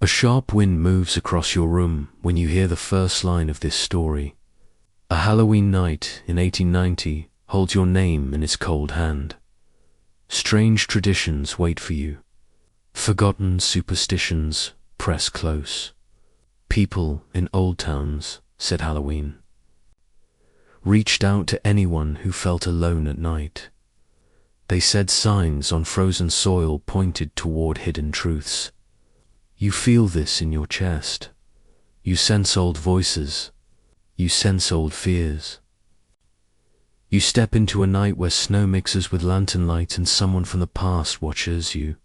A sharp wind moves across your room when you hear the first line of this story. A Halloween night in 1890 holds your name in its cold hand. Strange traditions wait for you. Forgotten superstitions press close. People in old towns, said Halloween, reached out to anyone who felt alone at night. They said signs on frozen soil pointed toward hidden truths. You feel this in your chest. You sense old voices. You sense old fears. You step into a night where snow mixes with lantern light and someone from the past watches you.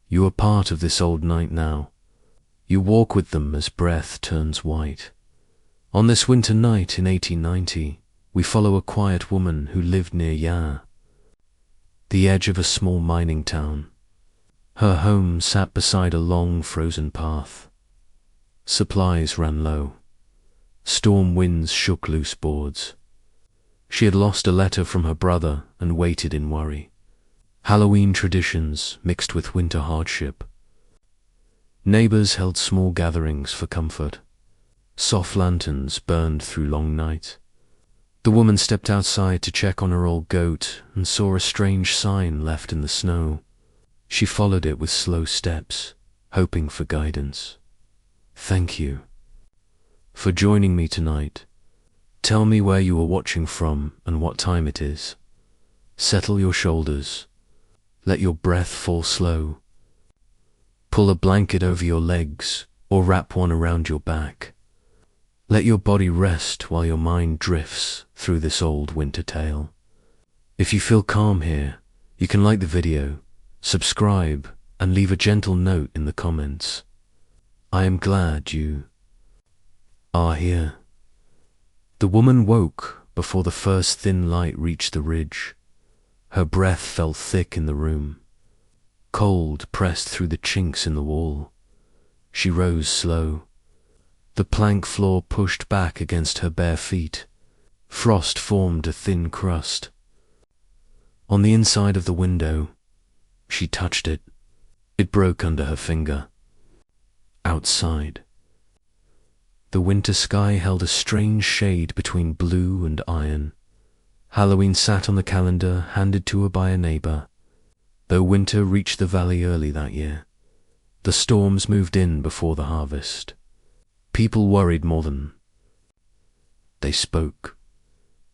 You are part of this old night now. You walk with them as breath turns white. On this winter night in 1890, we follow a quiet woman who lived near Yan, the edge of a small mining town. Her home sat beside a long frozen path. Supplies ran low. Storm winds shook loose boards. She had lost a letter from her brother and waited in worry. Halloween traditions mixed with winter hardship. Neighbors held small gatherings for comfort. Soft lanterns burned through long night. The woman stepped outside to check on her old goat and saw a strange sign left in the snow. She followed it with slow steps, hoping for guidance. Thank you for joining me tonight. Tell me where you are watching from and what time it is. Settle your shoulders. Let your breath fall slow. Pull a blanket over your legs or wrap one around your back. Let your body rest while your mind drifts through this old winter tale. If you feel calm here, you can like the video, subscribe, and leave a gentle note in the comments. I am glad you are here. The woman woke before the first thin light reached the ridge. Her breath felt thick in the room. Cold pressed through the chinks in the wall. She rose slow. The plank floor pushed back against her bare feet. Frost formed a thin crust. On the inside of the window, she touched it. It broke under her finger. Outside, the winter sky held a strange shade between blue and iron. Halloween sat on the calendar handed to her by a neighbor. Though winter reached the valley early that year, the storms moved in before the harvest. People worried more than they spoke.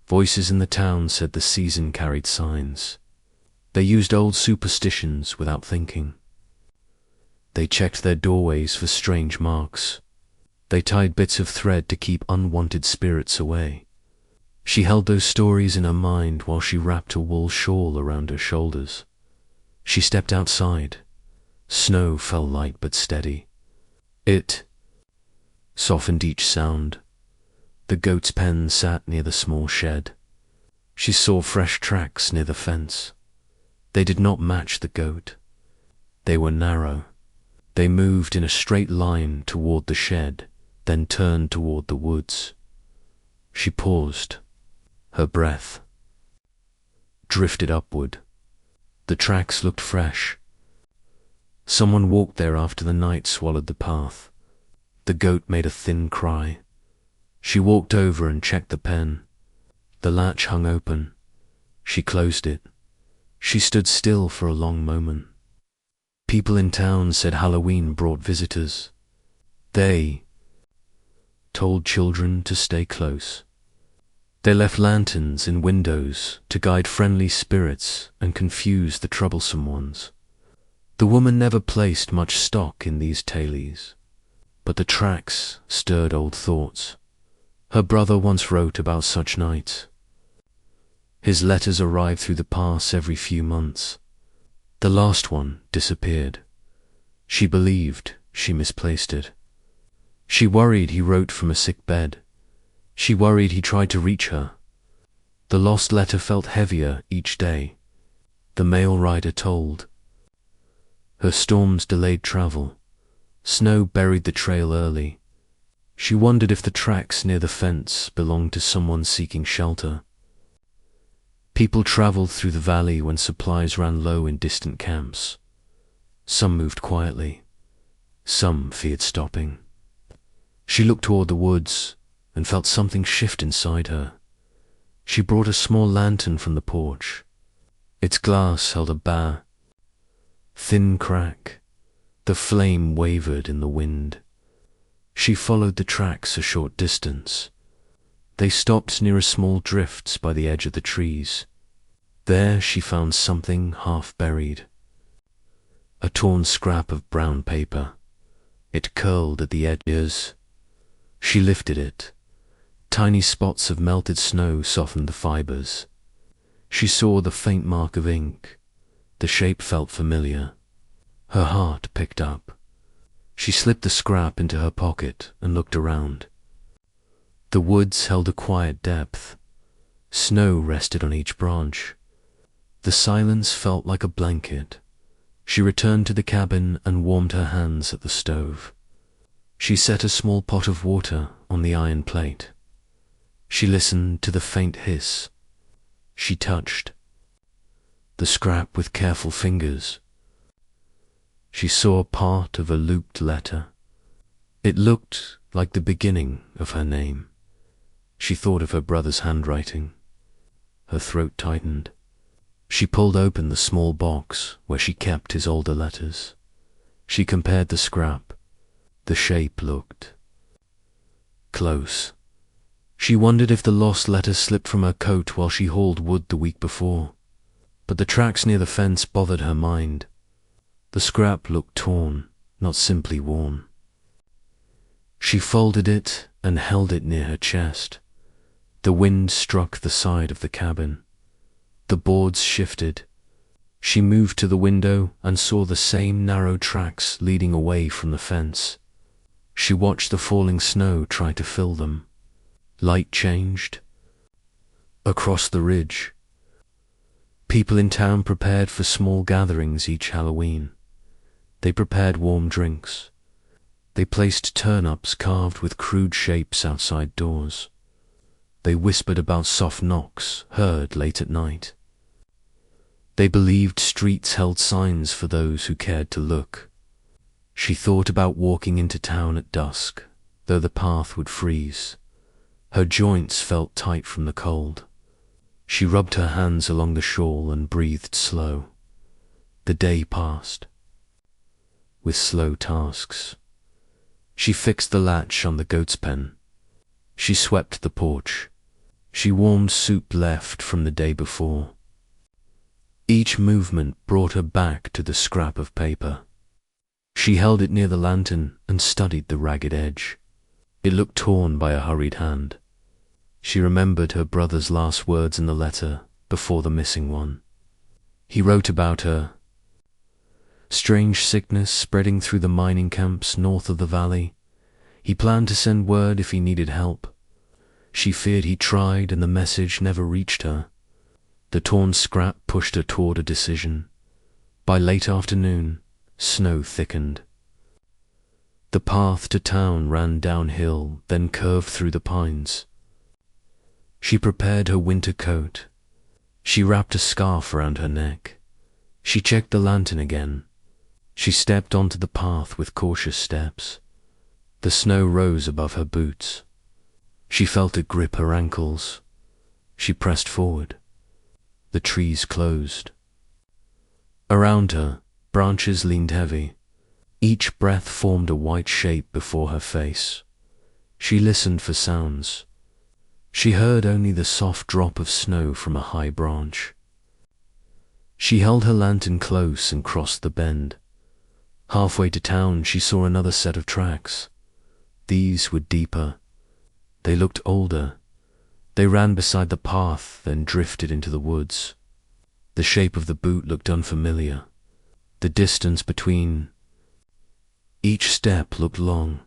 Voices in the town said the season carried signs. They used old superstitions without thinking. They checked their doorways for strange marks. They tied bits of thread to keep unwanted spirits away. She held those stories in her mind while she wrapped a wool shawl around her shoulders. She stepped outside. Snow fell light but steady. It softened each sound. The goat's pen sat near the small shed. She saw fresh tracks near the fence. They did not match the goat. They were narrow. They moved in a straight line toward the shed, then turned toward the woods. She paused. Her breath drifted upward. The tracks looked fresh. Someone walked there after the night swallowed the path. The goat made a thin cry. She walked over and checked the pen. The latch hung open. She closed it. She stood still for a long moment. People in town said Halloween brought visitors. They told children to stay close. They left lanterns in windows to guide friendly spirits and confuse the troublesome ones. The woman never placed much stock in these tales, but the tracks stirred old thoughts. Her brother once wrote about such nights. His letters arrived through the pass every few months. The last one disappeared. She believed she misplaced it. She worried he wrote from a sick bed. She worried he tried to reach her. The lost letter felt heavier each day. The mail rider told. Her storms delayed travel. Snow buried the trail early. She wondered if the tracks near the fence belonged to someone seeking shelter. People traveled through the valley when supplies ran low in distant camps. Some moved quietly. Some feared stopping. She looked toward the woods and felt something shift inside her. She brought a small lantern from the porch. Its glass held a bare, thin crack. The flame wavered in the wind. She followed the tracks a short distance. They stopped near a small drift by the edge of the trees. There she found something half buried. A torn scrap of brown paper. It curled at the edges. She lifted it. Tiny spots of melted snow softened the fibers. She saw the faint mark of ink. The shape felt familiar. Her heart picked up. She slipped the scrap into her pocket and looked around. The woods held a quiet depth. Snow rested on each branch. The silence felt like a blanket. She returned to the cabin and warmed her hands at the stove. She set a small pot of water on the iron plate. She listened to the faint hiss. She touched the scrap with careful fingers. She saw part of a looped letter. It looked like the beginning of her name. She thought of her brother's handwriting. Her throat tightened. She pulled open the small box where she kept his older letters. She compared the scrap. The shape looked close. She wondered if the lost letter slipped from her coat while she hauled wood the week before. But the tracks near the fence bothered her mind. The scrap looked torn, not simply worn. She folded it and held it near her chest. The wind struck the side of the cabin. The boards shifted. She moved to the window and saw the same narrow tracks leading away from the fence. She watched the falling snow try to fill them. Light changed. Across the ridge, people in town prepared for small gatherings each Halloween. They prepared warm drinks. They placed turnips carved with crude shapes outside doors. They whispered about soft knocks heard late at night. They believed streets held signs for those who cared to look. She thought about walking into town at dusk, though the path would freeze. Her joints felt tight from the cold. She rubbed her hands along the shawl and breathed slow. The day passed, with slow tasks. She fixed the latch on the goat's pen. She swept the porch. She warmed soup left from the day before. Each movement brought her back to the scrap of paper. She held it near the lantern and studied the ragged edge. It looked torn by a hurried hand. She remembered her brother's last words in the letter before the missing one. He wrote about her strange sickness spreading through the mining camps north of the valley. He planned to send word if he needed help. She feared he tried and the message never reached her. The torn scrap pushed her toward a decision. By late afternoon, snow thickened. The path to town ran downhill, then curved through the pines. She prepared her winter coat. She wrapped a scarf around her neck. She checked the lantern again. She stepped onto the path with cautious steps. The snow rose above her boots. She felt it grip her ankles. She pressed forward. The trees closed. Around her, branches leaned heavy. Each breath formed a white shape before her face. She listened for sounds. She heard only the soft drop of snow from a high branch. She held her lantern close and crossed the bend. Halfway to town, she saw another set of tracks. These were deeper. They looked older. They ran beside the path, then drifted into the woods. The shape of the boot looked unfamiliar. The distance between each step looked long.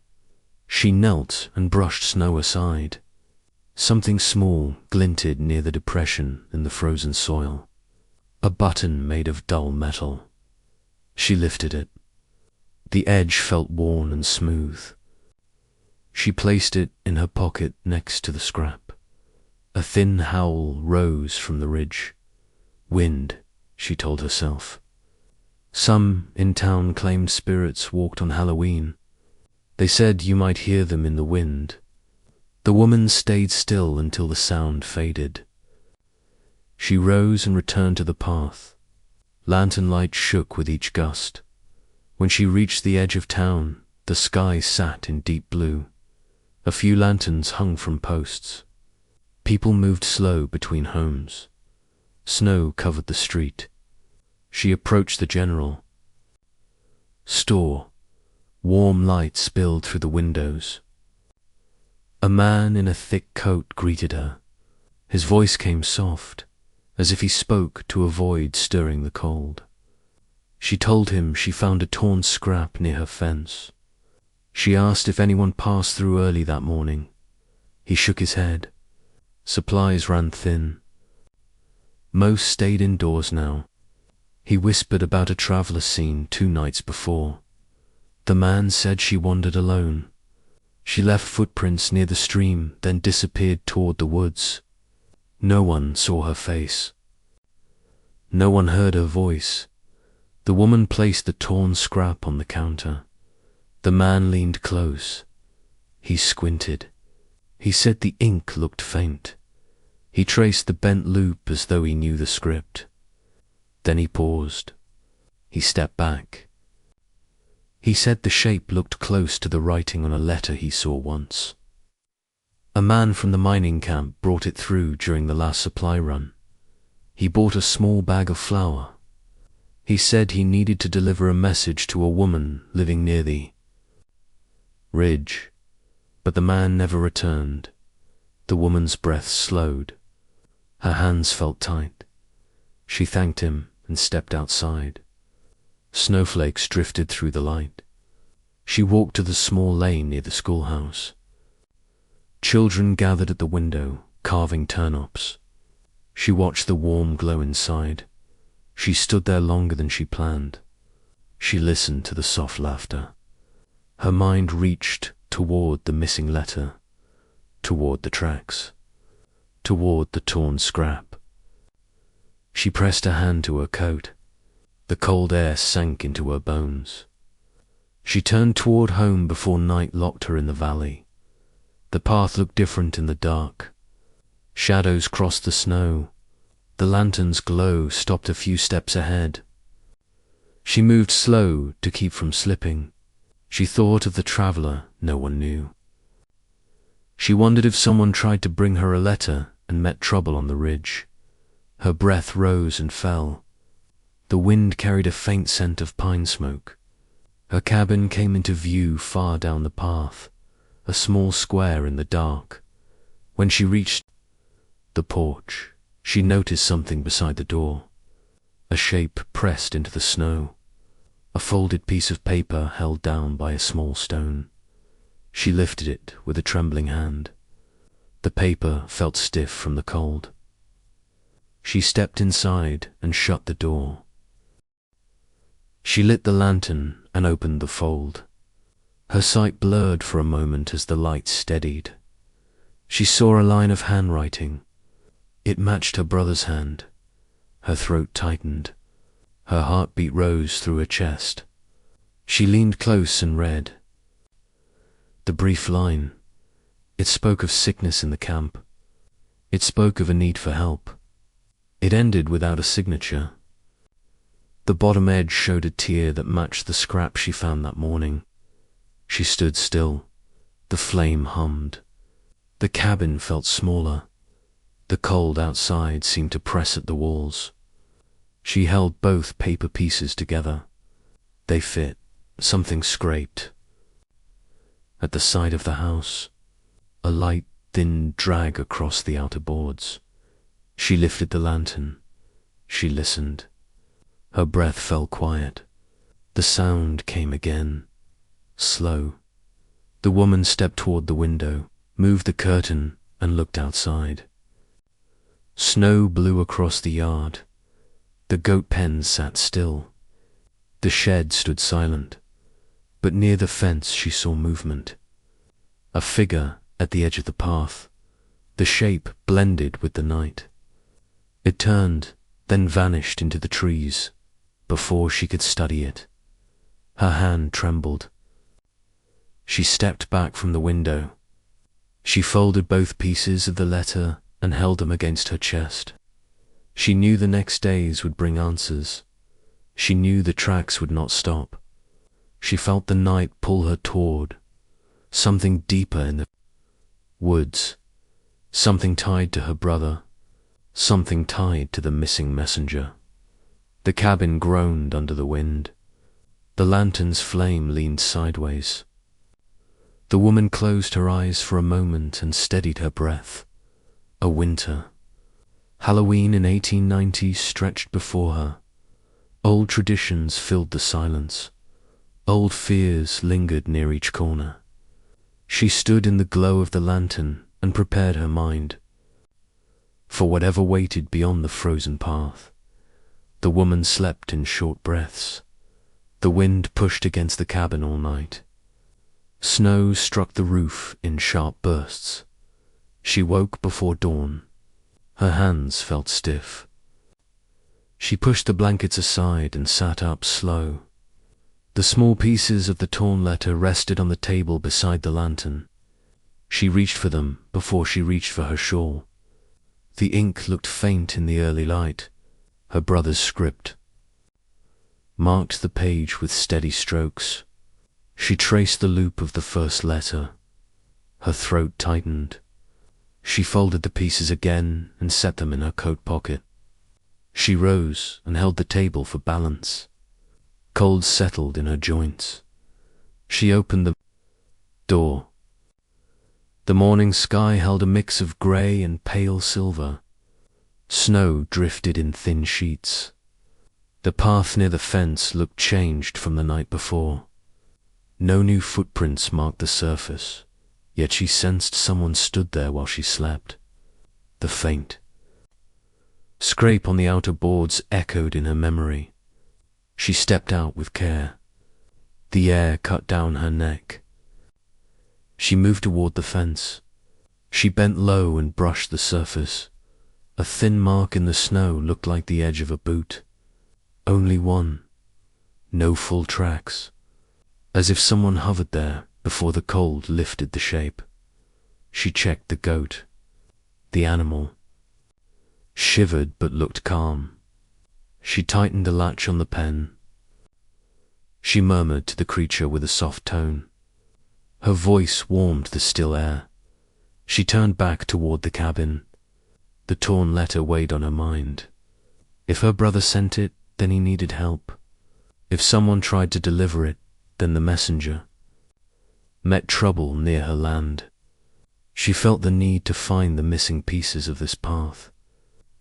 She knelt and brushed snow aside. Something small glinted near the depression in the frozen soil. A button made of dull metal. She lifted it. The edge felt worn and smooth. She placed it in her pocket next to the scrap. A thin howl rose from the ridge. Wind, she told herself. Some in town claimed spirits walked on Halloween. They said you might hear them in the wind. The woman stayed still until the sound faded. She rose and returned to the path. Lantern light shook with each gust. When she reached the edge of town, the sky sat in deep blue. A few lanterns hung from posts. People moved slow between homes. Snow covered the street. She approached the general store. Warm light spilled through the windows. A man in a thick coat greeted her. His voice came soft, as if he spoke to avoid stirring the cold. She told him she found a torn scrap near her fence. She asked if anyone passed through early that morning. He shook his head. Supplies ran thin. Most stayed indoors now. He whispered about a traveller seen 2 nights before. The man said she wandered alone. She left footprints near the stream, then disappeared toward the woods. No one saw her face. No one heard her voice. The woman placed the torn scrap on the counter. The man leaned close. He squinted. He said the ink looked faint. He traced the bent loop as though he knew the script. Then he paused. He stepped back. He said the shape looked close to the writing on a letter he saw once. A man from the mining camp brought it through during the last supply run. He bought a small bag of flour. He said he needed to deliver a message to a woman living near the ridge, but the man never returned. The woman's breath slowed. Her hands felt tight. She thanked him and stepped outside. Snowflakes drifted through the light. She walked to the small lane near the schoolhouse. Children gathered at the window, carving turnips. She watched the warm glow inside. She stood there longer than she planned. She listened to the soft laughter. Her mind reached toward the missing letter, toward the tracks, toward the torn scrap. She pressed her hand to her coat. The cold air sank into her bones. She turned toward home before night locked her in the valley. The path looked different in the dark. Shadows crossed the snow. The lantern's glow stopped a few steps ahead. She moved slow to keep from slipping. She thought of the traveller no one knew. She wondered if someone tried to bring her a letter and met trouble on the ridge. Her breath rose and fell. The wind carried a faint scent of pine smoke. Her cabin came into view far down the path, a small square in the dark. When she reached the porch, she noticed something beside the door. A shape pressed into the snow. A folded piece of paper held down by a small stone. She lifted it with a trembling hand. The paper felt stiff from the cold. She stepped inside and shut the door. She lit the lantern and opened the fold. Her sight blurred for a moment as the light steadied. She saw a line of handwriting. It matched her brother's hand. Her throat tightened. Her heartbeat rose through her chest. She leaned close and read. The brief line. It spoke of sickness in the camp. It spoke of a need for help. It ended without a signature. The bottom edge showed a tear that matched the scrap she found that morning. She stood still. The flame hummed. The cabin felt smaller. The cold outside seemed to press at the walls. She held both paper pieces together. They fit. Something scraped. At the side of the house, a light, thin drag across the outer boards. She lifted the lantern. She listened. Her breath fell quiet. The sound came again, slow. The woman stepped toward the window, moved the curtain, and looked outside. Snow blew across the yard. The goat pen sat still. The shed stood silent, but near the fence she saw movement. A figure at the edge of the path. The shape blended with the night. It turned, then vanished into the trees. before she could study it. Her hand trembled. She stepped back from the window. She folded both pieces of the letter and held them against her chest. She knew the next days would bring answers. She knew the tracks would not stop. She felt the night pull her toward something deeper in the woods, something tied to her brother, something tied to the missing messenger. The cabin groaned under the wind. The lantern's flame leaned sideways. The woman closed her eyes for a moment and steadied her breath. A winter. Halloween in 1890 stretched before her. Old traditions filled the silence. Old fears lingered near each corner. She stood in the glow of the lantern and prepared her mind for whatever waited beyond the frozen path. The woman slept in short breaths. The wind pushed against the cabin all night. Snow struck the roof in sharp bursts. She woke before dawn. Her hands felt stiff. She pushed the blankets aside and sat up slow. The small pieces of the torn letter rested on the table beside the lantern. She reached for them before she reached for her shawl. The ink looked faint in the early light. Her brother's script marked the page with steady strokes. She traced the loop of the first letter. Her throat tightened. She folded the pieces again and set them in her coat pocket. She rose and held the table for balance. Cold settled in her joints. She opened the door. The morning sky held a mix of grey and pale silver. Snow drifted in thin sheets. The path near the fence looked changed from the night before. No new footprints marked the surface, yet she sensed someone stood there while she slept. The faint scrape on the outer boards echoed in her memory. She stepped out with care. The air cut down her neck. She moved toward the fence. She bent low and brushed the surface. A thin mark in the snow looked like the edge of a boot. Only one. No full tracks. As if someone hovered there before the cold lifted the shape. She checked the goat. The animal shivered but looked calm. She tightened the latch on the pen. She murmured to the creature with a soft tone. Her voice warmed the still air. She turned back toward the cabin. The torn letter weighed on her mind. If her brother sent it, then he needed help. If someone tried to deliver it, then the messenger met trouble near her land. She felt the need to find the missing pieces of this path.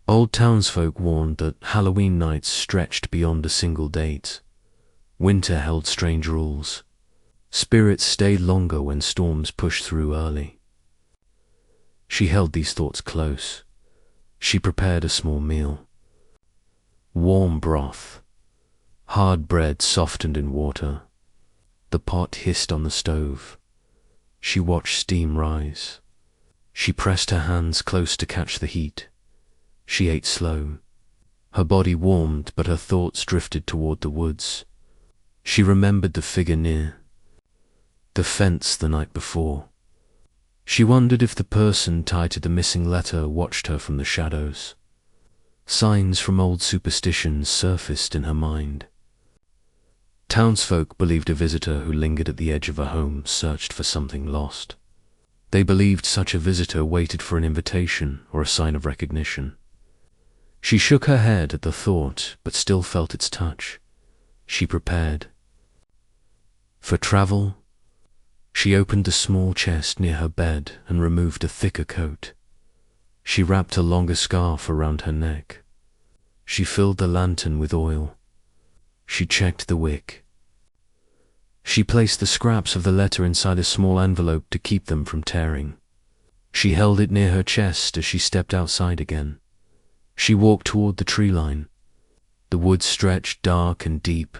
Old townsfolk warned that Halloween nights stretched beyond a single date. Winter held strange rules. Spirits stayed longer when storms pushed through early. She held these thoughts close. She prepared a small meal. Warm broth. Hard bread softened in water. The pot hissed on the stove. She watched steam rise. She pressed her hands close to catch the heat. She ate slow. Her body warmed, but her thoughts drifted toward the woods. She remembered the figure near the fence the night before. She wondered if the person tied to the missing letter watched her from the shadows. Signs from old superstitions surfaced in her mind. Townsfolk believed a visitor who lingered at the edge of a home searched for something lost. They believed such a visitor waited for an invitation or a sign of recognition. She shook her head at the thought, but still felt its touch. She prepared for travel. She opened the small chest near her bed and removed a thicker coat. She wrapped a longer scarf around her neck. She filled the lantern with oil. She checked the wick. She placed the scraps of the letter inside a small envelope to keep them from tearing. She held it near her chest as she stepped outside again. She walked toward the tree line. The woods stretched dark and deep.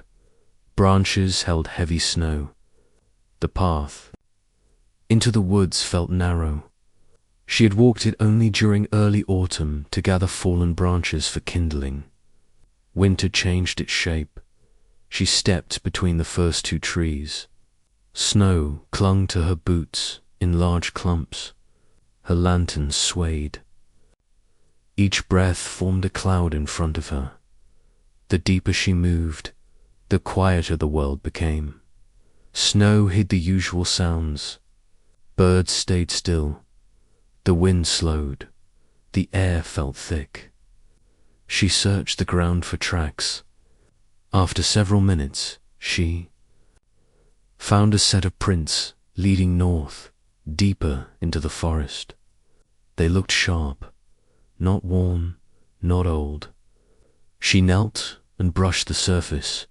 Branches held heavy snow. The path into the woods felt narrow. She had walked it only during early autumn to gather fallen branches for kindling. Winter changed its shape. She stepped between the first two trees. Snow clung to her boots in large clumps. Her lantern swayed. Each breath formed a cloud in front of her. The deeper she moved, the quieter the world became. Snow hid the usual sounds. Birds stayed still. The wind slowed. The air felt thick. She searched the ground for tracks. After several minutes, she found a set of prints leading north, deeper into the forest. They looked sharp, not worn, not old. She knelt and brushed the surface.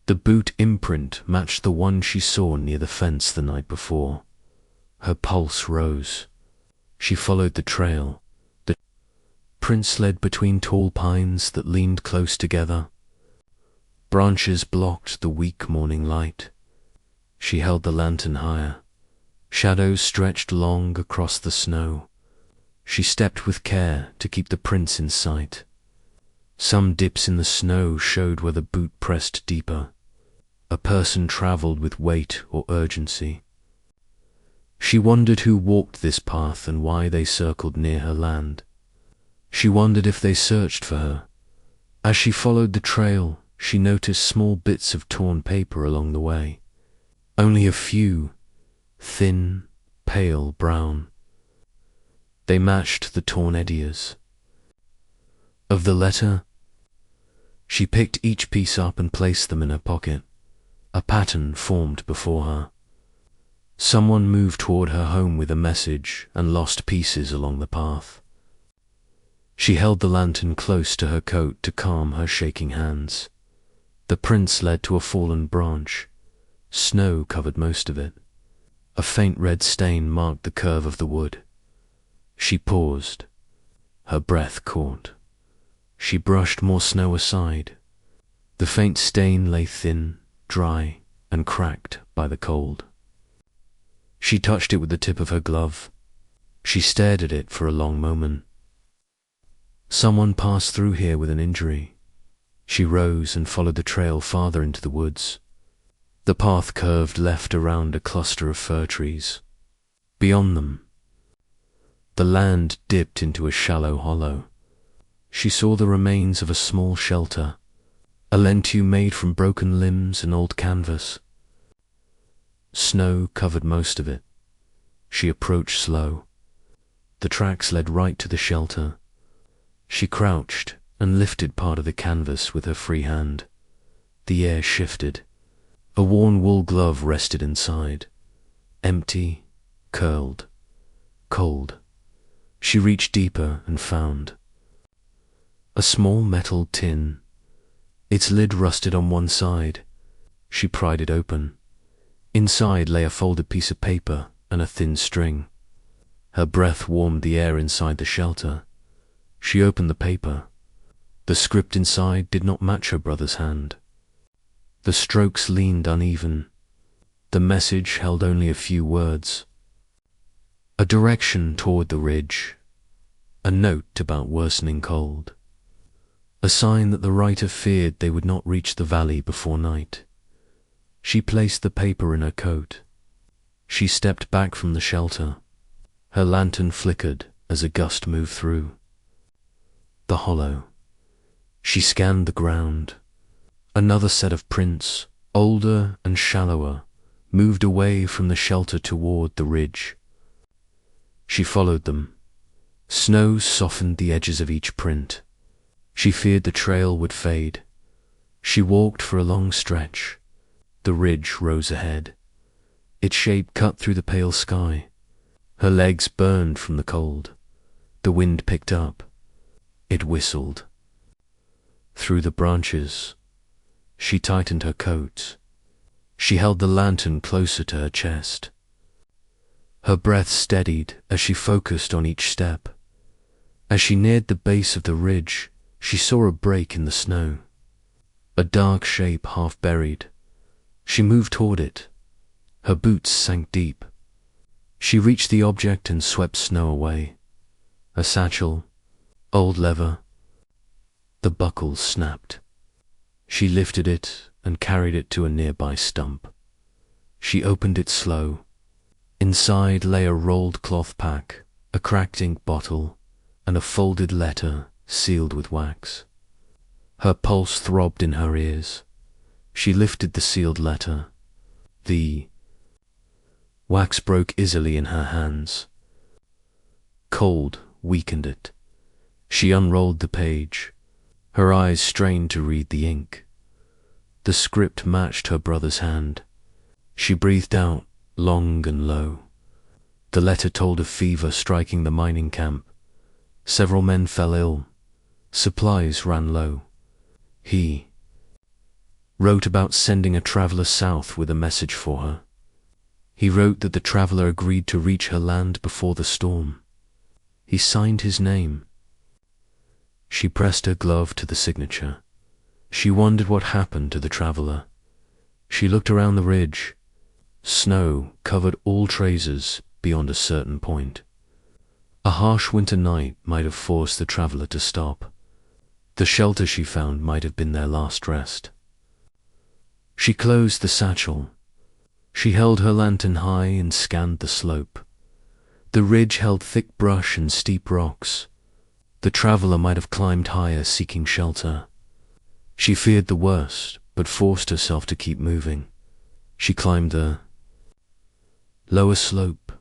The boot imprint matched the one she saw near the fence the night before. Her pulse rose. She followed the trail. The prints led between tall pines that leaned close together. Branches blocked the weak morning light. She held the lantern higher. Shadows stretched long across the snow. She stepped with care to keep the prints in sight. Some dips in the snow showed where the boot pressed deeper. A person traveled with weight or urgency. She wondered who walked this path and why they circled near her land. She wondered if they searched for her. As she followed the trail, she noticed small bits of torn paper along the way. Only a few, thin, pale brown. They matched the torn eddies of the letter. She picked each piece up and placed them in her pocket. A pattern formed before her. Someone moved toward her home with a message and lost pieces along the path. She held the lantern close to her coat to calm her shaking hands. The prints led to a fallen branch. Snow covered most of it. A faint red stain marked the curve of the wood. She paused. Her breath caught. She brushed more snow aside. The faint stain lay thin, dry, and cracked by the cold. She touched it with the tip of her glove. She stared at it for a long moment. Someone passed through here with an injury. She rose and followed the trail farther into the woods. The path curved left around a cluster of fir trees. Beyond them, the land dipped into a shallow hollow. She saw the remains of a small shelter, a lean-to made from broken limbs and old canvas. Snow covered most of it. She approached slow. The tracks led right to the shelter. She crouched and lifted part of the canvas with her free hand. The air shifted. A worn wool glove rested inside. Empty, curled, cold. She reached deeper and found a small metal tin. Its lid rusted on one side. She pried it open. Inside lay a folded piece of paper and a thin string. Her breath warmed the air inside the shelter. She opened the paper. The script inside did not match her brother's hand. The strokes leaned uneven. The message held only a few words. A direction toward the ridge. A note about worsening cold. A sign that the writer feared they would not reach the valley before night. She placed the paper in her coat. She stepped back from the shelter. Her lantern flickered as a gust moved through the hollow. She scanned the ground. Another set of prints, older and shallower, moved away from the shelter toward the ridge. She followed them. Snow softened the edges of each print. She feared the trail would fade. She walked for a long stretch. The ridge rose ahead. Its shape cut through the pale sky. Her legs burned from the cold. The wind picked up. It whistled. Through the branches, she tightened her coat. She held the lantern closer to her chest. Her breath steadied as she focused on each step. As she neared the base of the ridge, she saw a break in the snow. A dark shape half buried. She moved toward it. Her boots sank deep. She reached the object and swept snow away. A satchel, old leather. The buckles snapped. She lifted it and carried it to a nearby stump. She opened it slow. Inside lay a rolled cloth pack, a cracked ink bottle, and a folded letter sealed with wax. Her pulse throbbed in her ears. She lifted the sealed letter. The wax broke easily in her hands. Cold weakened it. She unrolled the page. Her eyes strained to read the ink. The script matched her brother's hand. She breathed out, long and low. The letter told of fever striking the mining camp. Several men fell ill. Supplies ran low. He wrote about sending a traveller south with a message for her. He wrote that the traveller agreed to reach her land before the storm. He signed his name. She pressed her glove to the signature. She wondered what happened to the traveller. She looked around the ridge. Snow covered all traces beyond a certain point. A harsh winter night might have forced the traveller to stop. The shelter she found might have been their last rest. She closed the satchel. She held her lantern high and scanned the slope. The ridge held thick brush and steep rocks. The traveller might have climbed higher seeking shelter. She feared the worst, but forced herself to keep moving. She climbed the lower slope.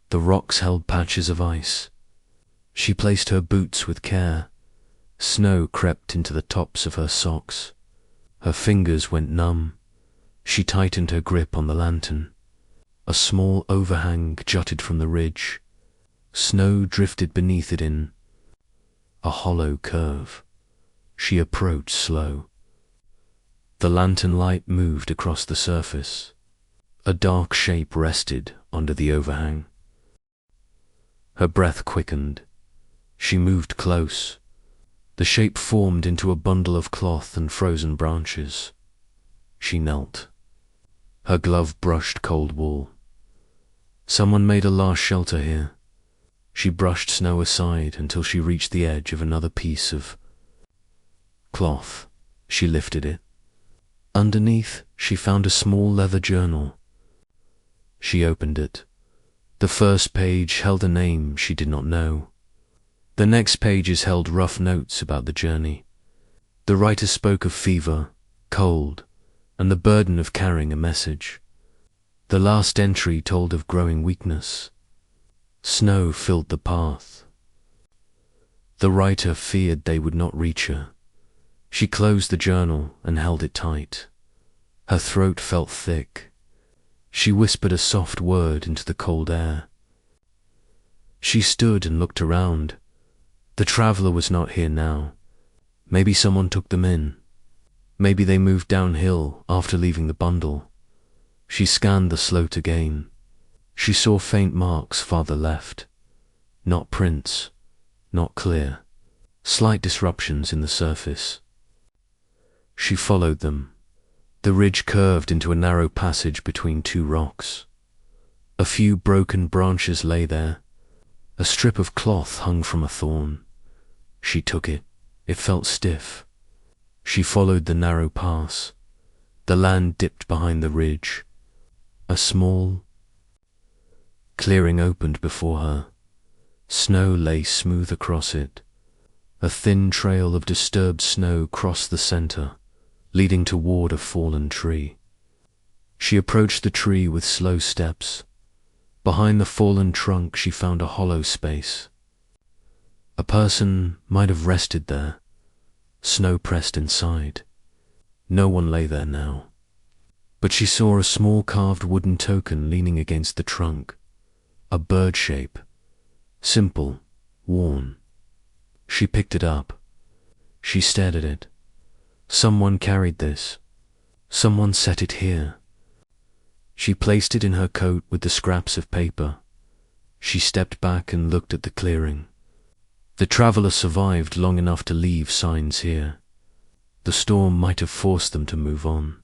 The rocks held patches of ice. She placed her boots with care. Snow crept into the tops of her socks. Her fingers went numb. She tightened her grip on the lantern. A small overhang jutted from the ridge. Snow drifted beneath it in a hollow curve. She approached slow. The lantern light moved across the surface. A dark shape rested under the overhang. Her breath quickened. She moved close. The shape formed into a bundle of cloth and frozen branches. She knelt. Her glove brushed cold wool. Someone made a last shelter here. She brushed snow aside until she reached the edge of another piece of cloth. She lifted it. Underneath, she found a small leather journal. She opened it. The first page held a name she did not know. The next pages held rough notes about the journey. The writer spoke of fever, cold, and the burden of carrying a message. The last entry told of growing weakness. Snow filled the path. The writer feared they would not reach her. She closed the journal and held it tight. Her throat felt thick. She whispered a soft word into the cold air. She stood and looked around. The traveller was not here now. Maybe someone took them in. Maybe they moved downhill after leaving the bundle. She scanned the slope again. She saw faint marks farther left. Not prints, not clear. Slight disruptions in the surface. She followed them. The ridge curved into a narrow passage between two rocks. A few broken branches lay there. A strip of cloth hung from a thorn. She took it. It felt stiff. She followed the narrow pass. The land dipped behind the ridge. A small clearing opened before her. Snow lay smooth across it. A thin trail of disturbed snow crossed the center, leading toward a fallen tree. She approached the tree with slow steps. Behind the fallen trunk she found a hollow space. A person might have rested there. Snow pressed inside. No one lay there now. But she saw a small carved wooden token leaning against the trunk. A bird shape. Simple, worn. She picked it up. She stared at it. Someone carried this. Someone set it here. She placed it in her coat with the scraps of paper. She stepped back and looked at the clearing. The traveller survived long enough to leave signs here. The storm might have forced them to move on.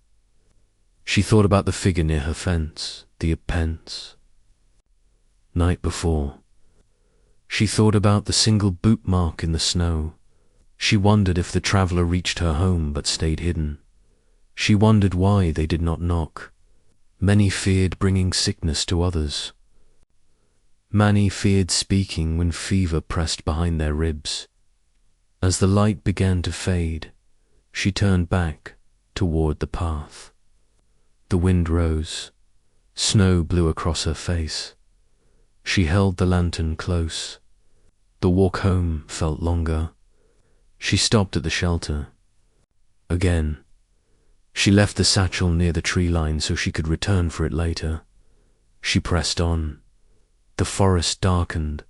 She thought about the figure near her fence, the pence. Night before. She thought about the single boot mark in the snow, She wondered if the traveller reached her home but stayed hidden. She wondered why they did not knock. Many feared bringing sickness to others. Many feared speaking when fever pressed behind their ribs. As the light began to fade, she turned back toward the path. The wind rose. Snow blew across her face. She held the lantern close. The walk home felt longer. She stopped at the shelter. Again. She left the satchel near the tree line so she could return for it later. She pressed on. The forest darkened.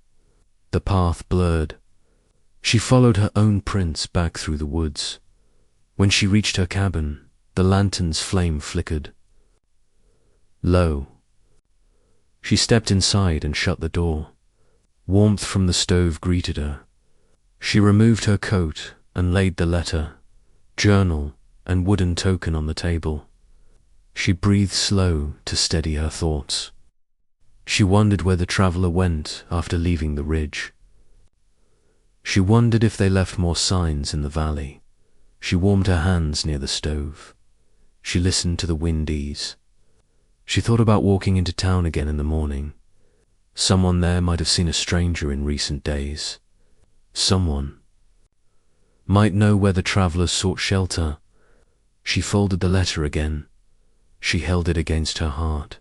The path blurred. She followed her own prints back through the woods. When she reached her cabin, the lantern's flame flickered. Low. She stepped inside and shut the door. Warmth from the stove greeted her. She removed her coat and laid the letter, journal, and wooden token on the table. She breathed slow to steady her thoughts. She wondered where the traveller went after leaving the ridge. She wondered if they left more signs in the valley. She warmed her hands near the stove. She listened to the wind ease. She thought about walking into town again in the morning. Someone there might have seen a stranger in recent days. Someone might know where the traveller sought shelter. She folded the letter again. She held it against her heart.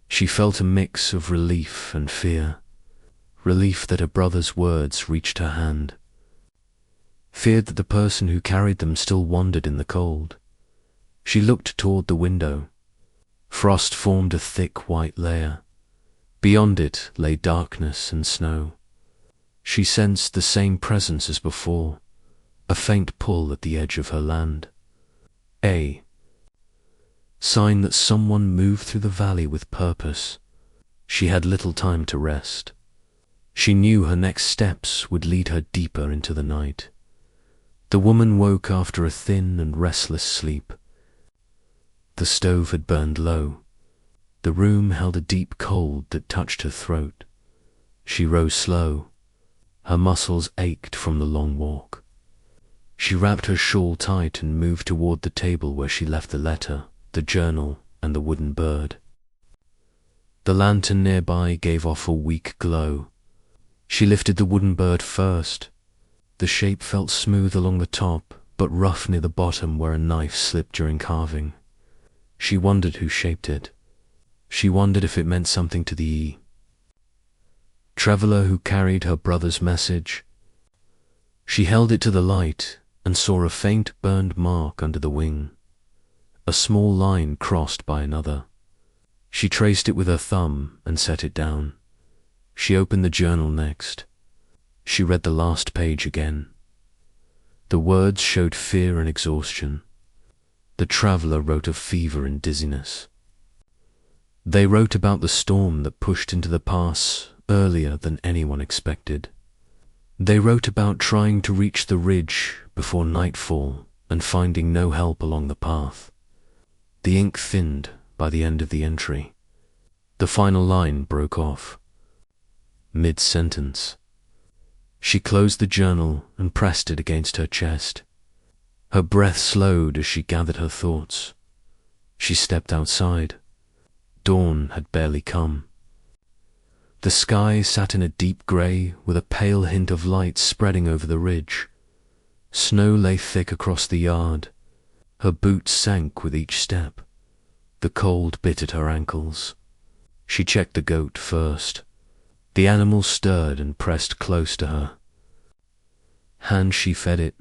She felt a mix of relief and fear. Relief that her brother's words reached her hand. Feared that the person who carried them still wandered in the cold. She looked toward the window. Frost formed a thick white layer. Beyond it lay darkness and snow. She sensed the same presence as before, a faint pull at the edge of her land. A sign that someone moved through the valley with purpose. She had little time to rest. She knew her next steps would lead her deeper into the night. The woman woke after a thin and restless sleep. The stove had burned low. The room held a deep cold that touched her throat. She rose slow. Her muscles ached from the long walk. She wrapped her shawl tight and moved toward the table where she left the letter, the journal, and the wooden bird. The lantern nearby gave off a weak glow. She lifted the wooden bird first. The shape felt smooth along the top, but rough near the bottom where a knife slipped during carving. She wondered who shaped it. She wondered if it meant something to the traveller who carried her brother's message. She held it to the light and saw a faint burned mark under the wing, a small line crossed by another. She traced it with her thumb and set it down. She opened the journal next. She read the last page again. The words showed fear and exhaustion. The traveller wrote of fever and dizziness. They wrote about the storm that pushed into the pass earlier than anyone expected. They wrote about trying to reach the ridge before nightfall and finding no help along the path. The ink thinned by the end of the entry. The final line broke off, mid-sentence. She closed the journal and pressed it against her chest. Her breath slowed as she gathered her thoughts. She stepped outside. Dawn had barely come. The sky sat in a deep grey with a pale hint of light spreading over the ridge. Snow lay thick across the yard. Her boots sank with each step. The cold bit at her ankles. She checked the goat first. The animal stirred and pressed close to her. She fed it,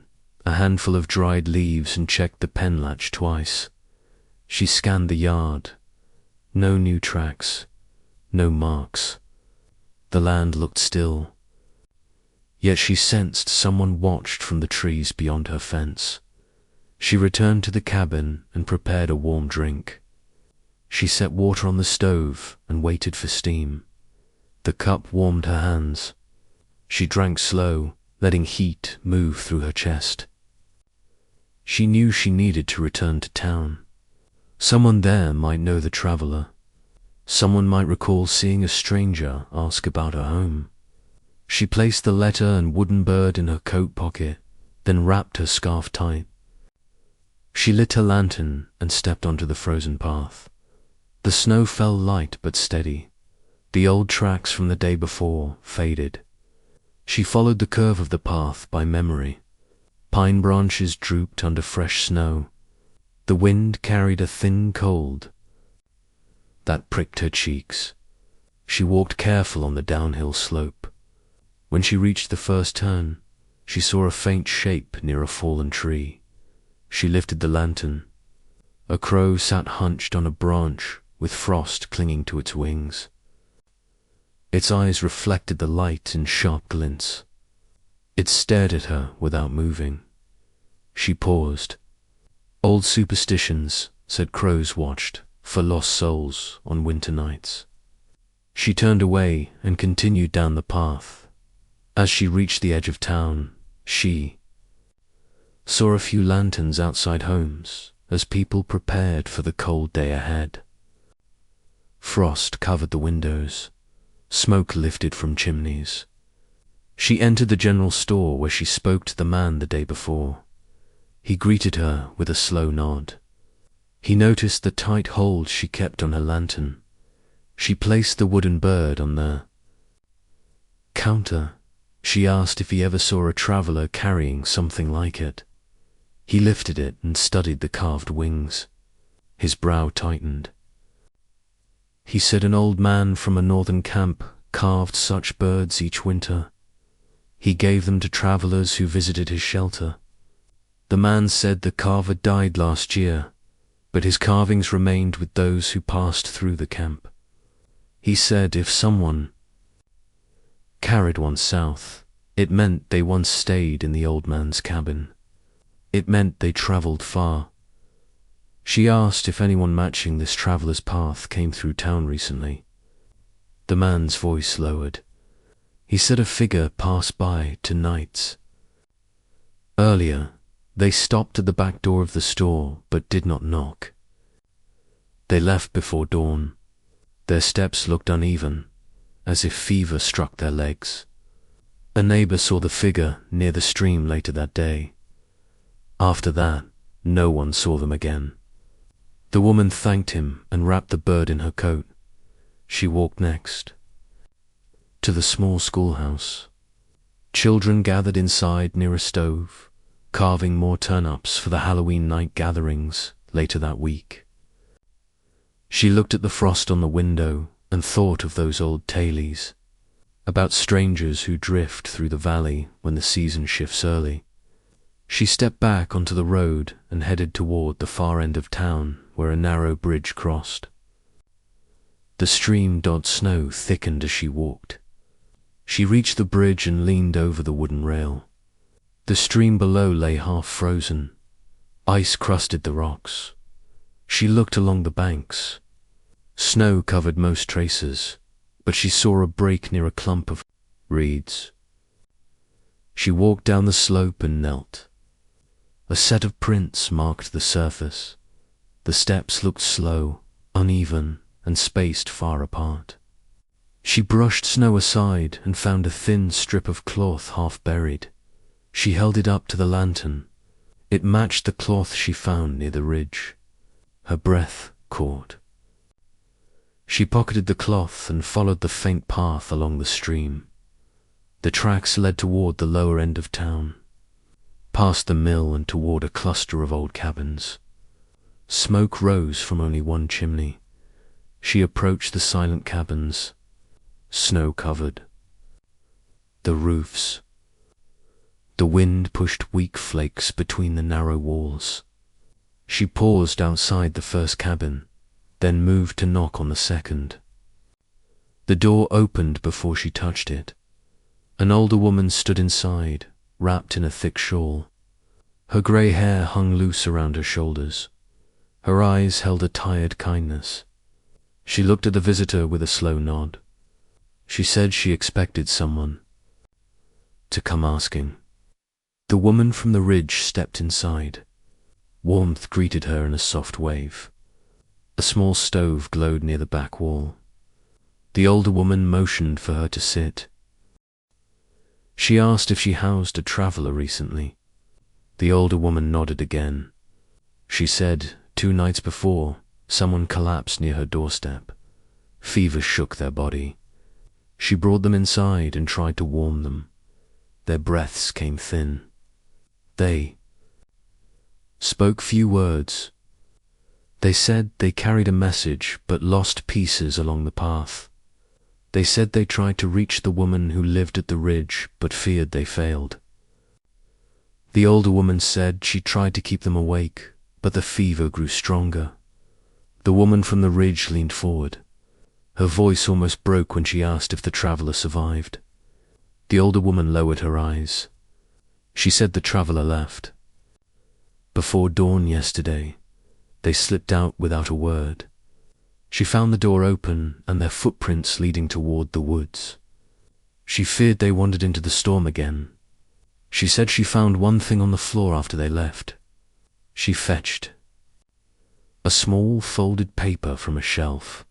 a handful of dried leaves, and checked the pen latch twice. She scanned the yard. No new tracks, no marks. The land looked still. Yet she sensed someone watched from the trees beyond her fence. She returned to the cabin and prepared a warm drink. She set water on the stove and waited for steam. The cup warmed her hands. She drank slow, letting heat move through her chest. She knew she needed to return to town. Someone there might know the traveller. Someone might recall seeing a stranger ask about her home. She placed the letter and wooden bird in her coat pocket, then wrapped her scarf tight. She lit her lantern and stepped onto the frozen path. The snow fell light but steady. The old tracks from the day before faded. She followed the curve of the path by memory. Pine branches drooped under fresh snow. The wind carried a thin cold that pricked her cheeks. She walked careful on the downhill slope. When she reached the first turn, she saw a faint shape near a fallen tree. She lifted the lantern. A crow sat hunched on a branch with frost clinging to its wings. Its eyes reflected the light in sharp glints. It stared at her without moving. She paused. Old superstitions, said crows watched for lost souls on winter nights. She turned away and continued down the path. As she reached the edge of town, she saw a few lanterns outside homes as people prepared for the cold day ahead. Frost covered the windows. Smoke lifted from chimneys. She entered the general store where she spoke to the man the day before. He greeted her with a slow nod. He noticed the tight hold she kept on her lantern. She placed the wooden bird on the counter. She asked if he ever saw a traveler carrying something like it. He lifted it and studied the carved wings. His brow tightened. He said an old man from a northern camp carved such birds each winter. He gave them to travelers who visited his shelter. The man said the carver died last year, but his carvings remained with those who passed through the camp. He said if someone carried one south, it meant they once stayed in the old man's cabin. It meant they traveled far. She asked if anyone matching this traveler's path came through town recently. The man's voice lowered. He said a figure passed by tonight. Earlier, they stopped at the back door of the store but did not knock. They left before dawn. Their steps looked uneven, as if fever struck their legs. A neighbor saw the figure near the stream later that day. After that, no one saw them again. The woman thanked him and wrapped the bird in her coat. She walked next to the small schoolhouse. Children gathered inside near a stove, carving more turnips for the Halloween night gatherings later that week. She looked at the frost on the window and thought of those old tales about strangers who drift through the valley when the season shifts early. She stepped back onto the road and headed toward the far end of town where a narrow bridge crossed. The stream-dotted snow thickened as she walked. She reached the bridge and leaned over the wooden rail. The stream below lay half frozen. Ice crusted the rocks. She looked along the banks. Snow covered most traces, but she saw a break near a clump of reeds. She walked down the slope and knelt. A set of prints marked the surface. The steps looked slow, uneven, and spaced far apart. She brushed snow aside and found a thin strip of cloth half buried. She held it up to the lantern. It matched the cloth she found near the ridge. Her breath caught. She pocketed the cloth and followed the faint path along the stream. The tracks led toward the lower end of town, past the mill and toward a cluster of old cabins. Smoke rose from only one chimney. She approached the silent cabins, snow-covered. The roofs. The wind pushed weak flakes between the narrow walls. She paused outside the first cabin, then moved to knock on the second. The door opened before she touched it. An older woman stood inside, wrapped in a thick shawl. Her grey hair hung loose around her shoulders. Her eyes held a tired kindness. She looked at the visitor with a slow nod. She said she expected someone to come asking. The woman from the ridge stepped inside. Warmth greeted her in a soft wave. A small stove glowed near the back wall. The older woman motioned for her to sit. She asked if she housed a traveler recently. The older woman nodded again. She said 2 nights before, someone collapsed near her doorstep. Fever shook their body. She brought them inside and tried to warm them. Their breaths came thin. They spoke few words. They said they carried a message but lost pieces along the path. They said they tried to reach the woman who lived at the ridge but feared they failed. The older woman said she tried to keep them awake, but the fever grew stronger. The woman from the ridge leaned forward. Her voice almost broke when she asked if the traveller survived. The older woman lowered her eyes. She said the traveller left. Before dawn yesterday, they slipped out without a word. She found the door open and their footprints leading toward the woods. She feared they wandered into the storm again. She said she found one thing on the floor after they left. She fetched a small folded paper from a shelf.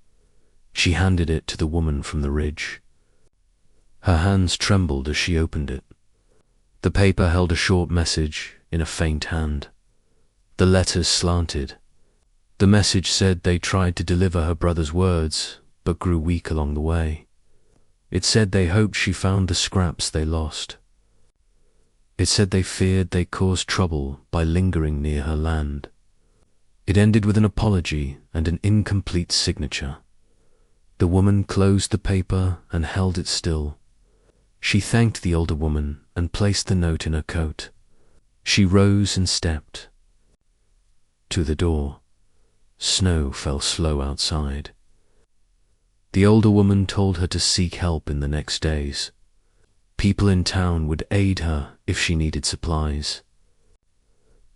She handed it to the woman from the ridge. Her hands trembled as she opened it. The paper held a short message in a faint hand. The letters slanted. The message said they tried to deliver her brother's words, but grew weak along the way. It said they hoped she found the scraps they lost. It said they feared they caused trouble by lingering near her land. It ended with an apology and an incomplete signature. The woman closed the paper and held it still. She thanked the older woman and placed the note in her coat. She rose and stepped to the door. Snow fell slow outside. The older woman told her to seek help in the next days. People in town would aid her if she needed supplies.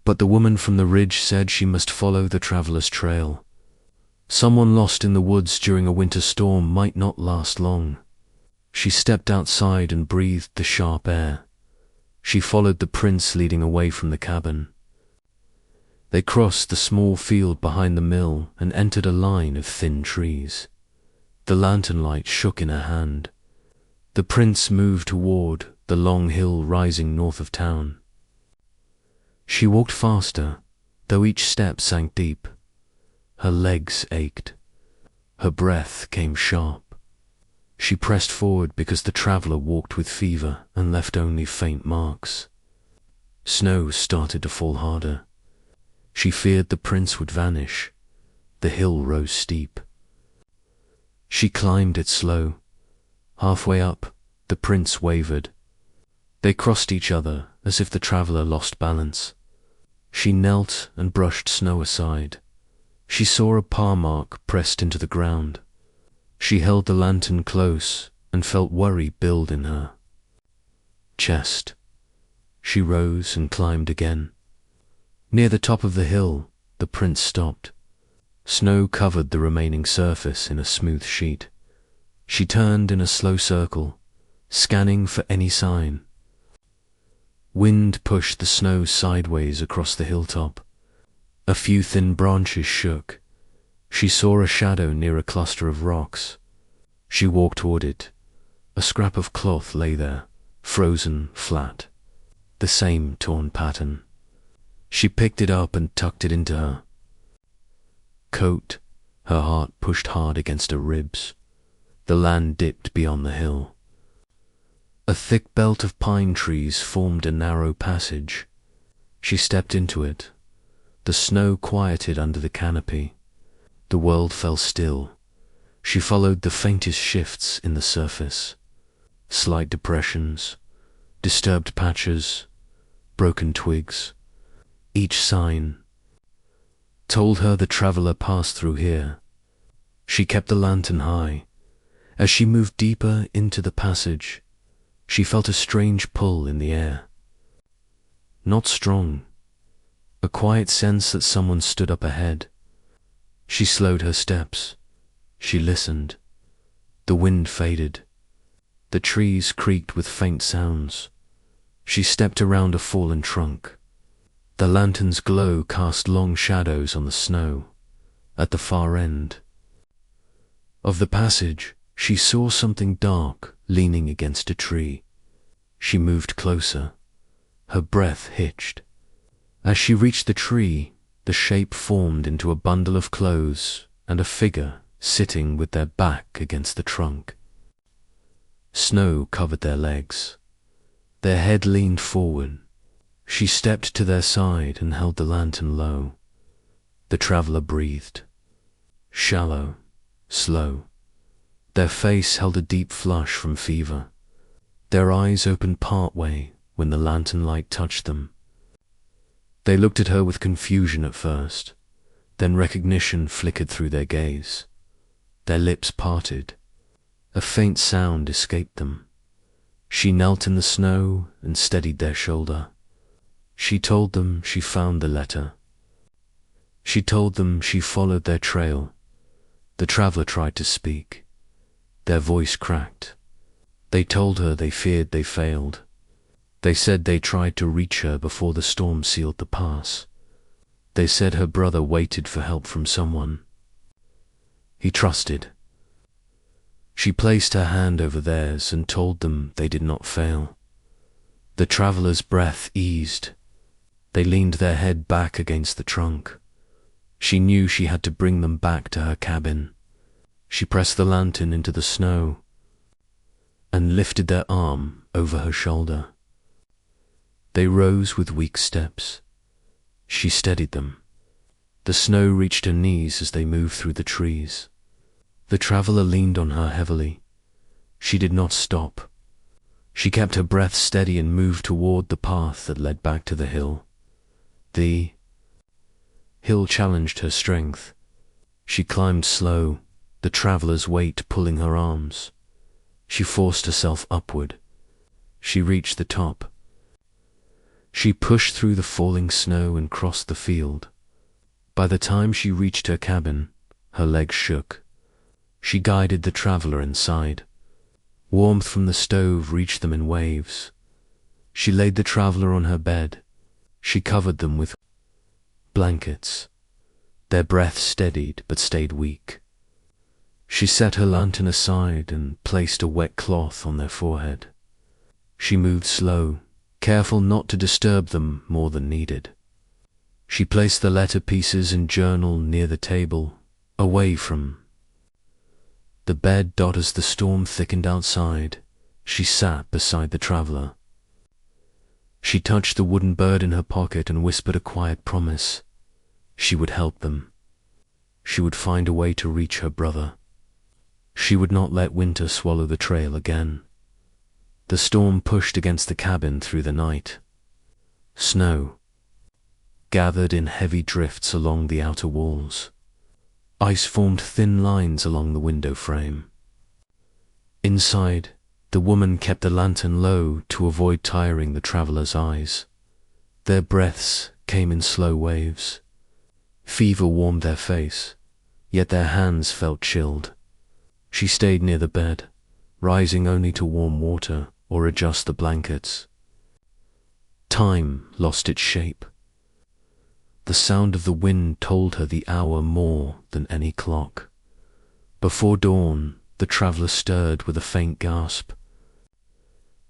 But the woman from the ridge said she must follow the traveller's trail. Someone lost in the woods during a winter storm might not last long. She stepped outside and breathed the sharp air. She followed the prints leading away from the cabin. They crossed the small field behind the mill and entered a line of thin trees. The lantern light shook in her hand. The prince moved toward the long hill rising north of town. She walked faster, though each step sank deep. Her legs ached. Her breath came sharp. She pressed forward because the traveller walked with fever and left only faint marks. Snow started to fall harder. She feared the prince would vanish. The hill rose steep. She climbed it slow. Halfway up, the prince wavered. They crossed each other as if the traveller lost balance. She knelt and brushed snow aside. She saw a paw mark pressed into the ground. She held the lantern close and felt worry build in her chest. She rose and climbed again. Near the top of the hill, the prince stopped. Snow covered the remaining surface in a smooth sheet. She turned in a slow circle, scanning for any sign. Wind pushed the snow sideways across the hilltop. A few thin branches shook. She saw a shadow near a cluster of rocks. She walked toward it. A scrap of cloth lay there, frozen flat. The same torn pattern. She picked it up and tucked it into her coat. Her heart pushed hard against her ribs. The land dipped beyond the hill. A thick belt of pine trees formed a narrow passage. She stepped into it. The snow quieted under the canopy. The world fell still. She followed the faintest shifts in the surface. Slight depressions, disturbed patches, broken twigs. Each sign told her the traveller passed through here. She kept the lantern high. As she moved deeper into the passage, she felt a strange pull in the air. Not strong. A quiet sense that someone stood up ahead. She slowed her steps. She listened. The wind faded. The trees creaked with faint sounds. She stepped around a fallen trunk. The lantern's glow cast long shadows on the snow. At the far end of the passage, she saw something dark leaning against a tree. She moved closer. Her breath hitched. As she reached the tree, the shape formed into a bundle of clothes and a figure sitting with their back against the trunk. Snow covered their legs. Their head leaned forward. She stepped to their side and held the lantern low. The traveler breathed. Shallow, slow. Their face held a deep flush from fever. Their eyes opened partway when the lantern light touched them. They looked at her with confusion at first, then recognition flickered through their gaze. Their lips parted. A faint sound escaped them. She knelt in the snow and steadied their shoulder. She told them she found the letter. She told them she followed their trail. The traveler tried to speak. Their voice cracked. They told her they feared they failed. They said they tried to reach her before the storm sealed the pass. They said her brother waited for help from someone. He trusted. She placed her hand over theirs and told them they did not fail. The traveler's breath eased. They leaned their head back against the trunk. She knew she had to bring them back to her cabin. She pressed the lantern into the snow and lifted their arm over her shoulder. They rose with weak steps. She steadied them. The snow reached her knees as they moved through the trees. The traveler leaned on her heavily. She did not stop. She kept her breath steady and moved toward the path that led back to the hill. The hill challenged her strength. She climbed slow, the traveler's weight pulling her arms. She forced herself upward. She reached the top. She pushed through the falling snow and crossed the field. By the time she reached her cabin, her legs shook. She guided the traveler inside. Warmth from the stove reached them in waves. She laid the traveler on her bed. She covered them with blankets. Their breath steadied but stayed weak. She set her lantern aside and placed a wet cloth on their forehead. She moved slow, careful not to disturb them more than needed. She placed the letter pieces and journal near the table, away from the bed. As the storm thickened outside, she sat beside the traveler. She touched the wooden bird in her pocket and whispered a quiet promise. She would help them. She would find a way to reach her brother. She would not let winter swallow the trail again. The storm pushed against the cabin through the night. Snow gathered in heavy drifts along the outer walls. Ice formed thin lines along the window frame. Inside, the woman kept the lantern low to avoid tiring the traveler's eyes. Their breaths came in slow waves. Fever warmed their face, yet their hands felt chilled. She stayed near the bed, rising only to warm water or adjust the blankets. Time lost its shape. The sound of the wind told her the hour more than any clock. Before dawn, the traveler stirred with a faint gasp.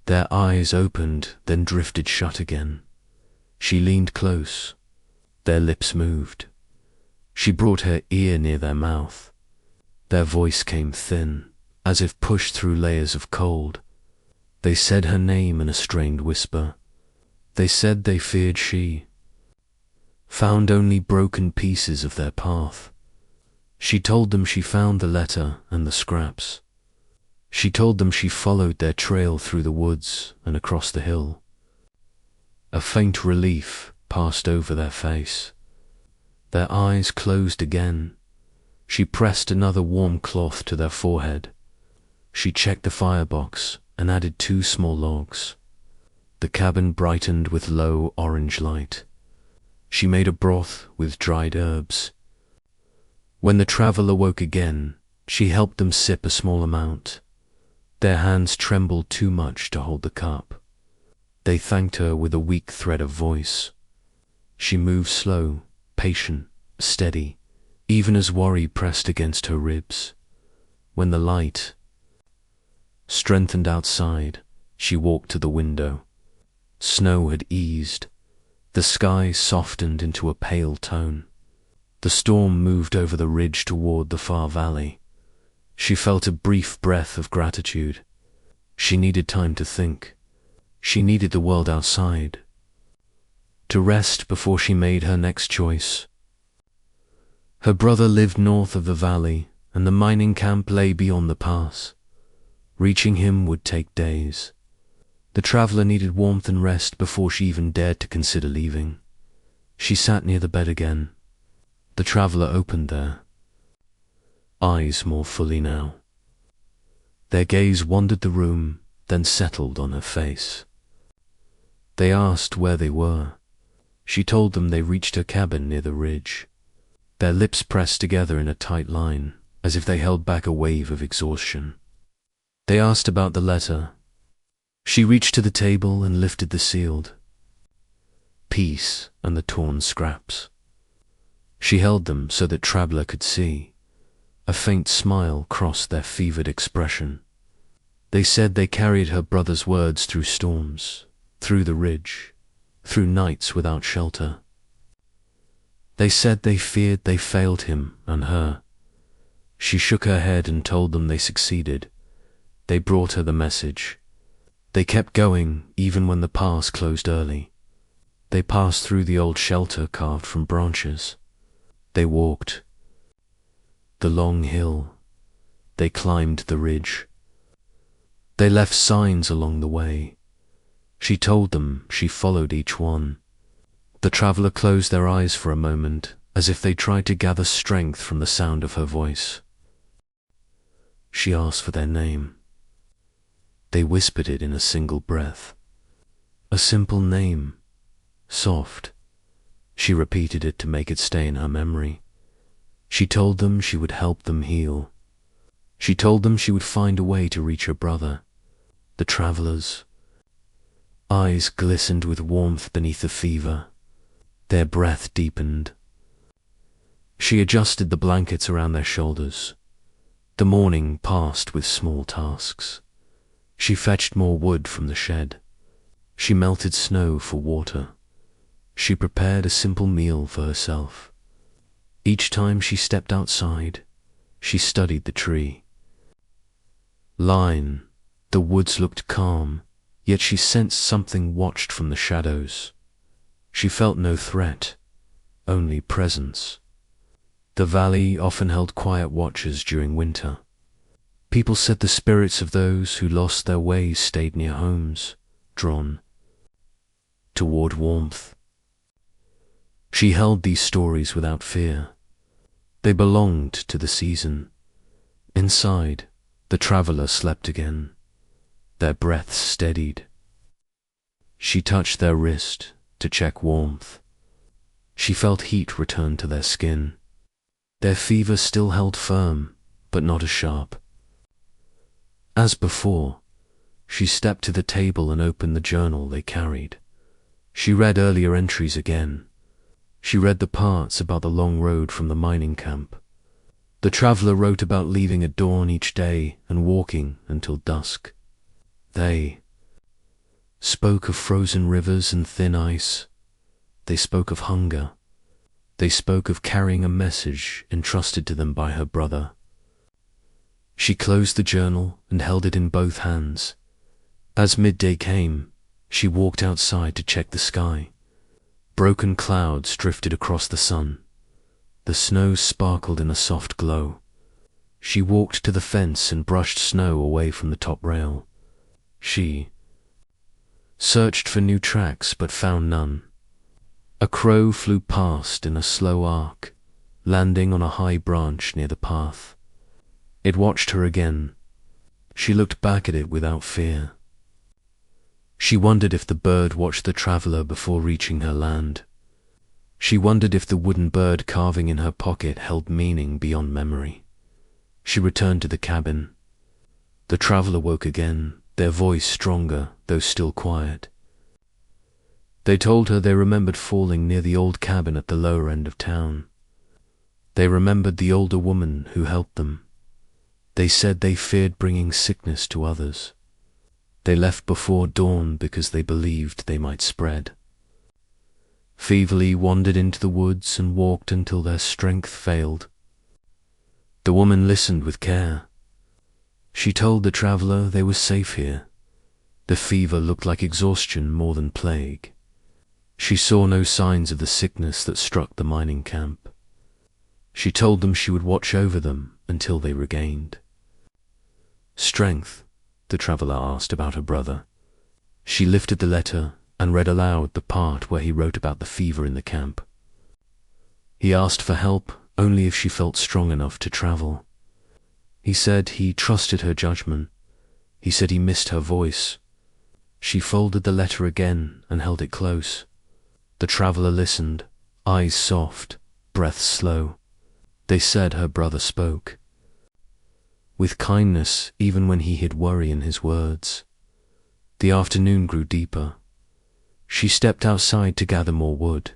Their eyes opened, then drifted shut again. She leaned close. Their lips moved. She brought her ear near their mouth. Their voice came thin, as if pushed through layers of cold. They said her name in a strained whisper. They said they feared she found only broken pieces of their path. She told them she found the letter and the scraps. She told them she followed their trail through the woods and across the hill. A faint relief passed over their face. Their eyes closed again. She pressed another warm cloth to their forehead. She checked the firebox and added 2 small logs. The cabin brightened with low orange light. She made a broth with dried herbs. When the traveler woke again, she helped them sip a small amount. Their hands trembled too much to hold the cup. They thanked her with a weak thread of voice. She moved slow, patient, steady, even as worry pressed against her ribs. When the light strengthened outside, she walked to the window. Snow had eased. The sky softened into a pale tone. The storm moved over the ridge toward the far valley. She felt a brief breath of gratitude. She needed time to think. She needed the world outside to rest before she made her next choice. Her brother lived north of the valley, and the mining camp lay beyond the pass. Reaching him would take days. The traveler needed warmth and rest before she even dared to consider leaving. She sat near the bed again. The traveler opened their eyes more fully now. Their gaze wandered the room, then settled on her face. They asked where they were. She told them they reached her cabin near the ridge. Their lips pressed together in a tight line, as if they held back a wave of exhaustion. They asked about the letter. She reached to the table and lifted the sealed piece and the torn scraps. She held them so that Traveller could see. A faint smile crossed their fevered expression. They said they carried her brother's words through storms, through the ridge, through nights without shelter. They said they feared they failed him and her. She shook her head and told them they succeeded. They brought her the message. They kept going even when the pass closed early. They passed through the old shelter carved from branches. They walked the long hill. They climbed the ridge. They left signs along the way. She told them she followed each one. The traveler closed their eyes for a moment, as if they tried to gather strength from the sound of her voice. She asked for their name. They whispered it in a single breath. A simple name, soft. She repeated it to make it stay in her memory. She told them she would help them heal. She told them she would find a way to reach her brother. The travelers' eyes glistened with warmth beneath the fever. Their breath deepened. She adjusted the blankets around their shoulders. The morning passed with small tasks. She fetched more wood from the shed. She melted snow for water. She prepared a simple meal for herself. Each time she stepped outside, she studied the tree line. The woods looked calm, yet she sensed something watched from the shadows. She felt no threat, only presence. The valley often held quiet watchers during winter. People said the spirits of those who lost their way stayed near homes, drawn toward warmth. She held these stories without fear. They belonged to the season. Inside, the traveler slept again. Their breaths steadied. She touched their wrist to check warmth. She felt heat return to their skin. Their fever still held firm, but not as sharp. As before, she stepped to the table and opened the journal they carried. She read earlier entries again. She read the parts about the long road from the mining camp. The traveler wrote about leaving at dawn each day and walking until dusk. They spoke of frozen rivers and thin ice. They spoke of hunger. They spoke of carrying a message entrusted to them by her brother. She closed the journal and held it in both hands. As midday came, she walked outside to check the sky. Broken clouds drifted across the sun. The snow sparkled in a soft glow. She walked to the fence and brushed snow away from the top rail. She searched for new tracks but found none. A crow flew past in a slow arc, landing on a high branch near the path. It watched her again. She looked back at it without fear. She wondered if the bird watched the traveler before reaching her land. She wondered if the wooden bird carving in her pocket held meaning beyond memory. She returned to the cabin. The traveler woke again, their voice stronger, though still quiet. They told her they remembered falling near the old cabin at the lower end of town. They remembered the older woman who helped them. They said they feared bringing sickness to others. They left before dawn because they believed they might spread. feebly wandered into the woods and walked until their strength failed. The woman listened with care. She told the traveler they were safe here. The fever looked like exhaustion more than plague. She saw no signs of the sickness that struck the mining camp. She told them she would watch over them until they regained strength. The traveler asked about her brother. She lifted the letter and read aloud the part where he wrote about the fever in the camp. He asked for help only if she felt strong enough to travel. He said he trusted her judgment. He said he missed her voice. She folded the letter again and held it close. The traveler listened, eyes soft, breath slow. They said her brother spoke with kindness even when he hid worry in his words. The afternoon grew deeper. She stepped outside to gather more wood.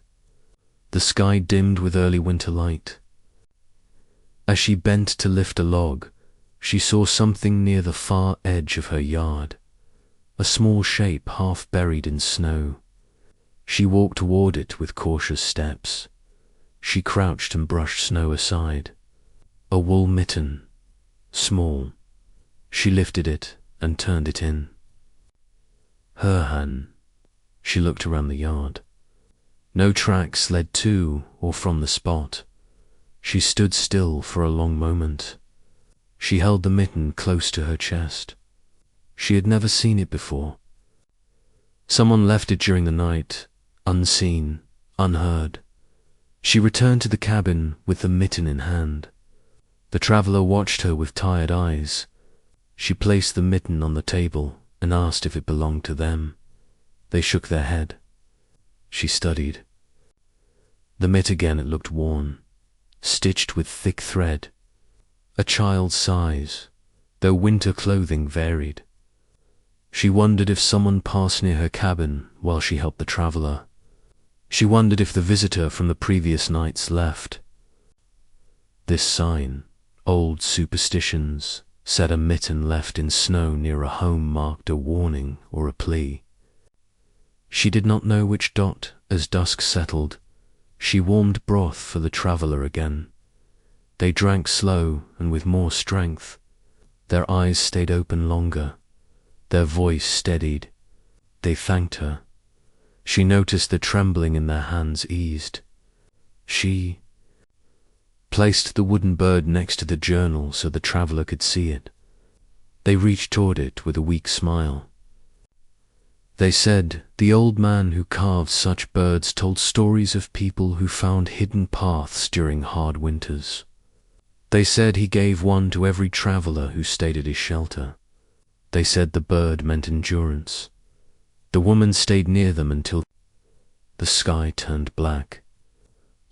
The sky dimmed with early winter light. As she bent to lift a log, she saw something near the far edge of her yard, a small shape half buried in snow. She walked toward it with cautious steps. She crouched and brushed snow aside. A wool mitten, small. She lifted it and turned it in. Her hand. She looked around the yard. No tracks led to or from the spot. She stood still for a long moment. She held the mitten close to her chest. She had never seen it before. Someone left it during the night, unseen, unheard. She returned to the cabin with the mitten in hand. The traveler watched her with tired eyes. She placed the mitten on the table and asked if it belonged to them. They shook their head. She studied. The mitt again, it looked worn, stitched with thick thread, a child's size, though winter clothing varied. She wondered if someone passed near her cabin while she helped the traveler. She wondered if the visitor from the previous nights left. This sign, old Superstitions, said a mitten left in snow near a home marked a warning or a plea. She did not know which dot. As dusk settled, she warmed broth for the traveler again. They drank slow and with more strength. Their eyes stayed open longer. Their voice steadied. They thanked her. She noticed the trembling in their hands eased. She placed the wooden bird next to the journal so the traveler could see it. They reached toward it with a weak smile. They said the old man who carved such birds told stories of people who found hidden paths during hard winters. They said he gave one to every traveler who stayed at his shelter. They said the bird meant endurance. The woman stayed near them until the sky turned black.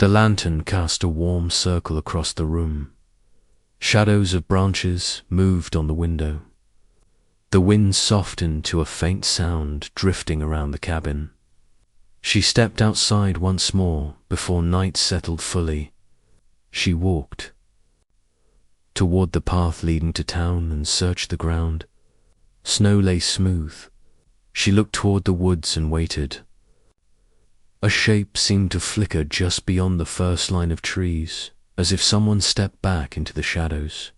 The lantern cast a warm circle across the room. Shadows of branches moved on the window. The wind softened to a faint sound drifting around the cabin. She stepped outside once more before night settled fully. She walked toward the path leading to town and searched the ground. Snow lay smooth. She looked toward the woods and waited. A shape seemed to flicker just beyond the first line of trees, as if someone stepped back into the shadows.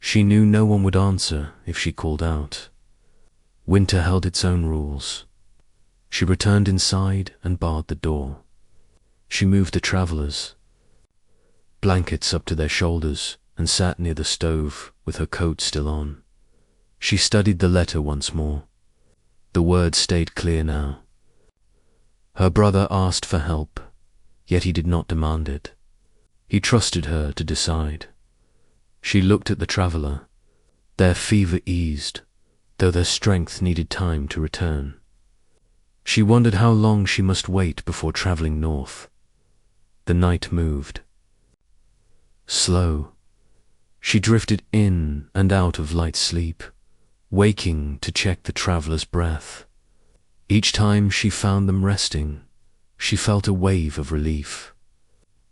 She knew no one would answer if she called out. Winter held its own rules. She returned inside and barred the door. She moved the travelers, blankets up to their shoulders, and sat near the stove with her coat still on. She studied the letter once more. The words stayed clear now. Her brother asked for help, yet he did not demand it. He trusted her to decide. She looked at the traveler. Their fever eased, though their strength needed time to return. She wondered how long she must wait before traveling north. The night moved. Slow. She drifted in and out of light sleep, waking to check the traveler's breath. Each time she found them resting, she felt a wave of relief.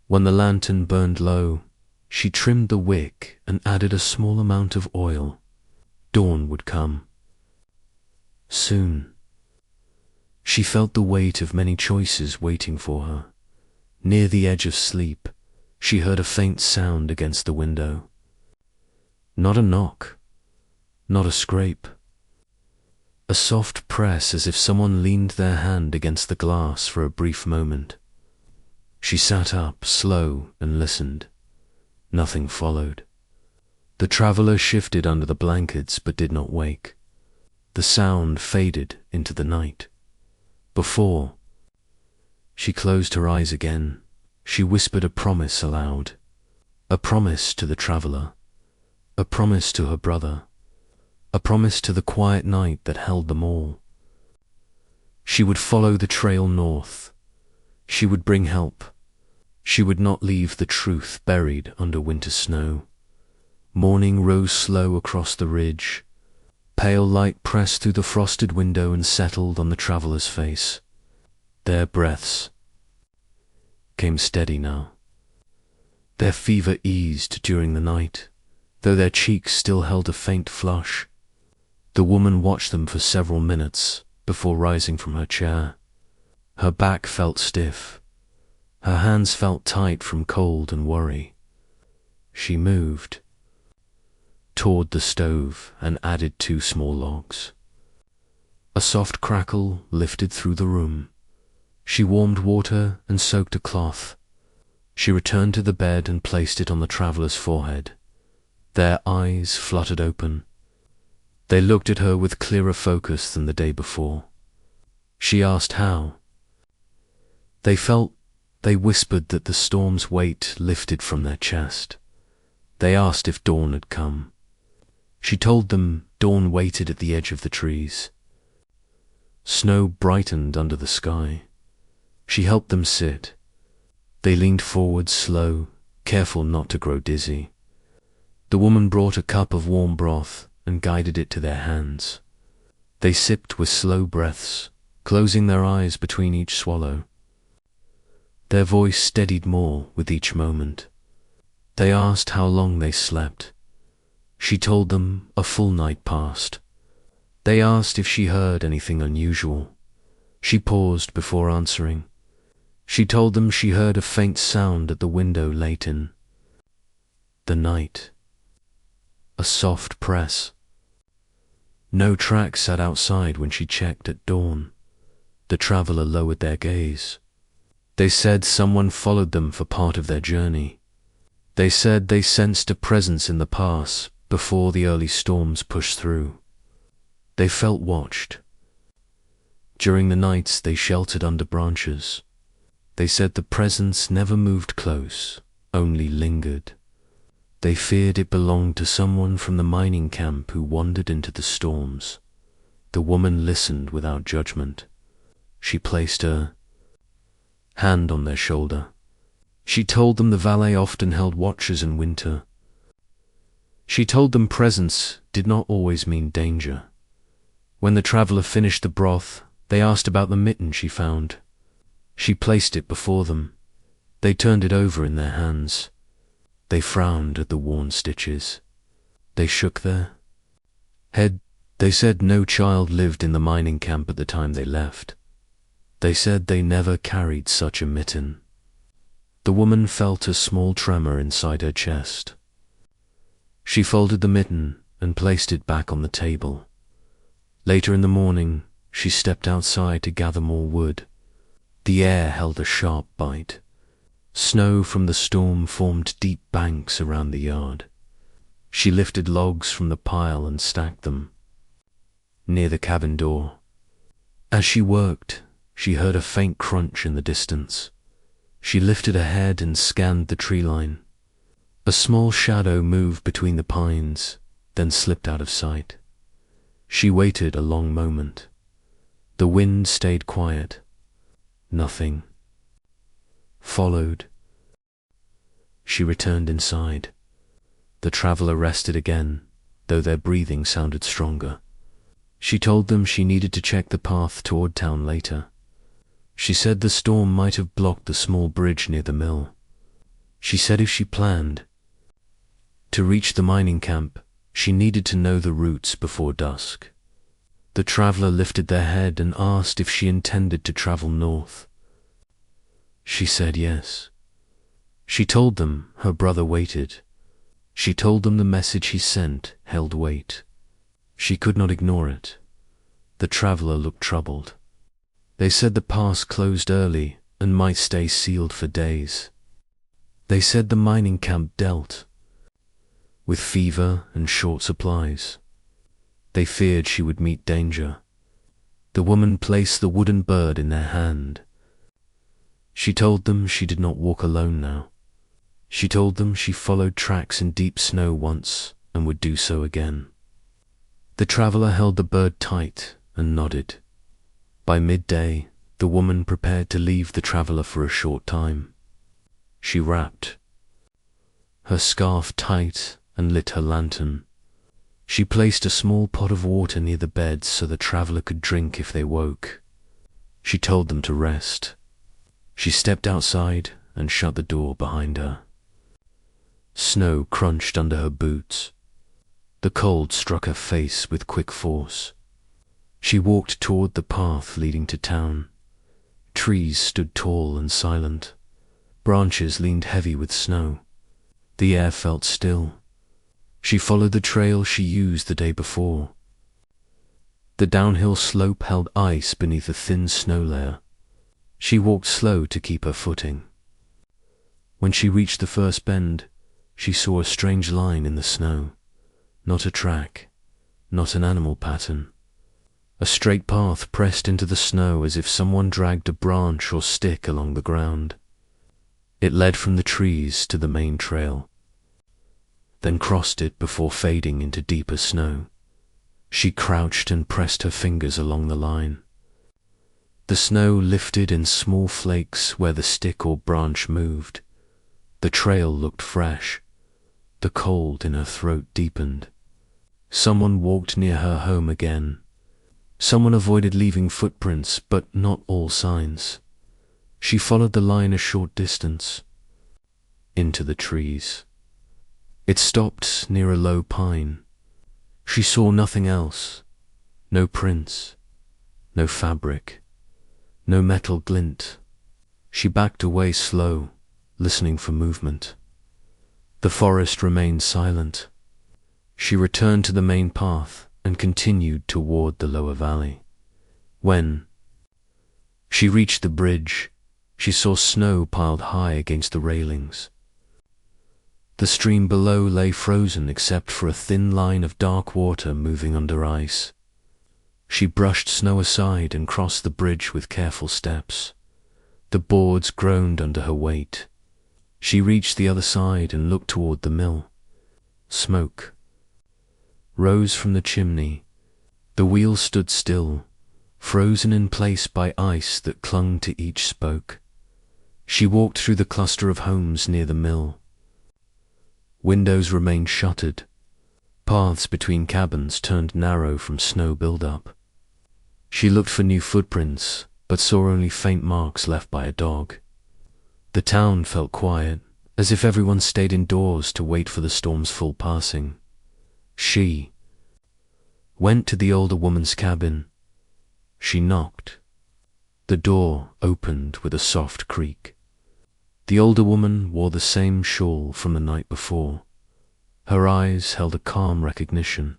When the lantern burned low, she trimmed the wick and added a small amount of oil. Dawn would come. Soon. She felt the weight of many choices waiting for her. Near the edge of sleep, she heard a faint sound against the window. Not a knock, not a scrape. A soft press, as if someone leaned their hand against the glass for a brief moment. She sat up, slow, and listened. Nothing followed. The traveller shifted under the blankets but did not wake. The sound faded into the night. Before she closed her eyes again, she whispered a promise aloud. A promise to the traveller. A promise to her brother. A promise to the quiet night that held them all. She would follow the trail north. She would bring help. She would not leave the truth buried under winter snow. Morning rose slow across the ridge. Pale light pressed through the frosted window and settled on the traveller's face. Their breaths came steady now. Their fever eased during the night, though their cheeks still held a faint flush. The woman watched them for several minutes before rising from her chair. Her back felt stiff. Her hands felt tight from cold and worry. She moved toward the stove and added 2 small logs. A soft crackle lifted through the room. She warmed water and soaked a cloth. She returned to the bed and placed it on the traveller's forehead. Their eyes fluttered open. They looked at her with clearer focus than the day before. She asked how. They whispered that the storm's weight lifted from their chest. They asked if dawn had come. She told them dawn waited at the edge of the trees. Snow brightened under the sky. She helped them sit. They leaned forward slow, careful not to grow dizzy. The woman brought a cup of warm broth and guided it to their hands. They sipped with slow breaths, closing their eyes between each swallow. Their voice steadied more with each moment. They asked how long they slept. She told them a full night passed. They asked if she heard anything unusual. She paused before answering. She told them she heard a faint sound at the window late in the night. A soft press. No track sat outside when she checked at dawn. The traveller lowered their gaze. They said someone followed them for part of their journey. They said they sensed a presence in the pass before the early storms pushed through. They felt watched. During the nights they sheltered under branches. They said the presence never moved close, only lingered. They feared it belonged to someone from the mining camp who wandered into the storms. The woman listened without judgment. She placed her hand on their shoulder. She told them the valet often held watches in winter. She told them presence did not always mean danger. When the traveller finished the broth, they asked about the mitten she found. She placed it before them. They turned it over in their hands. They frowned at the worn stitches. They shook their head. They said no child lived in the mining camp at the time they left. They said they never carried such a mitten. The woman felt a small tremor inside her chest. She folded the mitten and placed it back on the table. Later in the morning, she stepped outside to gather more wood. The air held a sharp bite. Snow from the storm formed deep banks around the yard. She lifted logs from the pile and stacked them near the cabin door. As she worked, she heard a faint crunch in the distance. She lifted her head and scanned the tree line. A small shadow moved between the pines, then slipped out of sight. She waited a long moment. The wind stayed quiet. Nothing followed. She returned inside. The traveller rested again, though their breathing sounded stronger. She told them she needed to check the path toward town later. She said the storm might have blocked the small bridge near the mill. She said if she planned to reach the mining camp, she needed to know the routes before dusk. The traveller lifted their head and asked if she intended to travel north. She said yes. She told them her brother waited. She told them the message he sent held weight. She could not ignore it. The traveller looked troubled. They said the pass closed early and might stay sealed for days. They said the mining camp dealt with fever and short supplies. They feared she would meet danger. The woman placed the wooden bird in their hand. She told them she did not walk alone now. She told them she followed tracks in deep snow once and would do so again. The traveller held the bird tight and nodded. By midday, the woman prepared to leave the traveller for a short time. She wrapped her scarf tight and lit her lantern. She placed a small pot of water near the bed so the traveller could drink if they woke. She told them to rest. She stepped outside and shut the door behind her. Snow crunched under her boots. The cold struck her face with quick force. She walked toward the path leading to town. Trees stood tall and silent. Branches leaned heavy with snow. The air felt still. She followed the trail she used the day before. The downhill slope held ice beneath a thin snow layer. She walked slow to keep her footing. When she reached the first bend, she saw a strange line in the snow. Not a track, not an animal pattern. A straight path pressed into the snow as if someone dragged a branch or stick along the ground. It led from the trees to the main trail, then crossed it before fading into deeper snow. She crouched and pressed her fingers along the line. The snow lifted in small flakes where the stick or branch moved. The trail looked fresh. The cold in her throat deepened. Someone walked near her home again. Someone avoided leaving footprints, but not all signs. She followed the line a short distance, into the trees. It stopped near a low pine. She saw nothing else. No prints, no fabric, no metal glint. She backed away slow, listening for movement. The forest remained silent. She returned to the main path and continued toward the lower valley. When she reached the bridge, she saw snow piled high against the railings. The stream below lay frozen except for a thin line of dark water moving under ice. She brushed snow aside and crossed the bridge with careful steps. The boards groaned under her weight. She reached the other side and looked toward the mill. Smoke rose from the chimney. The wheel stood still, frozen in place by ice that clung to each spoke. She walked through the cluster of homes near the mill. Windows remained shuttered. Paths between cabins turned narrow from snow build-up. She looked for new footprints, but saw only faint marks left by a dog. The town felt quiet, as if everyone stayed indoors to wait for the storm's full passing. She went to the older woman's cabin. She knocked. The door opened with a soft creak. The older woman wore the same shawl from the night before. Her eyes held a calm recognition.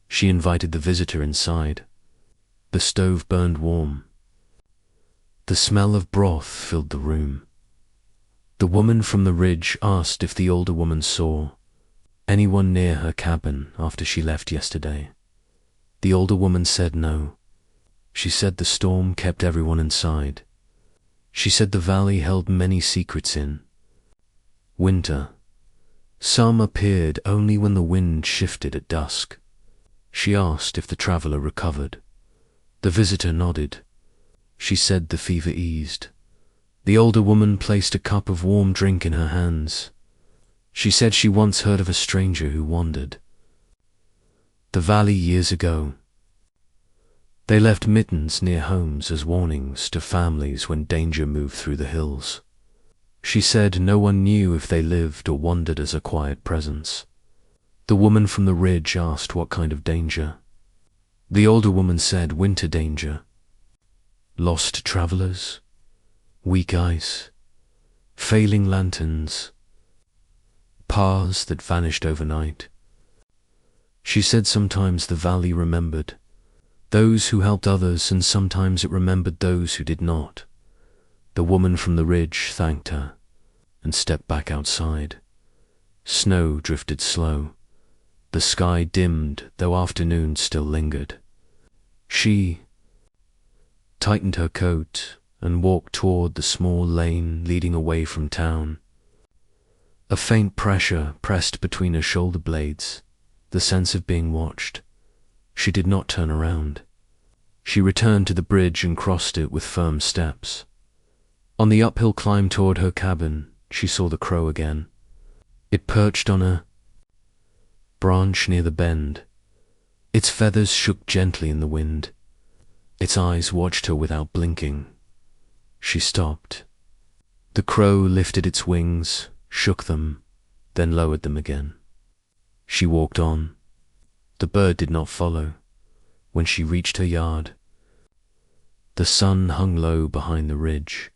She invited the visitor inside. The stove burned warm. The smell of broth filled the room. The woman from the ridge asked if the older woman saw anyone near her cabin after she left yesterday. The older woman said no. She said the storm kept everyone inside. She said the valley held many secrets in winter. Some appeared only when the wind shifted at dusk. She asked if the traveller recovered. The visitor nodded. She said the fever eased. The older woman placed a cup of warm drink in her hands. She said she once heard of a stranger who wandered the valley years ago. They left mittens near homes as warnings to families when danger moved through the hills. She said no one knew if they lived or wandered as a quiet presence. The woman from the ridge asked what kind of danger. The older woman said, "Winter danger. Lost travelers, weak ice, failing lanterns, paths that vanished overnight." She said sometimes the valley remembered those who helped others, and sometimes it remembered those who did not. The woman from the ridge thanked her and stepped back outside. Snow drifted slow. The sky dimmed, though afternoon still lingered. She tightened her coat and walked toward the small lane leading away from town. A faint pressure pressed between her shoulder blades, the sense of being watched. She did not turn around. She returned to the bridge and crossed it with firm steps. On the uphill climb toward her cabin, she saw the crow again. It perched on a branch near the bend. Its feathers shook gently in the wind. Its eyes watched her without blinking. She stopped. The crow lifted its wings, shook them, then lowered them again. She walked on. The bird did not follow. When she reached her yard, the sun hung low behind the ridge.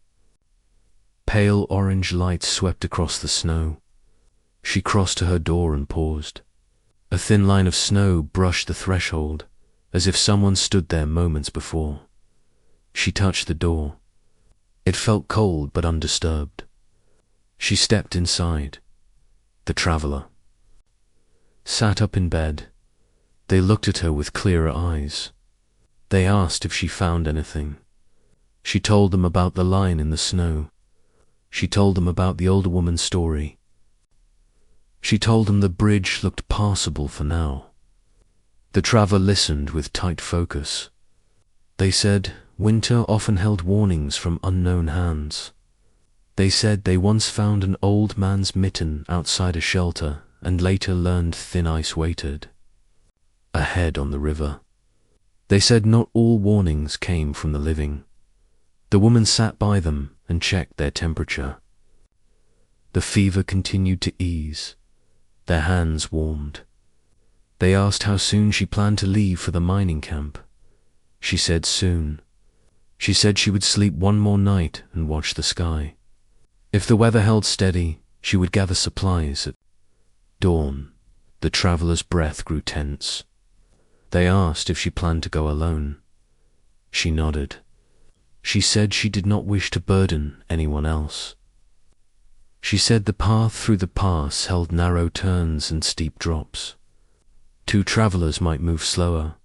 Pale orange light swept across the snow. She crossed to her door and paused. A thin line of snow brushed the threshold, as if someone stood there moments before. She touched the door. It felt cold but undisturbed. She stepped inside. The traveler sat up in bed. They looked at her with clearer eyes. They asked if she found anything. She told them about the line in the snow. She told them about the older woman's story. She told them the bridge looked passable for now. The traveler listened with tight focus. They said winter often held warnings from unknown hands. They said they once found an old man's mitten outside a shelter and later learned thin ice waited ahead on the river. They said not all warnings came from the living. The woman sat by them and checked their temperature. The fever continued to ease. Their hands warmed. They asked how soon she planned to leave for the mining camp. She said soon. She said she would sleep one more night and watch the sky. If the weather held steady, she would gather supplies at dawn. The traveler's breath grew tense. They asked if she planned to go alone. She nodded. She said she did not wish to burden anyone else. She said the path through the pass held narrow turns and steep drops. 2 travelers might move slower.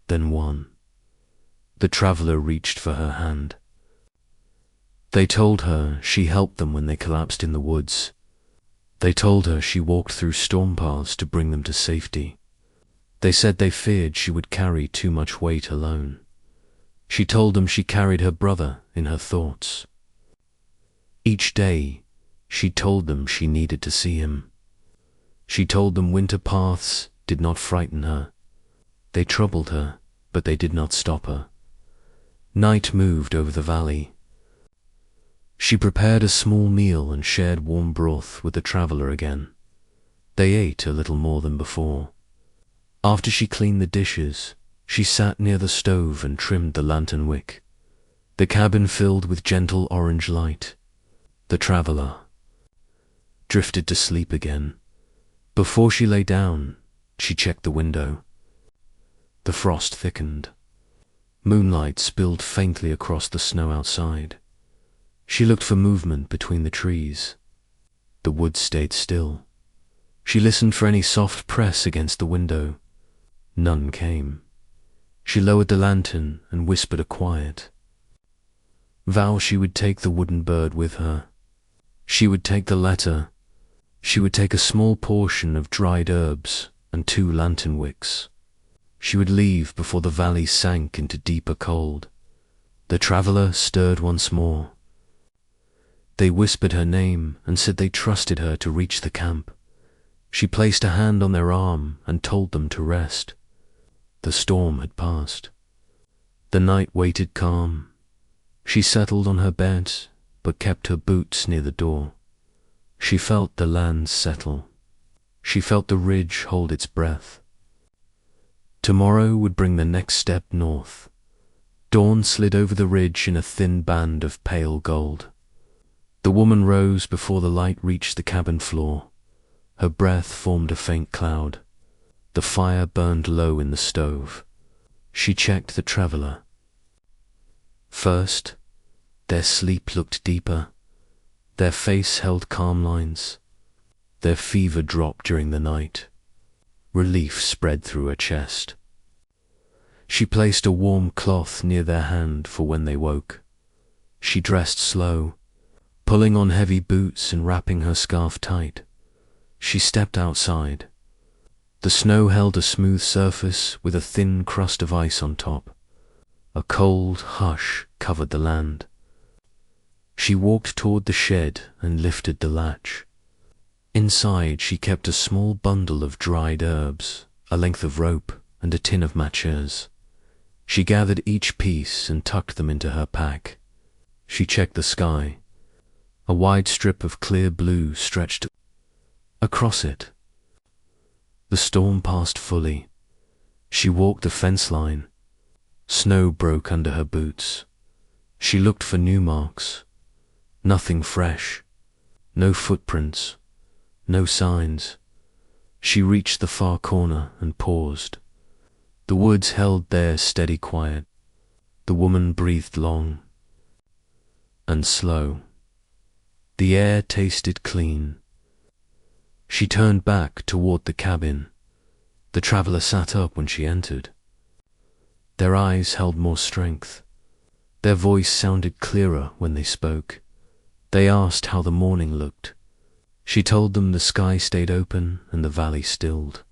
Then one. The traveler reached for her hand. They told her she helped them when they collapsed in the woods. They told her she walked through storm paths to bring them to safety. They said they feared she would carry too much weight alone. She told them she carried her brother in her thoughts. Each day, she told them she needed to see him. She told them winter paths did not frighten her. They troubled her, but they did not stop her. Night moved over the valley. She prepared a small meal and shared warm broth with the traveler again. They ate a little more than before. After she cleaned the dishes, she sat near the stove and trimmed the lantern wick. The cabin filled with gentle orange light. The traveler drifted to sleep again. Before she lay down, she checked the window. The frost thickened. Moonlight spilled faintly across the snow outside. She looked for movement between the trees. The woods stayed still. She listened for any soft press against the window. None came. She lowered the lantern and whispered a quiet vow she would take the wooden bird with her. She would take the letter. She would take a small portion of dried herbs and 2 lantern wicks. She would leave before the valley sank into deeper cold. The traveler stirred once more. They whispered her name and said they trusted her to reach the camp. She placed a hand on their arm and told them to rest. The storm had passed. The night waited calm. She settled on her bed, but kept her boots near the door. She felt the land settle. She felt the ridge hold its breath. Tomorrow would bring the next step north. Dawn slid over the ridge in a thin band of pale gold. The woman rose before the light reached the cabin floor. Her breath formed a faint cloud. The fire burned low in the stove. She checked the traveller. First, their sleep looked deeper. Their face held calm lines. Their fever dropped during the night. Relief spread through her chest. She placed a warm cloth near their hand for when they woke. She dressed slow, pulling on heavy boots and wrapping her scarf tight. She stepped outside. The snow held a smooth surface with a thin crust of ice on top. A cold hush covered the land. She walked toward the shed and lifted the latch. Inside she kept a small bundle of dried herbs, a length of rope, and a tin of matches. She gathered each piece and tucked them into her pack. She checked the sky. A wide strip of clear blue stretched across it. The storm passed fully. She walked the fence line. Snow broke under her boots. She looked for new marks. Nothing fresh. No footprints. No signs. She reached the far corner and paused. The woods held their steady quiet. The woman breathed long and slow. The air tasted clean. She turned back toward the cabin. The traveller sat up when she entered. Their eyes held more strength. Their voice sounded clearer when they spoke. They asked how the morning looked. She told them the sky stayed open and the valley stilled.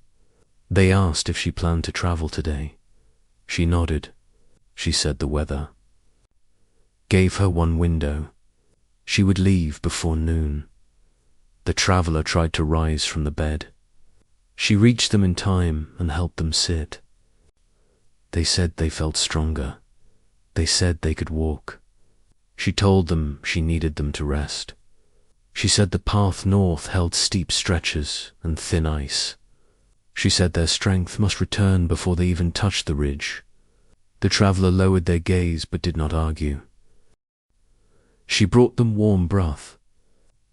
They asked if she planned to travel today. She nodded. She said the weather gave her one window. She would leave before noon. The traveller tried to rise from the bed. She reached them in time and helped them sit. They said they felt stronger. They said they could walk. She told them she needed them to rest. She said the path north held steep stretches and thin ice. She said their strength must return before they even touched the ridge. The traveller lowered their gaze but did not argue. She brought them warm broth.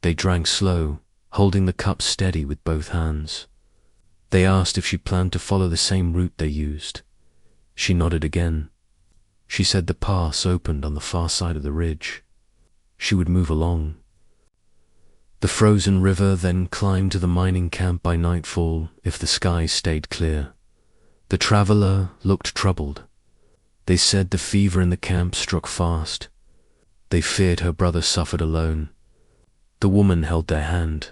They drank slow, holding the cup steady with both hands. They asked if she planned to follow the same route they used. She nodded again. She said the pass opened on the far side of the ridge. She would move along. The frozen river then climbed to the mining camp by nightfall if the sky stayed clear. The traveller looked troubled. They said the fever in the camp struck fast. They feared her brother suffered alone. The woman held their hand.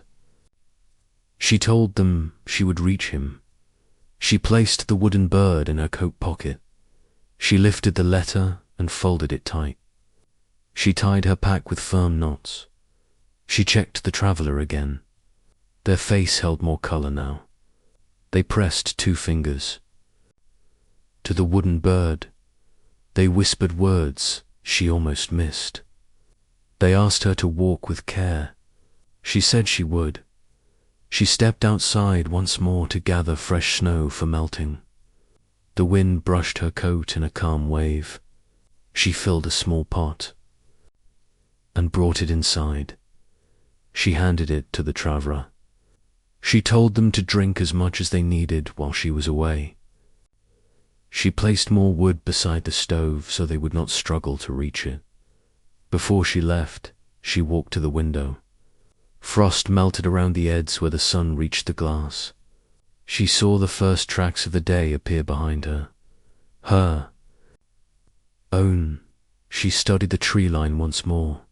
She told them she would reach him. She placed the wooden bird in her coat pocket. She lifted the letter and folded it tight. She tied her pack with firm knots. She checked the traveller again. Their face held more colour now. They pressed 2 fingers. To the wooden bird, they whispered words she almost missed. They asked her to walk with care. She said she would. She stepped outside once more to gather fresh snow for melting. The wind brushed her coat in a calm wave. She filled a small pot and brought it inside. She handed it to the traveller. She told them to drink as much as they needed while she was away. She placed more wood beside the stove so they would not struggle to reach it. Before she left, she walked to the window. Frost melted around the edge where the sun reached the glass. She saw the first tracks of the day appear behind her. Her own. She studied the tree line once more.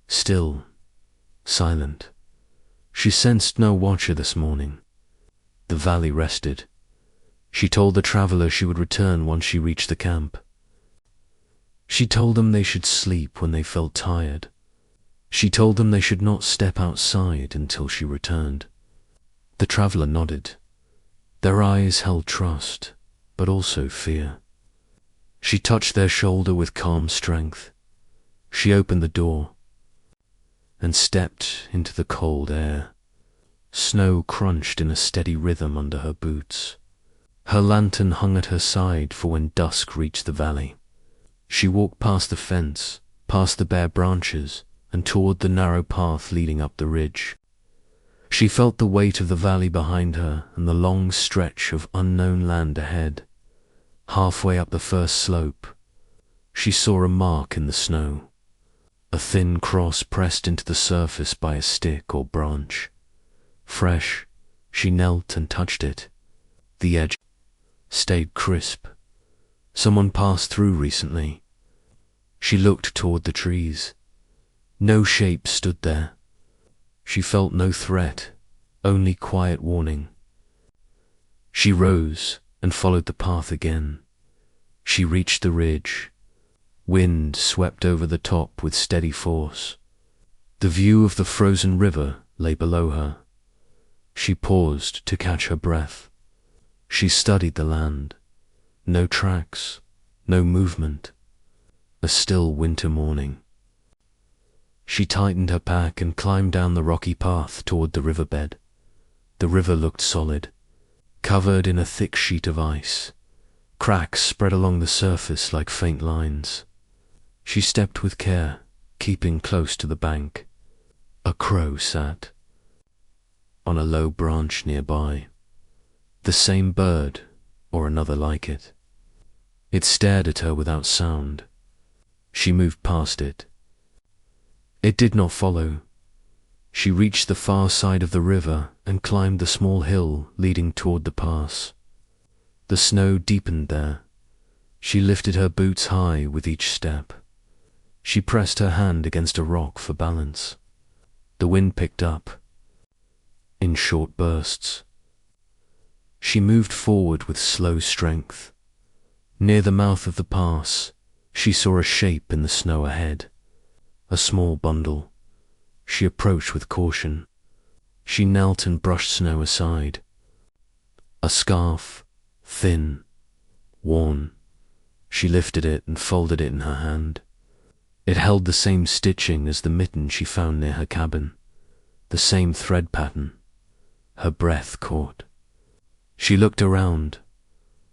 Still, silent. She sensed no watcher this morning. The valley rested. She told the traveller she would return once she reached the camp. She told them they should sleep when they felt tired. She told them they should not step outside until she returned. The traveller nodded. Their eyes held trust, but also fear. She touched their shoulder with calm strength. She opened the door and stepped into the cold air. Snow crunched in a steady rhythm under her boots. Her lantern hung at her side for when dusk reached the valley. She walked past the fence, past the bare branches, and toward the narrow path leading up the ridge. She felt the weight of the valley behind her and the long stretch of unknown land ahead. Halfway up the first slope, she saw a mark in the snow, a thin cross pressed into the surface by a stick or branch. Fresh, she knelt and touched it. The edge stayed crisp. Someone passed through recently. She looked toward the trees. No shape stood there. She felt no threat, only quiet warning. She rose and followed the path again. She reached the ridge. Wind swept over the top with steady force. The view of the frozen river lay below her. She paused to catch her breath. She studied the land. No tracks, no movement. A still winter morning. She tightened her pack and climbed down the rocky path toward the riverbed. The river looked solid, covered in a thick sheet of ice. Cracks spread along the surface like faint lines. She stepped with care, keeping close to the bank. A crow sat on a low branch nearby. The same bird, or another like it. It stared at her without sound. She moved past it. It did not follow. She reached the far side of the river and climbed the small hill leading toward the pass. The snow deepened there. She lifted her boots high with each step. She pressed her hand against a rock for balance. The wind picked up, in short bursts. She moved forward with slow strength. Near the mouth of the pass, she saw a shape in the snow ahead. A small bundle. She approached with caution. She knelt and brushed snow aside. A scarf, thin, worn. She lifted it and folded it in her hand. It held the same stitching as the mitten she found near her cabin, the same thread pattern. Her breath caught. She looked around.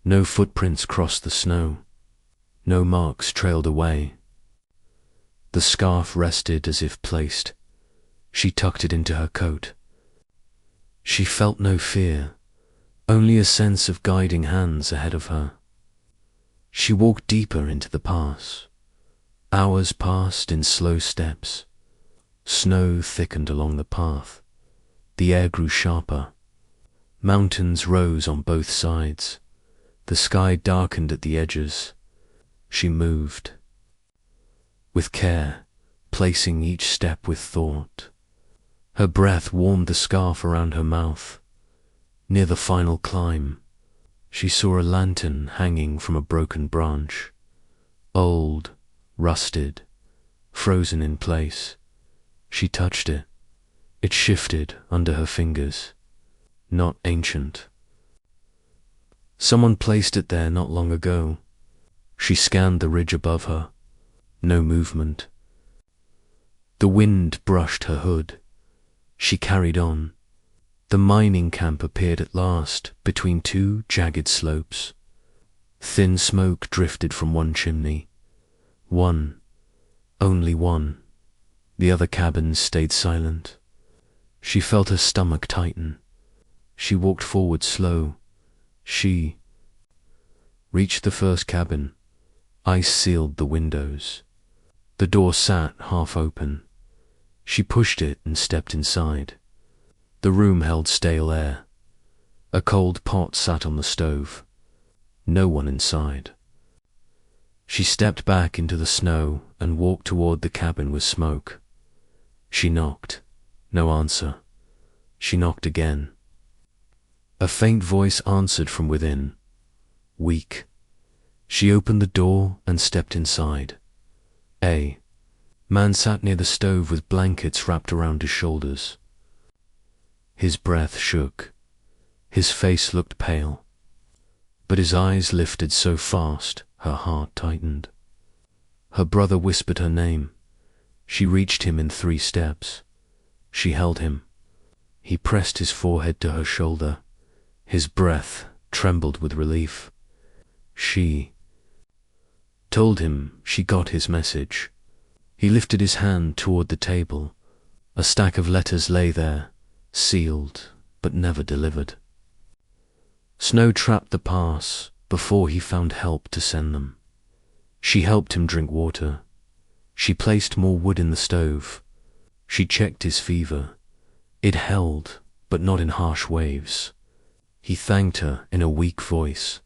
No footprints crossed the snow. No marks trailed away. The scarf rested as if placed. She tucked it into her coat. She felt no fear, only a sense of guiding hands ahead of her. She walked deeper into the pass. Hours passed in slow steps. Snow thickened along the path. The air grew sharper. Mountains rose on both sides. The sky darkened at the edges. She moved. With care, placing each step with thought. Her breath warmed the scarf around her mouth. Near the final climb, she saw a lantern hanging from a broken branch. Old, rusted, frozen in place. She touched it. It shifted under her fingers. Not ancient. Someone placed it there not long ago. She scanned the ridge above her. No movement. The wind brushed her hood. She carried on. The mining camp appeared at last between two jagged slopes. Thin smoke drifted from one chimney. One, only one. The other cabins stayed silent. She felt her stomach tighten. She walked forward slow. She reached the first cabin. Ice sealed the windows. The door sat half open. She pushed it and stepped inside. The room held stale air. A cold pot sat on the stove. No one inside. She stepped back into the snow and walked toward the cabin with smoke. She knocked. No answer. She knocked again. A faint voice answered from within. Weak. She opened the door and stepped inside. A man sat near the stove with blankets wrapped around his shoulders. His breath shook. His face looked pale. But his eyes lifted so fast, her heart tightened. Her brother whispered her name. She reached him in 3 steps. She held him. He pressed his forehead to her shoulder. His breath trembled with relief. She told him she got his message. He lifted his hand toward the table. A stack of letters lay there, sealed but never delivered. Snow trapped the pass before he found help to send them. She helped him drink water. She placed more wood in the stove. She checked his fever. It held, but not in harsh waves. He thanked her in a weak voice.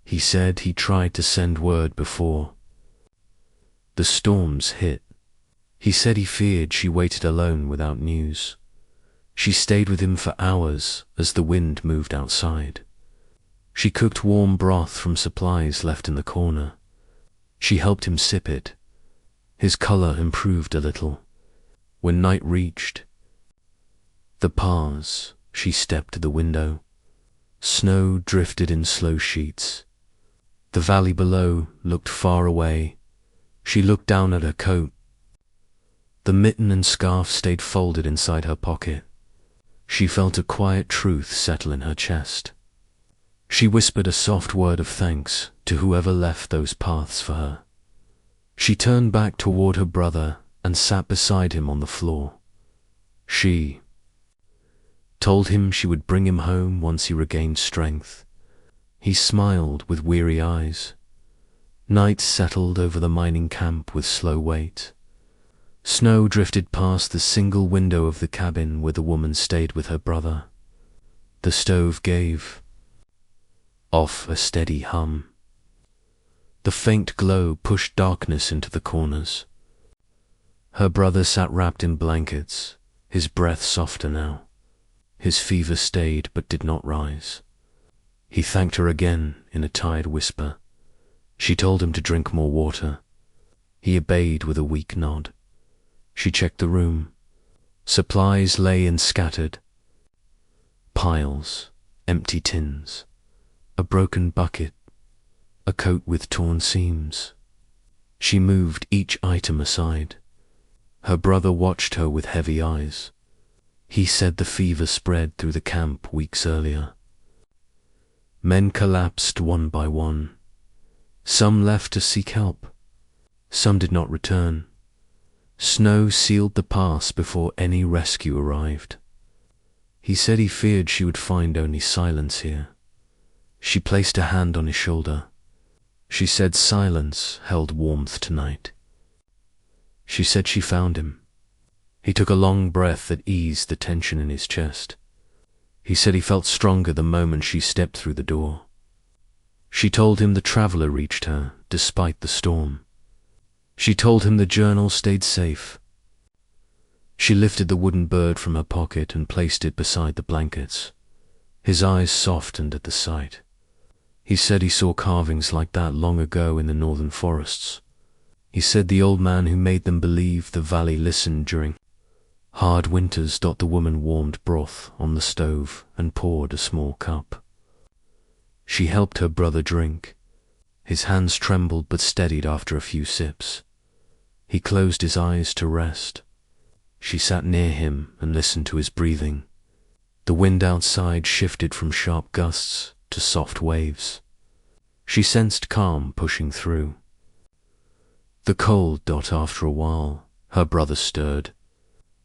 He said he tried to send word before. The storms hit. He said he feared she waited alone without news. She stayed with him for hours as the wind moved outside. She cooked warm broth from supplies left in the corner. She helped him sip it. His color improved a little. When night reached the pass, she stepped to the window. Snow drifted in slow sheets. The valley below looked far away. She looked down at her coat. The mitten and scarf stayed folded inside her pocket. She felt a quiet truth settle in her chest. She whispered a soft word of thanks to whoever left those paths for her. She turned back toward her brother and sat beside him on the floor. She told him she would bring him home once he regained strength. He smiled with weary eyes. Night settled over the mining camp with slow weight. Snow drifted past the single window of the cabin where the woman stayed with her brother. The stove gave off a steady hum. The faint glow pushed darkness into the corners. Her brother sat wrapped in blankets, his breath softer now. His fever stayed but did not rise. He thanked her again in a tired whisper. She told him to drink more water. He obeyed with a weak nod. She checked the room. Supplies lay in scattered piles, empty tins, a broken bucket, a coat with torn seams. She moved each item aside. Her brother watched her with heavy eyes. He said the fever spread through the camp weeks earlier. Men collapsed one by one. Some left to seek help. Some did not return. Snow sealed the pass before any rescue arrived. He said he feared she would find only silence here. She placed a hand on his shoulder. She said silence held warmth tonight. She said she found him. He took a long breath that eased the tension in his chest. He said he felt stronger the moment she stepped through the door. She told him the traveler reached her, despite the storm. She told him the journal stayed safe. She lifted the wooden bird from her pocket and placed it beside the blankets. His eyes softened at the sight. He said he saw carvings like that long ago in the northern forests. He said the old man who made them believed the valley listened during hard winters. The woman warmed broth on the stove and poured a small cup. She helped her brother drink. His hands trembled but steadied after a few sips. He closed his eyes to rest. She sat near him and listened to his breathing. The wind outside shifted from sharp gusts to soft waves. She sensed calm pushing through. The cold. After a while, her brother stirred.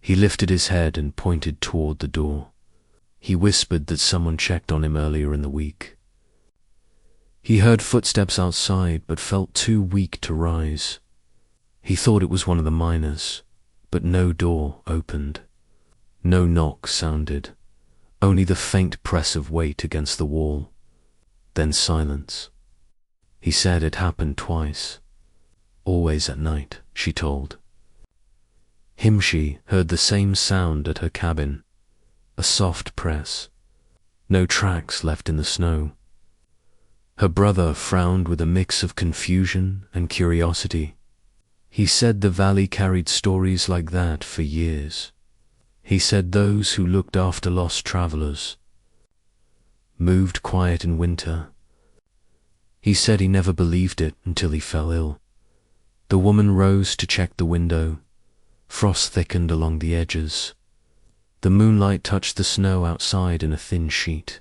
He lifted his head and pointed toward the door. He whispered that someone checked on him earlier in the week. He heard footsteps outside but felt too weak to rise. He thought it was one of the miners, but no door opened. No knock sounded, only the faint press of weight against the wall. Then silence. He said it happened twice. Always at night, she told him. She heard the same sound at her cabin, a soft press. No tracks left in the snow. Her brother frowned with a mix of confusion and curiosity. He said the valley carried stories like that for years. He said those who looked after lost travelers moved quiet in winter. He said he never believed it until he fell ill. The woman rose to check the window. Frost thickened along the edges. The moonlight touched the snow outside in a thin sheet.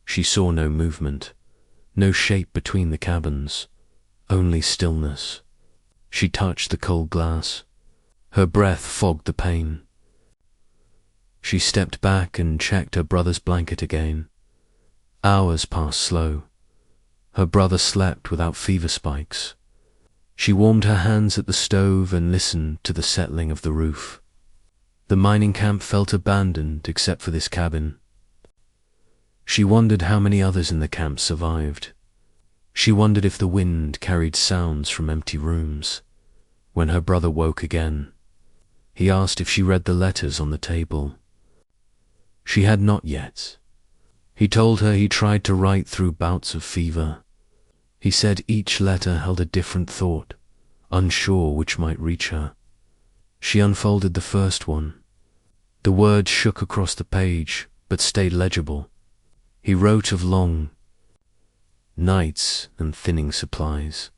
She saw no movement, no shape between the cabins, only stillness. She touched the cold glass. Her breath fogged the pain. She stepped back and checked her brother's blanket again. Hours passed slow. Her brother slept without fever spikes. She warmed her hands at the stove and listened to the settling of the roof. The mining camp felt abandoned except for this cabin. She wondered how many others in the camp survived. She wondered if the wind carried sounds from empty rooms. When her brother woke again, he asked if she read the letters on the table. She had not yet. He told her he tried to write through bouts of fever. He said each letter held a different thought, unsure which might reach her. She unfolded the first one. The words shook across the page, but stayed legible. He wrote of long nights and thinning supplies.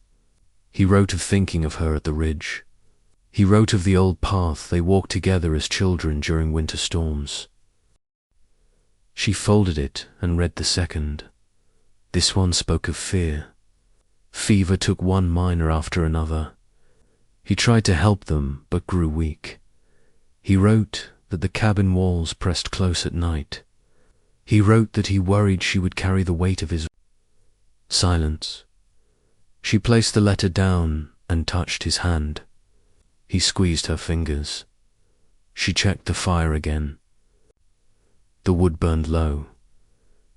He wrote of thinking of her at the ridge. He wrote of the old path they walked together as children during winter storms. She folded it and read the second. This one spoke of fear. Fever took one miner after another. He tried to help them, but grew weak. He wrote that the cabin walls pressed close at night. He wrote that he worried she would carry the weight of his silence. She placed the letter down and touched his hand. He squeezed her fingers. She checked the fire again. The wood burned low.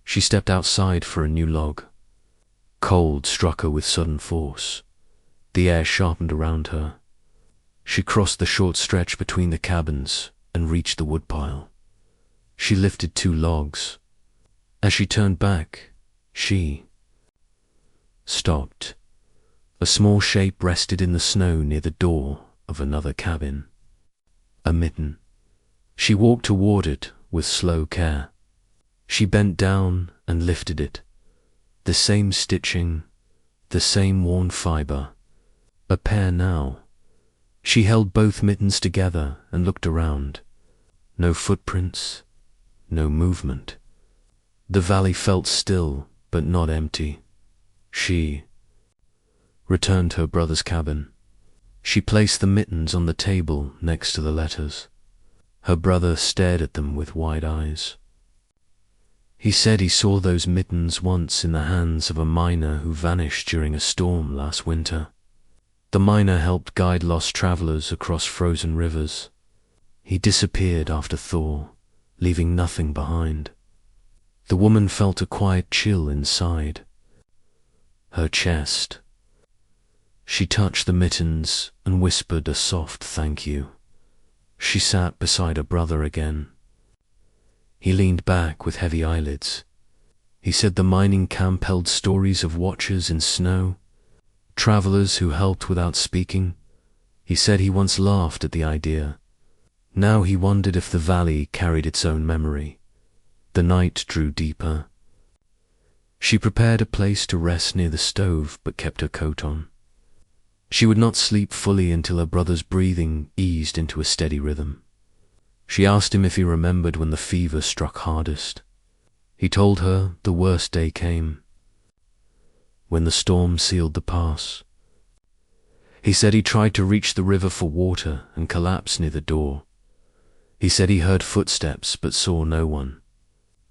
She stepped outside for a new log. Cold struck her with sudden force. The air sharpened around her. She crossed the short stretch between the cabins and reached the woodpile. She lifted 2 logs. As she turned back, she stopped. A small shape rested in the snow near the door of another cabin. A mitten. She walked toward it with slow care. She bent down and lifted it. The same stitching, the same worn fiber. A pair now. She held both mittens together and looked around. No footprints, no movement. The valley felt still, but not empty. She returned to her brother's cabin. She placed the mittens on the table next to the letters. Her brother stared at them with wide eyes. He said he saw those mittens once in the hands of a miner who vanished during a storm last winter. The miner helped guide lost travelers across frozen rivers. He disappeared after thaw, leaving nothing behind. The woman felt a quiet chill inside her chest. She touched the mittens and whispered a soft thank you. She sat beside her brother again. He leaned back with heavy eyelids. He said the mining camp held stories of watchers in snow, travelers who helped without speaking. He said he once laughed at the idea. Now he wondered if the valley carried its own memory. The night drew deeper. She prepared a place to rest near the stove, but kept her coat on. She would not sleep fully until her brother's breathing eased into a steady rhythm. She asked him if he remembered when the fever struck hardest. He told her the worst day came, when the storm sealed the pass. He said he tried to reach the river for water and collapsed near the door. He said he heard footsteps but saw no one.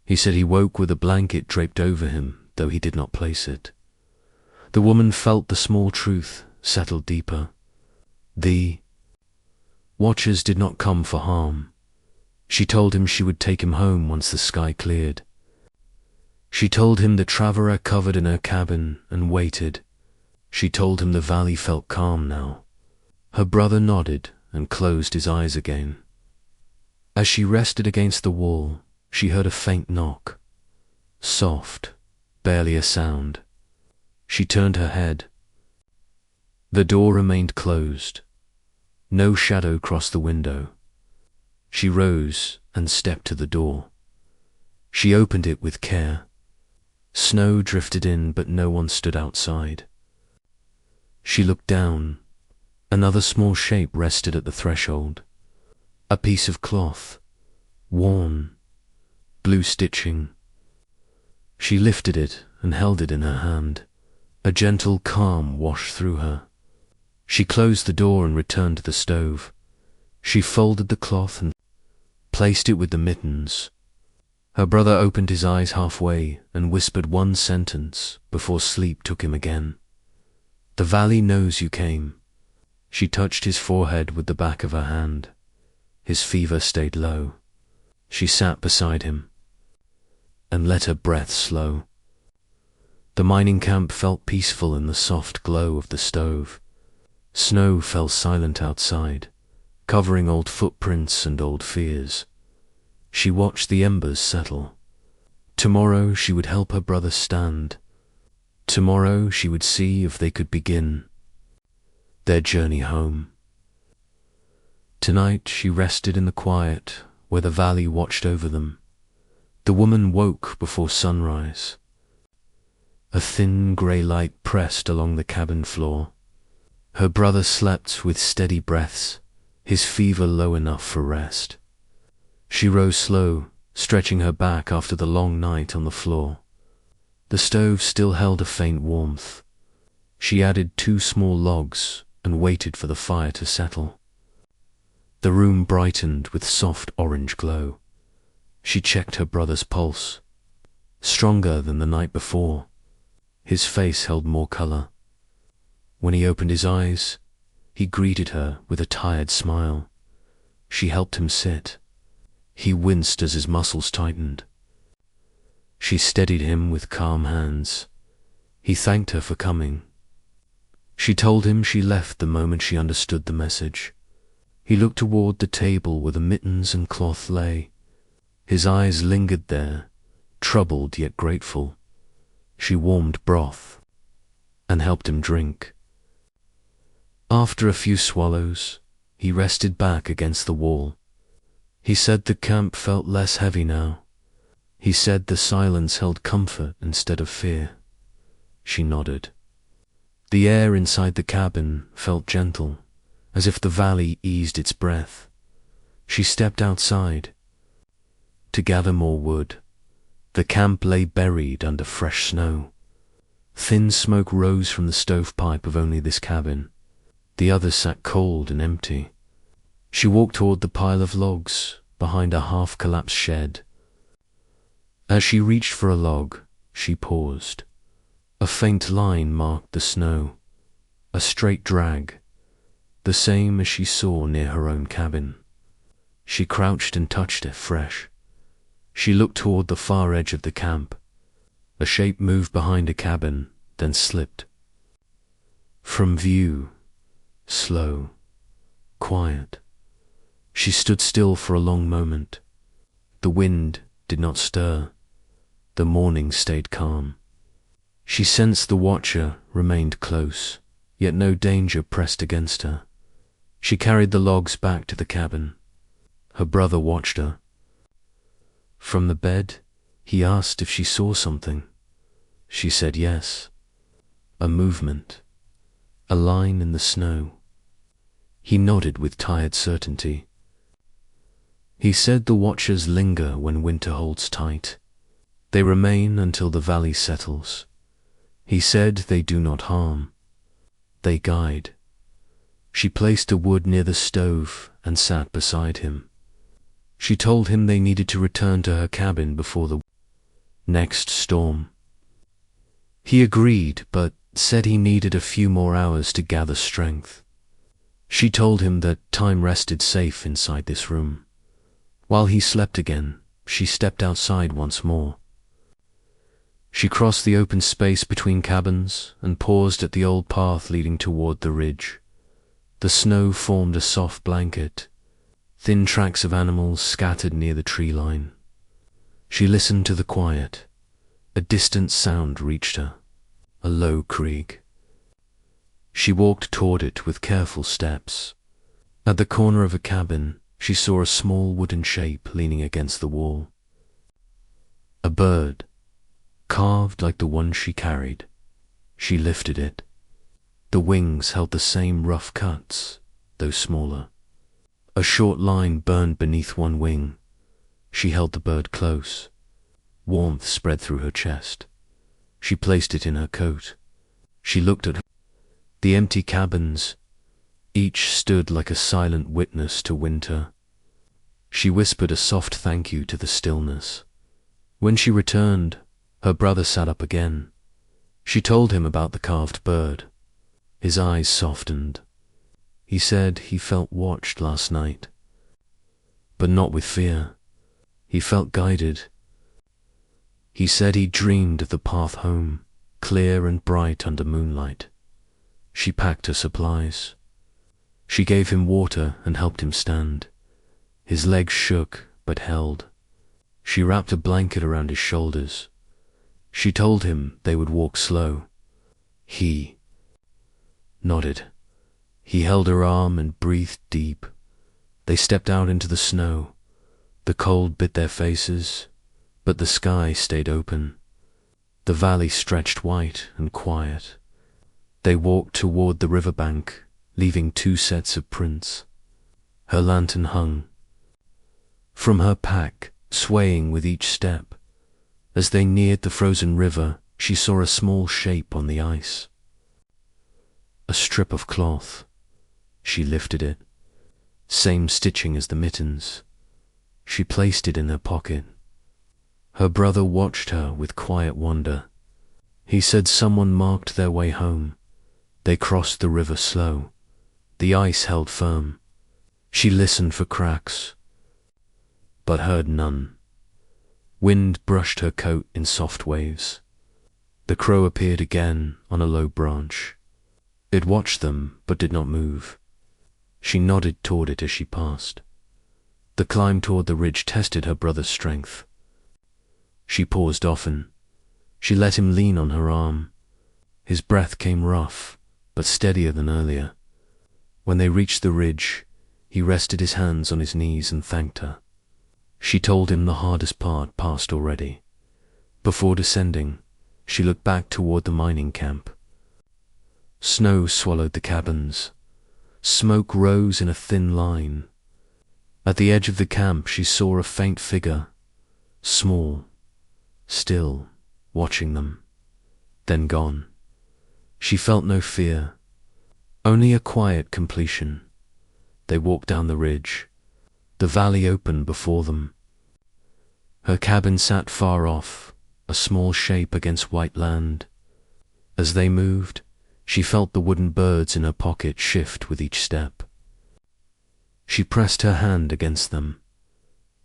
He said he woke with a blanket draped over him, though he did not place it. The woman felt the small truth settle deeper. The watchers did not come for harm. She told him she would take him home once the sky cleared. She told him the traveler covered in her cabin and waited. She told him the valley felt calm now. Her brother nodded and closed his eyes again. As she rested against the wall, she heard a faint knock. Soft, barely a sound. She turned her head. The door remained closed. No shadow crossed the window. She rose and stepped to the door. She opened it with care. Snow drifted in, but no one stood outside. She looked down. Another small shape rested at the threshold. A piece of cloth, worn, blue stitching. She lifted it and held it in her hand. A gentle calm washed through her. She closed the door and returned to the stove. She folded the cloth and placed it with the mittens. Her brother opened his eyes halfway and whispered one sentence before sleep took him again. "The valley knows you came." She touched his forehead with the back of her hand. His fever stayed low. She sat beside him and let her breath slow. The mining camp felt peaceful in the soft glow of the stove. Snow fell silent outside, covering old footprints and old fears. She watched the embers settle. Tomorrow she would help her brother stand. Tomorrow she would see if they could begin their journey home. Tonight she rested in the quiet where the valley watched over them. The woman woke before sunrise. A thin grey light pressed along the cabin floor. Her brother slept with steady breaths, his fever low enough for rest. She rose slow, stretching her back after the long night on the floor. The stove still held a faint warmth. She added 2 small logs and waited for the fire to settle. The room brightened with soft orange glow. She checked her brother's pulse. Stronger than the night before. His face held more color. When he opened his eyes, he greeted her with a tired smile. She helped him sit. He winced as his muscles tightened. She steadied him with calm hands. He thanked her for coming. She told him she left the moment she understood the message. He looked toward the table where the mittens and cloth lay. His eyes lingered there, troubled yet grateful. She warmed broth and helped him drink. After a few swallows, he rested back against the wall. He said the camp felt less heavy now. He said the silence held comfort instead of fear. She nodded. The air inside the cabin felt gentle, as if the valley eased its breath. She stepped outside to gather more wood. The camp lay buried under fresh snow. Thin smoke rose from the stovepipe of only this cabin. The others sat cold and empty. She walked toward the pile of logs behind a half-collapsed shed. As she reached for a log, she paused. A faint line marked the snow, a straight drag, the same as she saw near her own cabin. She crouched and touched it fresh. She looked toward the far edge of the camp. A shape moved behind a cabin, then slipped. From view, slow, quiet. She stood still for a long moment. The wind did not stir. The morning stayed calm. She sensed the watcher remained close, yet no danger pressed against her. She carried the logs back to the cabin. Her brother watched her. From the bed, he asked if she saw something. She said yes. A movement, a line in the snow. He nodded with tired certainty. He said the watchers linger when winter holds tight. They remain until the valley settles. He said they do not harm. They guide. She placed a wood near the stove and sat beside him. She told him they needed to return to her cabin before the next storm. He agreed, but said he needed a few more hours to gather strength. She told him that time rested safe inside this room. While he slept again, she stepped outside once more. She crossed the open space between cabins and paused at the old path leading toward the ridge. The snow formed a soft blanket, thin tracks of animals scattered near the tree line. She listened to the quiet. A distant sound reached her, a low creak. She walked toward it with careful steps. At the corner of a cabin, she saw a small wooden shape leaning against the wall. A bird, carved like the one she carried. She lifted it. The wings held the same rough cuts, though smaller. A short line burned beneath one wing. She held the bird close. Warmth spread through her chest. She placed it in her coat. She looked at the empty cabins. Each stood like a silent witness to winter. She whispered a soft thank you to the stillness. When she returned, her brother sat up again. She told him about the carved bird. His eyes softened. He said he felt watched last night, but not with fear. He felt guided. He said he dreamed of the path home, clear and bright under moonlight. She packed her supplies. She gave him water and helped him stand. His legs shook but held. She wrapped a blanket around his shoulders. She told him they would walk slow. He nodded. He held her arm and breathed deep. They stepped out into the snow. The cold bit their faces, but the sky stayed open. The valley stretched white and quiet. They walked toward the riverbank, leaving 2 sets of prints. Her lantern hung from her pack, swaying with each step. As they neared the frozen river, she saw a small shape on the ice. A strip of cloth. She lifted it. Same stitching as the mittens. She placed it in her pocket. Her brother watched her with quiet wonder. He said someone marked their way home. They crossed the river slow. The ice held firm. She listened for cracks, but heard none. Wind brushed her coat in soft waves. The crow appeared again on a low branch. It watched them, but did not move. She nodded toward it as she passed. The climb toward the ridge tested her brother's strength. She paused often. She let him lean on her arm. His breath came rough, but steadier than earlier. When they reached the ridge, he rested his hands on his knees and thanked her. She told him the hardest part passed already. Before descending, she looked back toward the mining camp. Snow swallowed the cabins. Smoke rose in a thin line. At the edge of the camp she saw a faint figure, small, still, watching them, then gone. She felt no fear, only a quiet completion. They walked down the ridge. The valley opened before them. Her cabin sat far off, a small shape against white land. As they moved, she felt the wooden birds in her pocket shift with each step. She pressed her hand against them.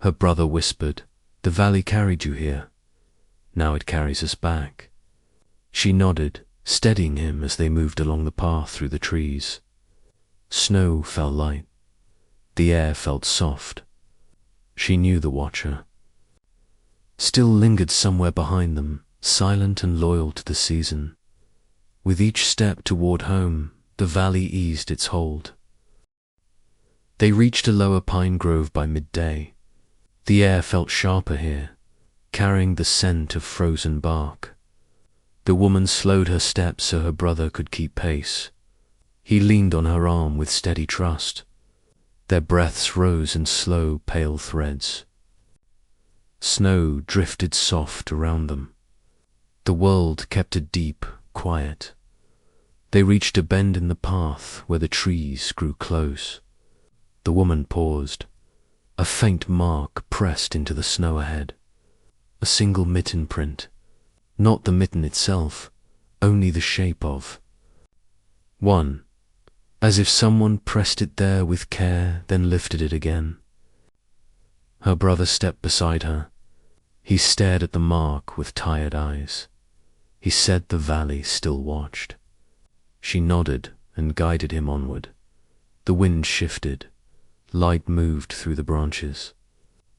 Her brother whispered, "The valley carried you here. Now it carries us back." She nodded, steadying him as they moved along the path through the trees. Snow fell light. The air felt soft. She knew the watcher still lingered somewhere behind them, silent and loyal to the season. With each step toward home, the valley eased its hold. They reached a lower pine grove by midday. The air felt sharper here, carrying the scent of frozen bark. The woman slowed her steps so her brother could keep pace. He leaned on her arm with steady trust. Their breaths rose in slow, pale threads. Snow drifted soft around them. The world kept a deep quiet. They reached a bend in the path where the trees grew close. The woman paused. A faint mark pressed into the snow ahead. A single mitten print. Not the mitten itself, only the shape of one. As if someone pressed it there with care, then lifted it again. Her brother stepped beside her. He stared at the mark with tired eyes. He said the valley still watched. She nodded and guided him onward. The wind shifted. Light moved through the branches.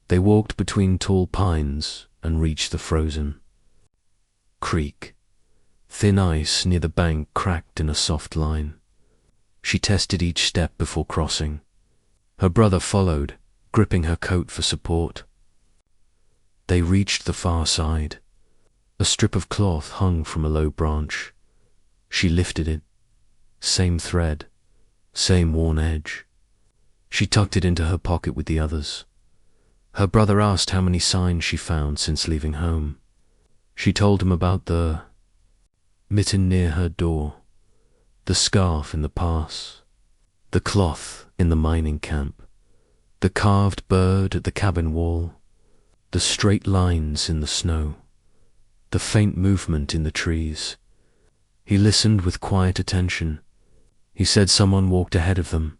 They walked between tall pines and reached the frozen creek. Thin ice near the bank cracked in a soft line. She tested each step before crossing. Her brother followed, gripping her coat for support. They reached the far side. A strip of cloth hung from a low branch. She lifted it. Same thread, same worn edge. She tucked it into her pocket with the others. Her brother asked how many signs she found since leaving home. She told him about the mitten near her door, the scarf in the pass, the cloth in the mining camp, the carved bird at the cabin wall, the straight lines in the snow, the faint movement in the trees. He listened with quiet attention. He said someone walked ahead of them.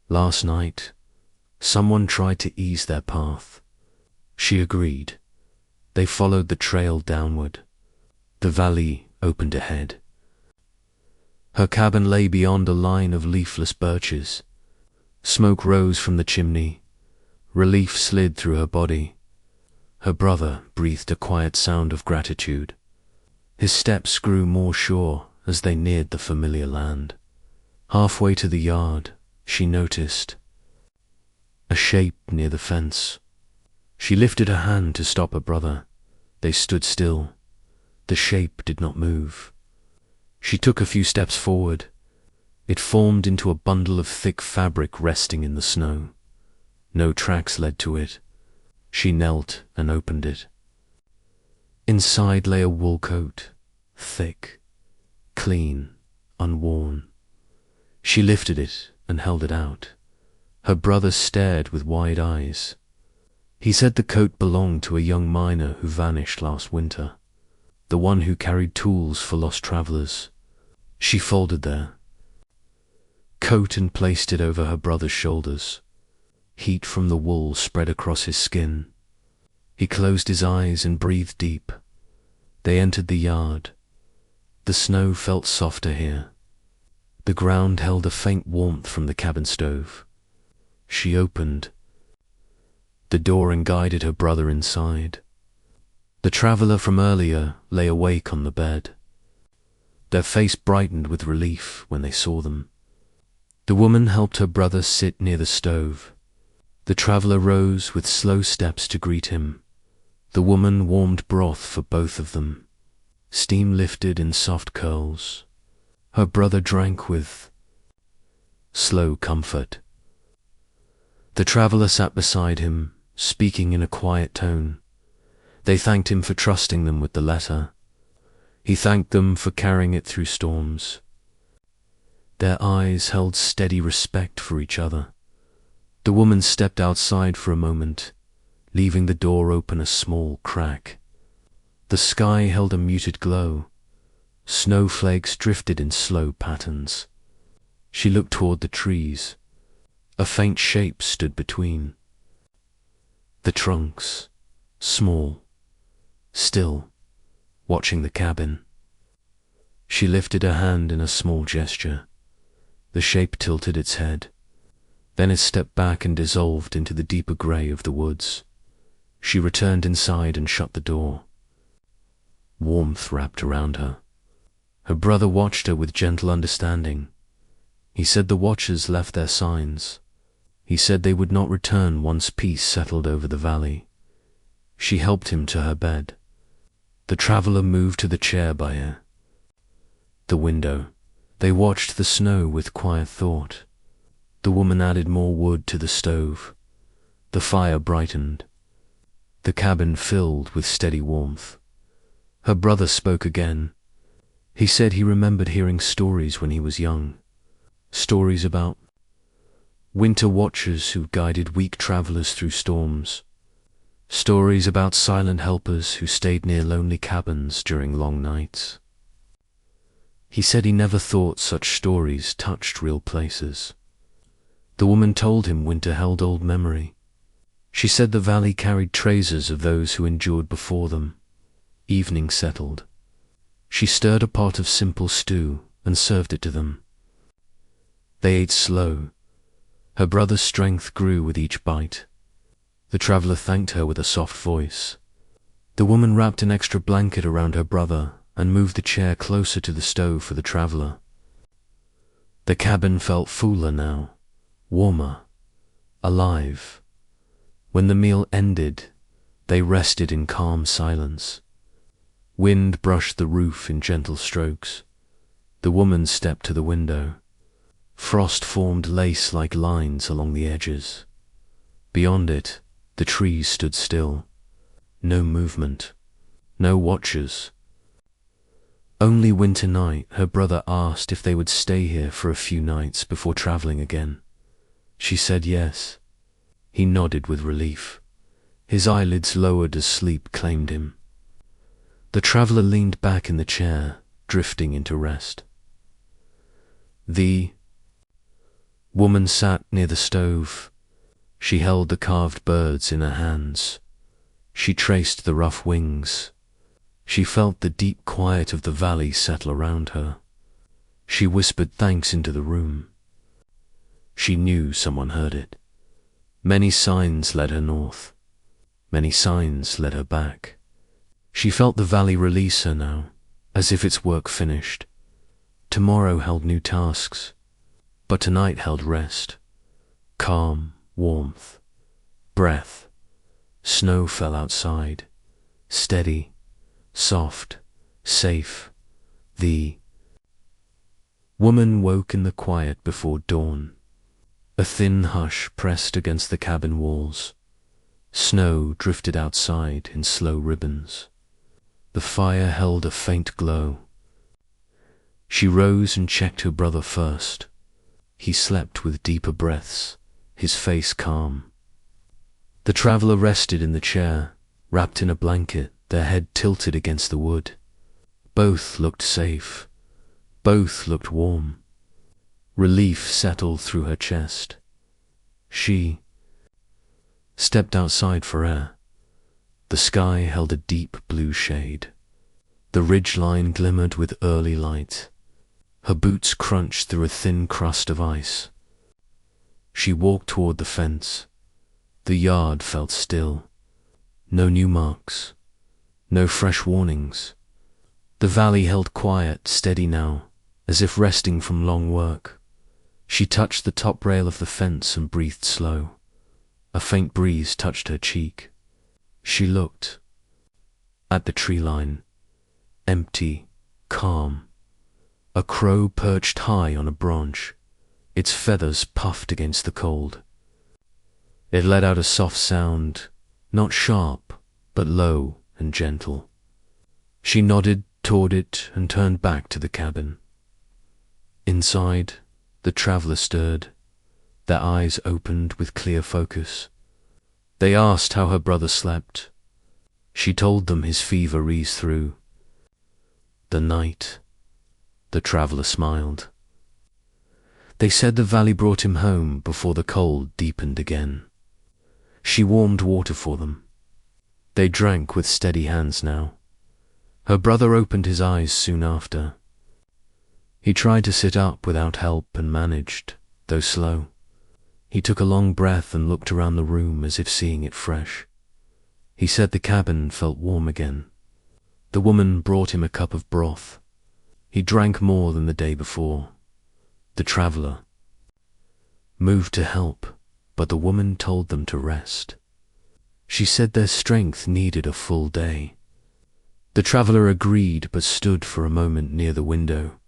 Last night, someone tried to ease their path. She agreed. They followed the trail downward. The valley opened ahead. Her cabin lay beyond a line of leafless birches. Smoke rose from the chimney. Relief slid through her body. Her brother breathed a quiet sound of gratitude. His steps grew more sure as they neared the familiar land. Halfway to the yard, she noticed a shape near the fence. She lifted her hand to stop her brother. They stood still. The shape did not move. She took a few steps forward. It formed into a bundle of thick fabric resting in the snow. No tracks led to it. She knelt and opened it. Inside lay a wool coat, thick, clean, unworn. She lifted it and held it out. Her brother stared with wide eyes. He said the coat belonged to a young miner who vanished last winter, the one who carried tools for lost travelers. She folded their coat and placed it over her brother's shoulders. Heat from the wool spread across his skin. He closed his eyes and breathed deep. They entered the yard. The snow felt softer here. The ground held a faint warmth from the cabin stove. She opened the door and guided her brother inside. The traveller from earlier lay awake on the bed. Their face brightened with relief when they saw them. The woman helped her brother sit near the stove. The traveller rose with slow steps to greet him. The woman warmed broth for both of them. Steam lifted in soft curls. Her brother drank with slow comfort. The traveller sat beside him, speaking in a quiet tone. They thanked him for trusting them with the letter. He thanked them for carrying it through storms. Their eyes held steady respect for each other. The woman stepped outside for a moment, leaving the door open a small crack. The sky held a muted glow. Snowflakes drifted in slow patterns. She looked toward the trees. A faint shape stood between. The trunks, small, still, watching the cabin. She lifted her hand in a small gesture. The shape tilted its head. Then it stepped back and dissolved into the deeper grey of the woods. She returned inside and shut the door. Warmth wrapped around her. Her brother watched her with gentle understanding. He said the watchers left their signs. He said they would not return once peace settled over the valley. She helped him to her bed. The traveller moved to the chair by her. The window. They watched the snow with quiet thought. The woman added more wood to the stove. The fire brightened. The cabin filled with steady warmth. Her brother spoke again. He said he remembered hearing stories when he was young. Stories about winter watchers who guided weak travelers through storms. Stories about silent helpers who stayed near lonely cabins during long nights. He said he never thought such stories touched real places. The woman told him winter held old memory. She said the valley carried traces of those who endured before them. Evening settled. She stirred a pot of simple stew and served it to them. They ate slow. Her brother's strength grew with each bite. The traveller thanked her with a soft voice. The woman wrapped an extra blanket around her brother and moved the chair closer to the stove for the traveller. The cabin felt fuller now, warmer, alive. When the meal ended, they rested in calm silence. Wind brushed the roof in gentle strokes. The woman stepped to the window. Frost formed lace-like lines along the edges. Beyond it, The trees stood still. No movement. No watchers. Only winter night, her brother asked if they would stay here for a few nights before traveling again. She said yes. He nodded with relief. His eyelids lowered as sleep claimed him. The traveler leaned back in the chair, drifting into rest. The woman sat near the stove. She held the carved birds in her hands. She traced the rough wings. She felt the deep quiet of the valley settle around her. She whispered thanks into the room. She knew someone heard it. Many signs led her north. Many signs led her back. She felt the valley release her now, as if its work finished. Tomorrow held new tasks, but tonight held rest. Calm, warmth, breath. Snow fell outside, steady, soft, safe. The woman woke in the quiet before dawn. A thin hush pressed against the cabin walls. Snow drifted outside in slow ribbons. The fire held a faint glow. She rose and checked her brother first. He slept with deeper breaths, his face calm. The traveler rested in the chair, wrapped in a blanket, their head tilted against the wood. Both looked safe. Both looked warm. Relief settled through her chest. She stepped outside for air. The sky held a deep blue shade. The ridgeline glimmered with early light. Her boots crunched through a thin crust of ice. She walked toward the fence. The yard felt still. No new marks. No fresh warnings. The valley held quiet, steady now, as if resting from long work. She touched the top rail of the fence and breathed slow. A faint breeze touched her cheek. She looked at the tree line, empty, calm. A crow perched high on a branch. Its feathers puffed against the cold. It let out a soft sound, not sharp, but low and gentle. She nodded toward it and turned back to the cabin. Inside, the traveler stirred. Their eyes opened with clear focus. They asked how her brother slept. She told them his fever eased through. The night. The traveler smiled. They said the valley brought him home before the cold deepened again. She warmed water for them. They drank with steady hands now. Her brother opened his eyes soon after. He tried to sit up without help and managed, though slow. He took a long breath and looked around the room as if seeing it fresh. He said the cabin felt warm again. The woman brought him a cup of broth. He drank more than the day before. The traveler moved to help, but the woman told them to rest. She said their strength needed a full day. The traveler agreed but stood for a moment near the window.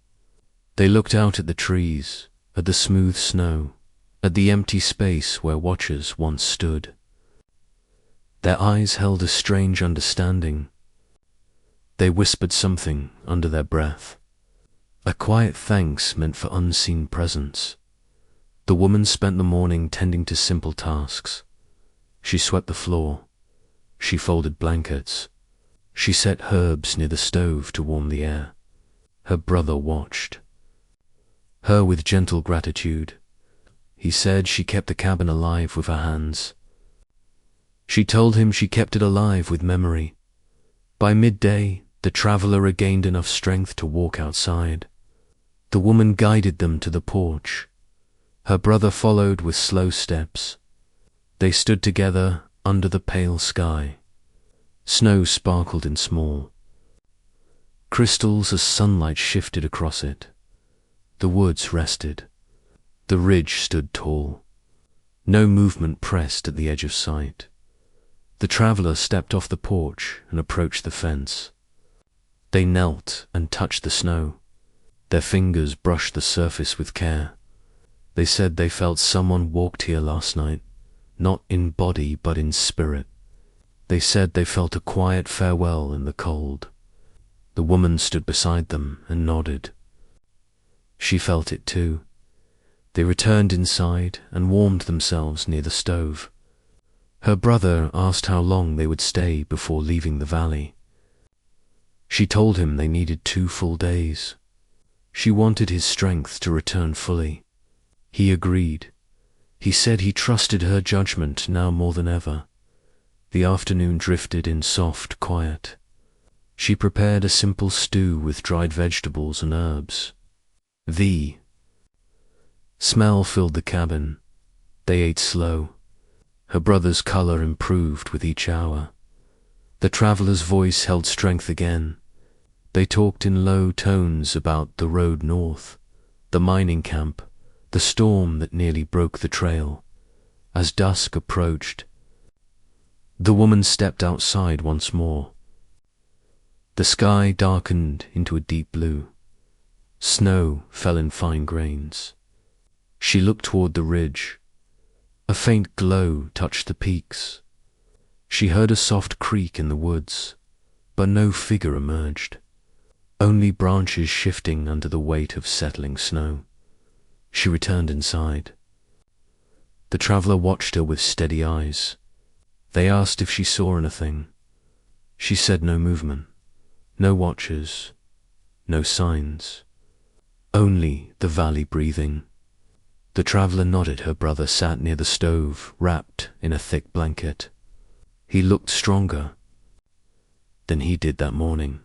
They looked out at the trees, at the smooth snow, at the empty space where watchers once stood. Their eyes held a strange understanding. They whispered something under their breath. A quiet thanks meant for unseen presence. The woman spent the morning tending to simple tasks. She swept the floor. She folded blankets. She set herbs near the stove to warm the air. Her brother watched her with gentle gratitude. He said she kept the cabin alive with her hands. She told him she kept it alive with memory. By midday, the traveler regained enough strength to walk outside. The woman guided them to the porch. Her brother followed with slow steps. They stood together under the pale sky. Snow sparkled in small crystals as sunlight shifted across it. The woods rested. The ridge stood tall. No movement pressed at the edge of sight. The traveler stepped off the porch and approached the fence. They knelt and touched the snow. Their fingers brushed the surface with care. They said they felt someone walked here last night, not in body but in spirit. They said they felt a quiet farewell in the cold. The woman stood beside them and nodded. She felt it too. They returned inside and warmed themselves near the stove. Her brother asked how long they would stay before leaving the valley. She told him they needed 2 full days. She wanted his strength to return fully. He agreed. He said he trusted her judgment now more than ever. The afternoon drifted in soft quiet. She prepared a simple stew with dried vegetables and herbs. The smell filled the cabin. They ate slow. Her brother's color improved with each hour. The traveler's voice held strength again. They talked in low tones about the road north, the mining camp, the storm that nearly broke the trail. As dusk approached, the woman stepped outside once more. The sky darkened into a deep blue. Snow fell in fine grains. She looked toward the ridge. A faint glow touched the peaks. She heard a soft creak in the woods, but no figure emerged, only branches shifting under the weight of settling snow. She returned inside. The traveler watched her with steady eyes. They asked if she saw anything. She said no movement, no watchers, no signs, only the valley breathing. The traveler nodded. Her brother sat near the stove, wrapped in a thick blanket. He looked stronger than he did that morning.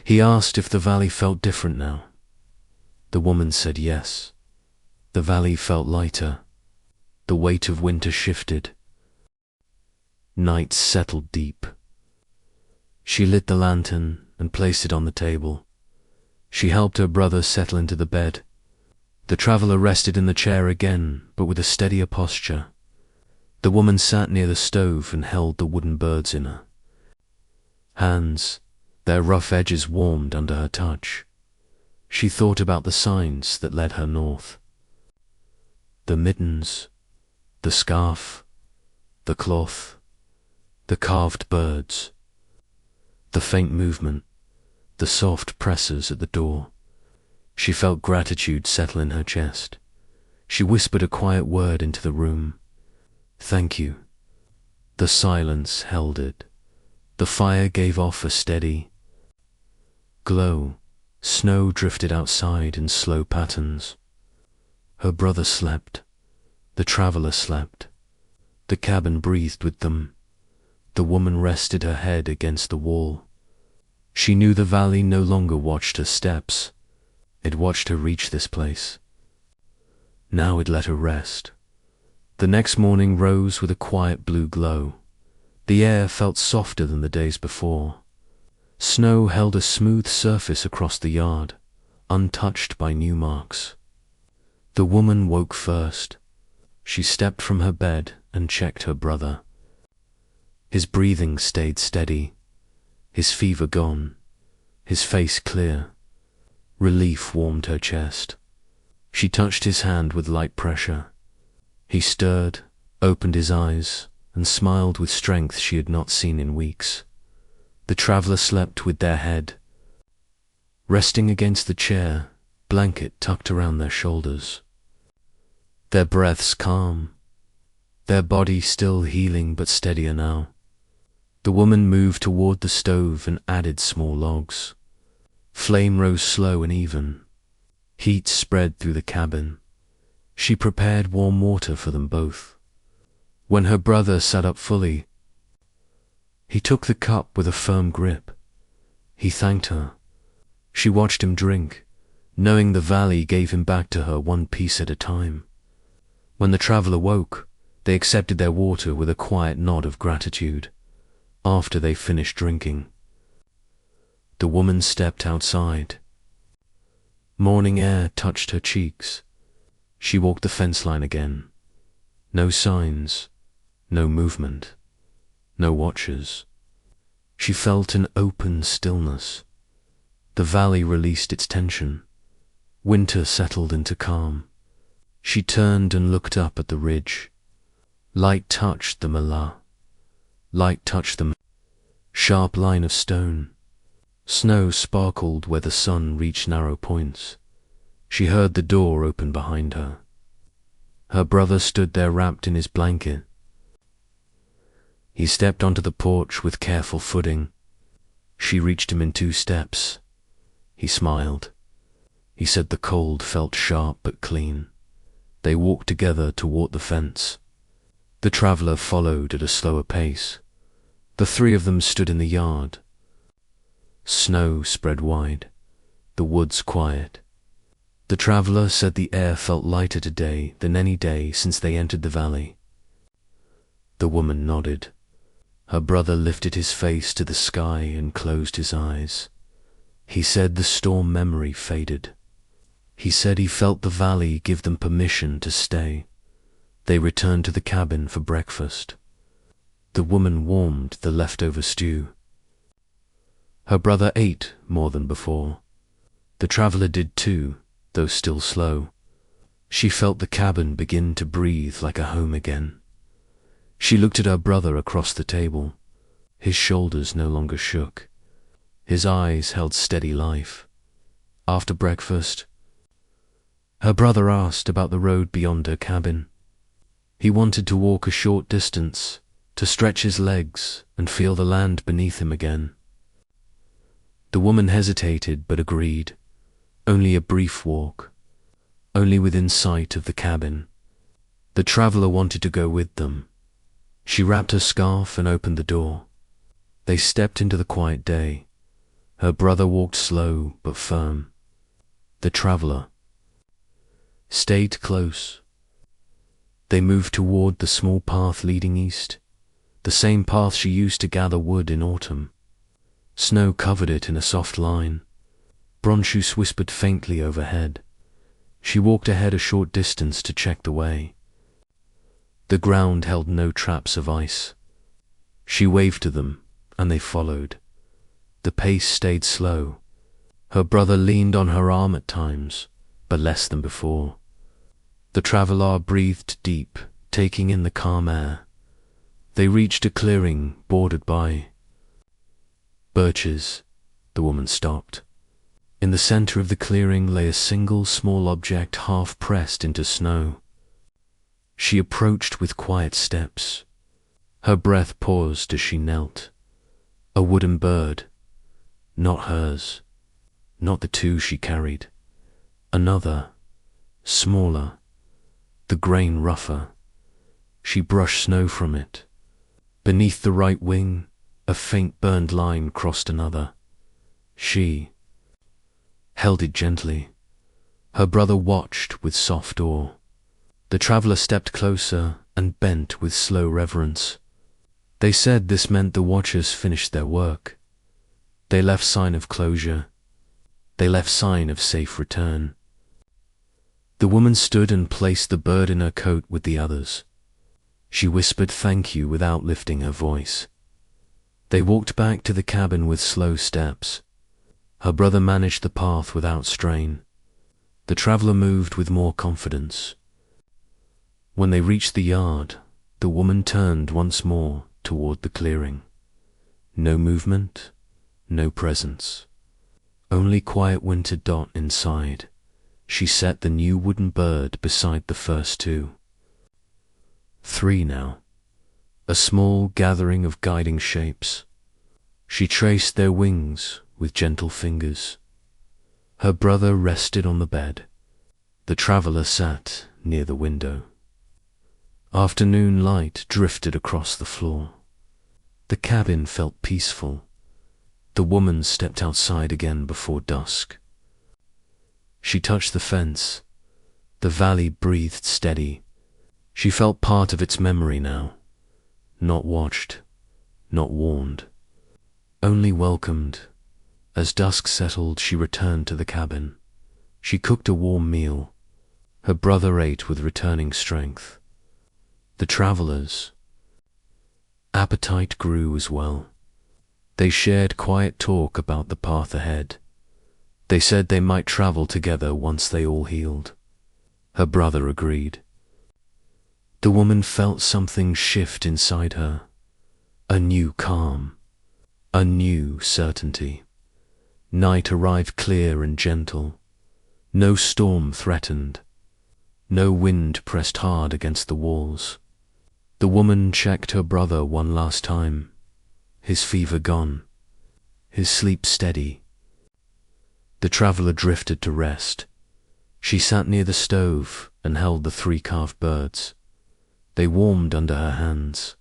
He asked if the valley felt different now. The woman said yes. The valley felt lighter. The weight of winter shifted. Night settled deep. She lit the lantern and placed it on the table. She helped her brother settle into the bed. The traveler rested in the chair again, but with a steadier posture. The woman sat near the stove and held the wooden birds in her hands, their rough edges warmed under her touch. She thought about the signs that led her north. The mittens, the scarf, the cloth, the carved birds, the faint movement, the soft presses at the door. She felt gratitude settle in her chest. She whispered a quiet word into the room. Thank you. The silence held it. The fire gave off a steady glow. Snow drifted outside in slow patterns. Her brother slept. The traveler slept. The cabin breathed with them. The woman rested her head against the wall. She knew the valley no longer watched her steps. It watched her reach this place. Now it let her rest. The next morning rose with a quiet blue glow. The air felt softer than the days before. Snow held a smooth surface across the yard, untouched by new marks. The woman woke first. She stepped from her bed and checked her brother. His breathing stayed steady, his fever gone, his face clear. Relief warmed her chest. She touched his hand with light pressure. He stirred, opened his eyes, and smiled with strength she had not seen in weeks. The traveler slept with their head resting against the chair, blanket tucked around their shoulders. Their breaths calm, their body still healing but steadier now. The woman moved toward the stove and added small logs. Flame rose slow and even. Heat spread through the cabin. She prepared warm water for them both. When her brother sat up fully, he took the cup with a firm grip. He thanked her. She watched him drink, knowing the valley gave him back to her one piece at a time. When the traveler woke, they accepted their water with a quiet nod of gratitude. After they finished drinking, the woman stepped outside. Morning air touched her cheeks. She walked the fence line again. No signs, no movement, no watchers. She felt an open stillness. The valley released its tension. Winter settled into calm. She turned and looked up at the ridge. Light touched the mala. Light touched the sharp line of stone. Snow sparkled where the sun reached narrow points. She heard the door open behind her. Her brother stood there wrapped in his blanket. He stepped onto the porch with careful footing. She reached him in 2 steps. He smiled. He said the cold felt sharp but clean. They walked together toward the fence. The traveller followed at a slower pace. The 3 of them stood in the yard. Snow spread wide, the woods quiet. The traveller said the air felt lighter today than any day since they entered the valley. The woman nodded. Her brother lifted his face to the sky and closed his eyes. He said the storm memory faded. He said he felt the valley give them permission to stay. They returned to the cabin for breakfast. The woman warmed the leftover stew. Her brother ate more than before. The traveller did too, though still slow. She felt the cabin begin to breathe like a home again. She looked at her brother across the table. His shoulders no longer shook. His eyes held steady life. After breakfast, her brother asked about the road beyond her cabin. He wanted to walk a short distance, to stretch his legs and feel the land beneath him again. The woman hesitated but agreed. Only a brief walk, only within sight of the cabin. The traveller wanted to go with them. She wrapped her scarf and opened the door. They stepped into the quiet day. Her brother walked slow but firm. The traveller stayed close. They moved toward the small path leading east, the same path she used to gather wood in autumn. Snow covered it in a soft line. Bronchus whispered faintly overhead. She walked ahead a short distance to check the way. The ground held no traps of ice. She waved to them, and they followed. The pace stayed slow. Her brother leaned on her arm at times, but less than before. The traveller breathed deep, taking in the calm air. They reached a clearing bordered by birches. The woman stopped. In the center of the clearing lay a single small object half pressed into snow. She approached with quiet steps. Her breath paused as she knelt. A wooden bird. Not hers. Not the 2 she carried. Another, smaller, the grain rougher. She brushed snow from it. Beneath the right wing, a faint burned line crossed another. She held it gently. Her brother watched with soft awe. The traveller stepped closer and bent with slow reverence. They said this meant the watchers finished their work. They left sign of closure. They left sign of safe return. The woman stood and placed the bird in her coat with the others. She whispered thank you without lifting her voice. They walked back to the cabin with slow steps. Her brother managed the path without strain. The traveller moved with more confidence. When they reached the yard, the woman turned once more toward the clearing. No movement, no presence. Only quiet winter dot inside. She set the new wooden bird beside the first 2. 3 now. A small gathering of guiding shapes. She traced their wings with gentle fingers. Her brother rested on the bed. The traveller sat near the window. Afternoon light drifted across the floor. The cabin felt peaceful. The woman stepped outside again before dusk. She touched the fence. The valley breathed steady. She felt part of its memory now. Not watched, not warned, only welcomed. As dusk settled, she returned to the cabin. She cooked a warm meal. Her brother ate with returning strength. The traveller's appetite grew as well. They shared quiet talk about the path ahead. They said they might travel together once they all healed. Her brother agreed. The woman felt something shift inside her, a new calm, a new certainty. Night arrived clear and gentle. No storm threatened. No wind pressed hard against the walls. The woman checked her brother one last time. His fever gone, his sleep steady. The traveller drifted to rest. She sat near the stove and held the 3 carved birds. They warmed under her hands.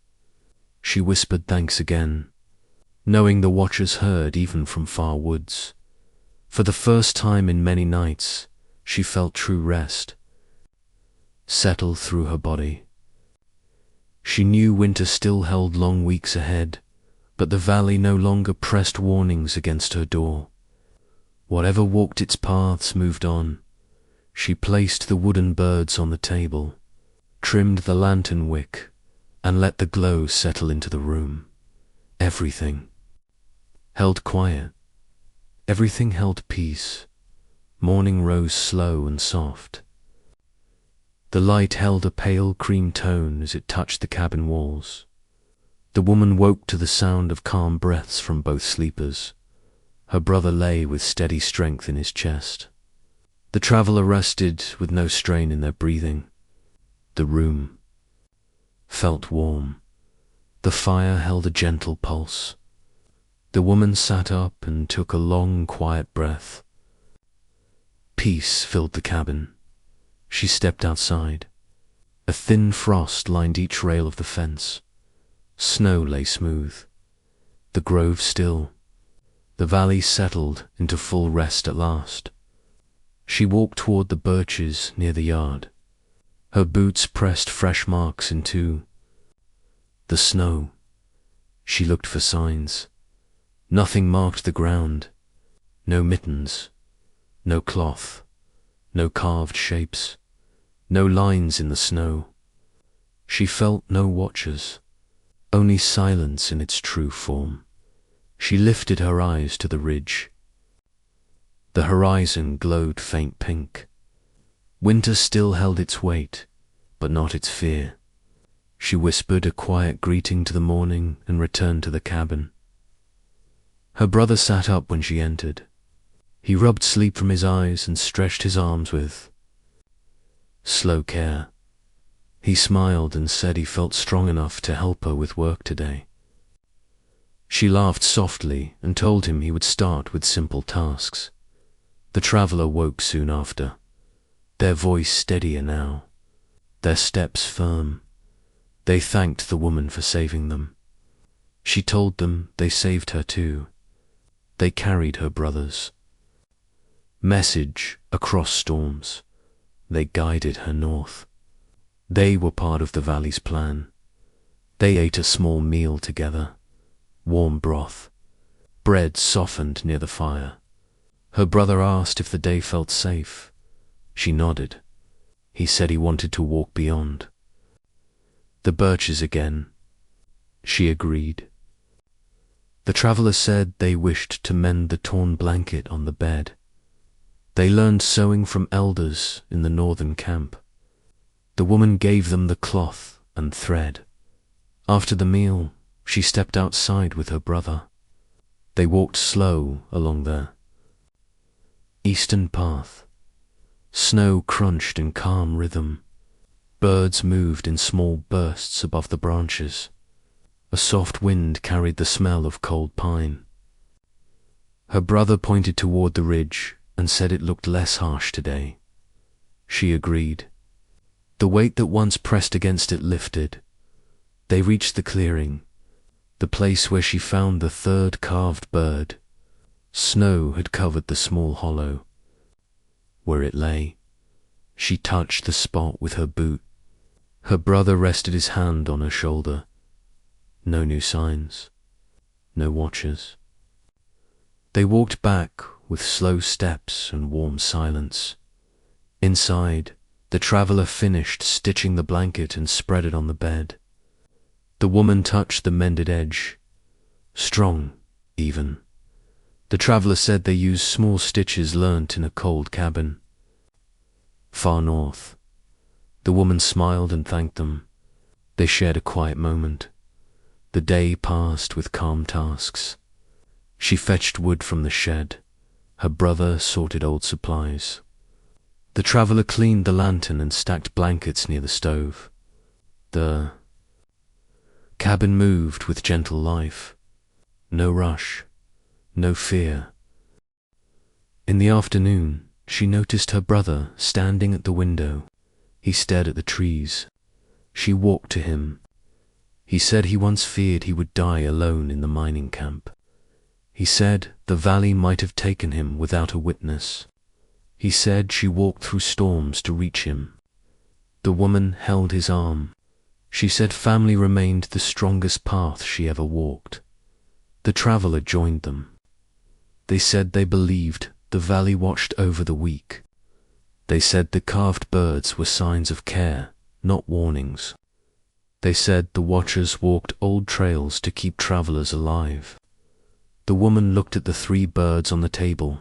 She whispered thanks again, knowing the watchers heard even from far woods. For the first time in many nights, she felt true rest settle through her body. She knew winter still held long weeks ahead, but the valley no longer pressed warnings against her door. Whatever walked its paths moved on. She placed the wooden birds on the table, trimmed the lantern wick, and let the glow settle into the room. Everything held quiet. Everything held peace. Morning rose slow and soft. The light held a pale cream tone as it touched the cabin walls. The woman woke to the sound of calm breaths from both sleepers. Her brother lay with steady strength in his chest. The traveller rested with no strain in their breathing. The room felt warm. The fire held a gentle pulse. The woman sat up and took a long, quiet breath. Peace filled the cabin. She stepped outside. A thin frost lined each rail of the fence. Snow lay smooth. The grove still. The valley settled into full rest at last. She walked toward the birches near the yard. Her boots pressed fresh marks into the snow. She looked for signs. Nothing marked the ground. No mittens. No cloth. No carved shapes. No lines in the snow. She felt no watchers. Only silence in its true form. She lifted her eyes to the ridge. The horizon glowed faint pink. Winter still held its weight, but not its fear. She whispered a quiet greeting to the morning and returned to the cabin. Her brother sat up when she entered. He rubbed sleep from his eyes and stretched his arms with slow care. He smiled and said he felt strong enough to help her with work today. She laughed softly and told him he would start with simple tasks. The traveller woke soon after, their voice steadier now, their steps firm. They thanked the woman for saving them. She told them they saved her too. They carried her brother's message across storms. They guided her north. They were part of the valley's plan. They ate a small meal together. Warm broth. Bread softened near the fire. Her brother asked if the day felt safe. She nodded. He said he wanted to walk beyond. The birches again. She agreed. The traveller said they wished to mend the torn blanket on the bed. They learned sewing from elders in the northern camp. The woman gave them the cloth and thread. After the meal, she stepped outside with her brother. They walked slow along the eastern path. Snow crunched in calm rhythm. Birds moved in small bursts above the branches. A soft wind carried the smell of cold pine. Her brother pointed toward the ridge and said it looked less harsh today. She agreed. The weight that once pressed against it lifted. They reached the clearing, the place where she found the 3rd carved bird. Snow had covered the small hollow. Where it lay, she touched the spot with her boot. Her brother rested his hand on her shoulder. No new signs, no watchers. They walked back with slow steps and warm silence. Inside, the traveller finished stitching the blanket and spread it on the bed. The woman touched the mended edge. Strong, even. The traveller said they used small stitches learnt in a cold cabin far north. The woman smiled and thanked them. They shared a quiet moment. The day passed with calm tasks. She fetched wood from the shed. Her brother sorted old supplies. The traveller cleaned the lantern and stacked blankets near the stove. The cabin moved with gentle life. No rush, no fear. In the afternoon, she noticed her brother standing at the window. He stared at the trees. She walked to him. He said he once feared he would die alone in the mining camp. He said the valley might have taken him without a witness. He said she walked through storms to reach him. The woman held his arm. She said family remained the strongest path she ever walked. The traveller joined them. They said they believed the valley watched over the weak. They said the carved birds were signs of care, not warnings. They said the watchers walked old trails to keep travellers alive. The woman looked at the 3 birds on the table.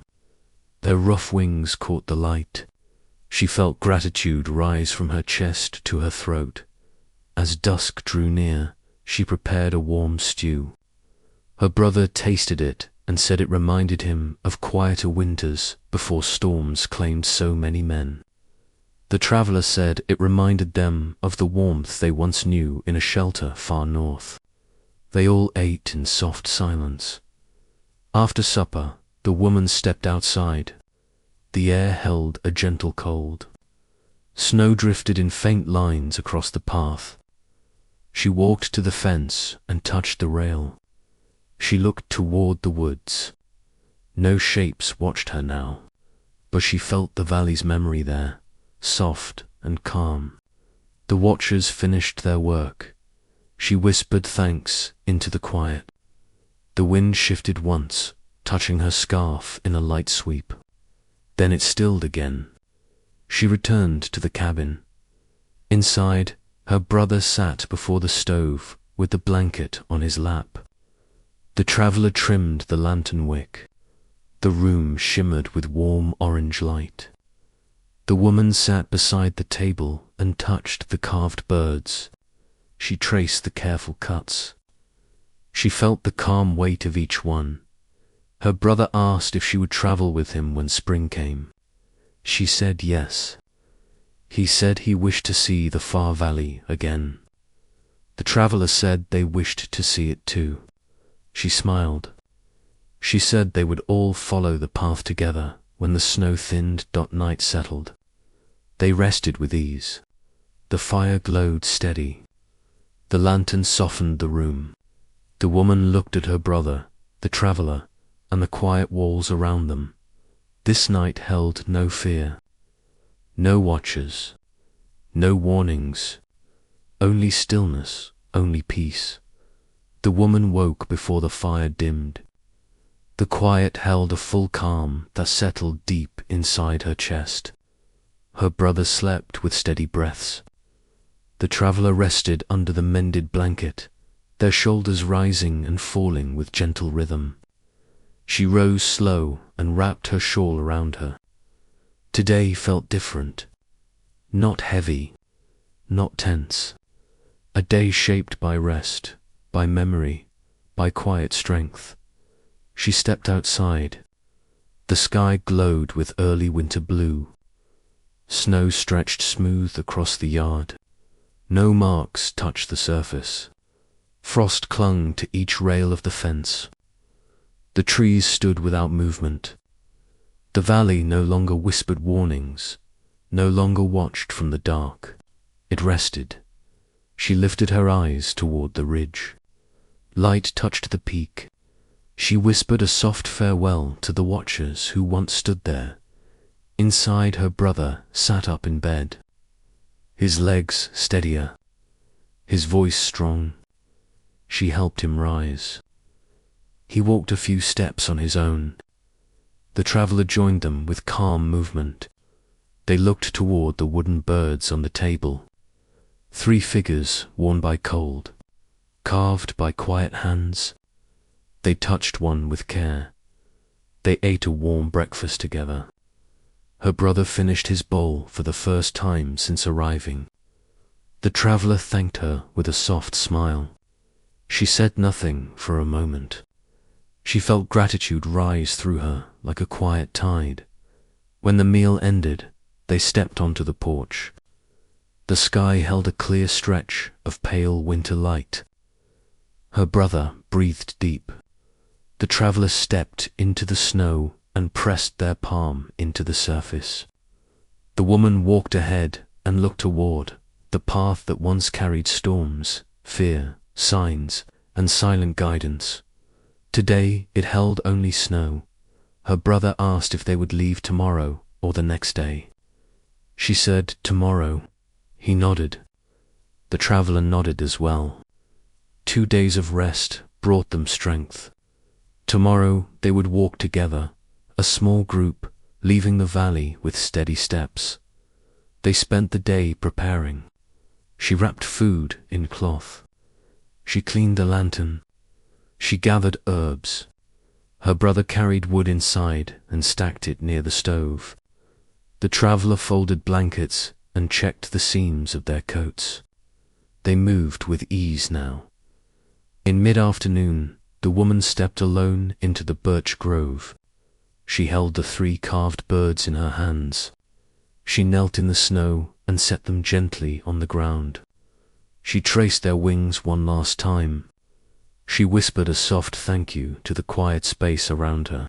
Their rough wings caught the light. She felt gratitude rise from her chest to her throat. As dusk drew near, she prepared a warm stew. Her brother tasted it and said it reminded him of quieter winters before storms claimed so many men. The traveller said it reminded them of the warmth they once knew in a shelter far north. They all ate in soft silence. After supper, the woman stepped outside. The air held a gentle cold. Snow drifted in faint lines across the path. She walked to the fence and touched the rail. She looked toward the woods. No shapes watched her now, but she felt the valley's memory there, soft and calm. The watchers finished their work. She whispered thanks into the quiet. The wind shifted once, touching her scarf in a light sweep. Then it stilled again. She returned to the cabin. Inside, her brother sat before the stove with the blanket on his lap. The traveller trimmed the lantern wick. The room shimmered with warm orange light. The woman sat beside the table and touched the carved birds. She traced the careful cuts. She felt the calm weight of each one. Her brother asked if she would travel with him when spring came. She said yes. He said he wished to see the far valley again. The traveller said they wished to see it too. She smiled. She said they would all follow the path together when the snow-thinned night settled. They rested with ease. The fire glowed steady. The lantern softened the room. The woman looked at her brother, the traveller, and the quiet walls around them. This night held no fear. No watchers. No warnings. Only stillness, only peace. The woman woke before the fire dimmed. The quiet held a full calm that settled deep inside her chest. Her brother slept with steady breaths. The traveller rested under the mended blanket, their shoulders rising and falling with gentle rhythm. She rose slow and wrapped her shawl around her. Today felt different. Not heavy, not tense. A day shaped by rest, by memory, by quiet strength. She stepped outside. The sky glowed with early winter blue. Snow stretched smooth across the yard. No marks touched the surface. Frost clung to each rail of the fence. The trees stood without movement. The valley no longer whispered warnings, no longer watched from the dark. It rested. She lifted her eyes toward the ridge. Light touched the peak. She whispered a soft farewell to the watchers who once stood there. Inside, her brother sat up in bed, his legs steadier, his voice strong. She helped him rise. He walked a few steps on his own. The traveller joined them with calm movement. They looked toward the wooden birds on the table. 3 figures worn by cold, carved by quiet hands. They touched one with care. They ate a warm breakfast together. Her brother finished his bowl for the first time since arriving. The traveller thanked her with a soft smile. She said nothing for a moment. She felt gratitude rise through her like a quiet tide. When the meal ended, they stepped onto the porch. The sky held a clear stretch of pale winter light. Her brother breathed deep. The traveller stepped into the snow and pressed their palm into the surface. The woman walked ahead and looked toward the path that once carried storms, fear, signs, and silent guidance. Today it held only snow. Her brother asked if they would leave tomorrow or the next day. She said, "Tomorrow." He nodded. The traveller nodded as well. 2 days of rest brought them strength. Tomorrow they would walk together, a small group, leaving the valley with steady steps. They spent the day preparing. She wrapped food in cloth. She cleaned the lantern. She gathered herbs. Her brother carried wood inside and stacked it near the stove. The traveller folded blankets and checked the seams of their coats. They moved with ease now. In mid-afternoon, the woman stepped alone into the birch grove. She held the 3 carved birds in her hands. She knelt in the snow and set them gently on the ground. She traced their wings one last time. She whispered a soft thank you to the quiet space around her.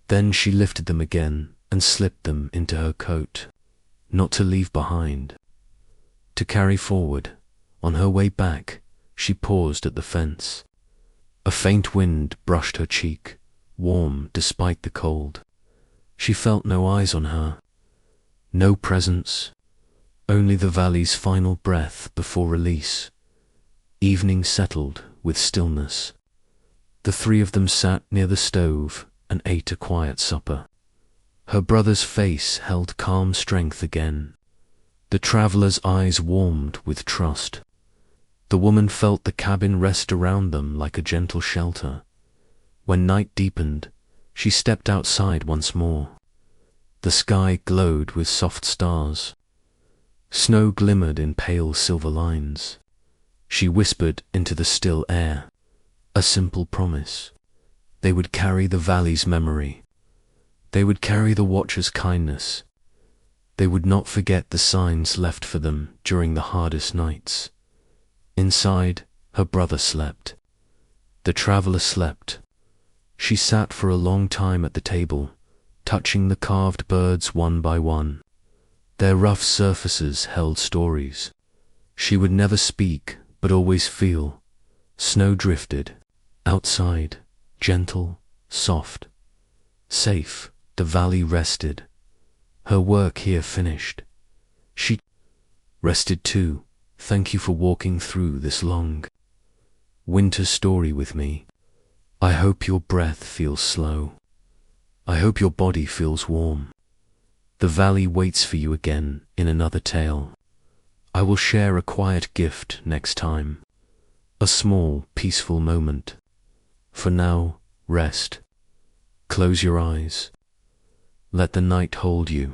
Then she lifted them again and slipped them into her coat, not to leave behind, to carry forward. On her way back, she paused at the fence. A faint wind brushed her cheek, warm despite the cold. She felt no eyes on her, no presence, only the valley's final breath before release. Evening settled with stillness. The 3 of them sat near the stove and ate a quiet supper. Her brother's face held calm strength again. The traveller's eyes warmed with trust. The woman felt the cabin rest around them like a gentle shelter. When night deepened, she stepped outside once more. The sky glowed with soft stars. Snow glimmered in pale silver lines. She whispered into the still air, a simple promise. They would carry the valley's memory. They would carry the watcher's kindness. They would not forget the signs left for them during the hardest nights. Inside, her brother slept. The traveller slept. She sat for a long time at the table, touching the carved birds one by one. Their rough surfaces held stories. She would never speak, but always feel. Snow drifted. Outside, gentle, soft. Safe, the valley rested. Her work here finished. She rested too. Thank you for walking through this long winter story with me. I hope your breath feels slow. I hope your body feels warm. The valley waits for you again in another tale. I will share a quiet gift next time. A small, peaceful moment. For now, rest. Close your eyes. Let the night hold you.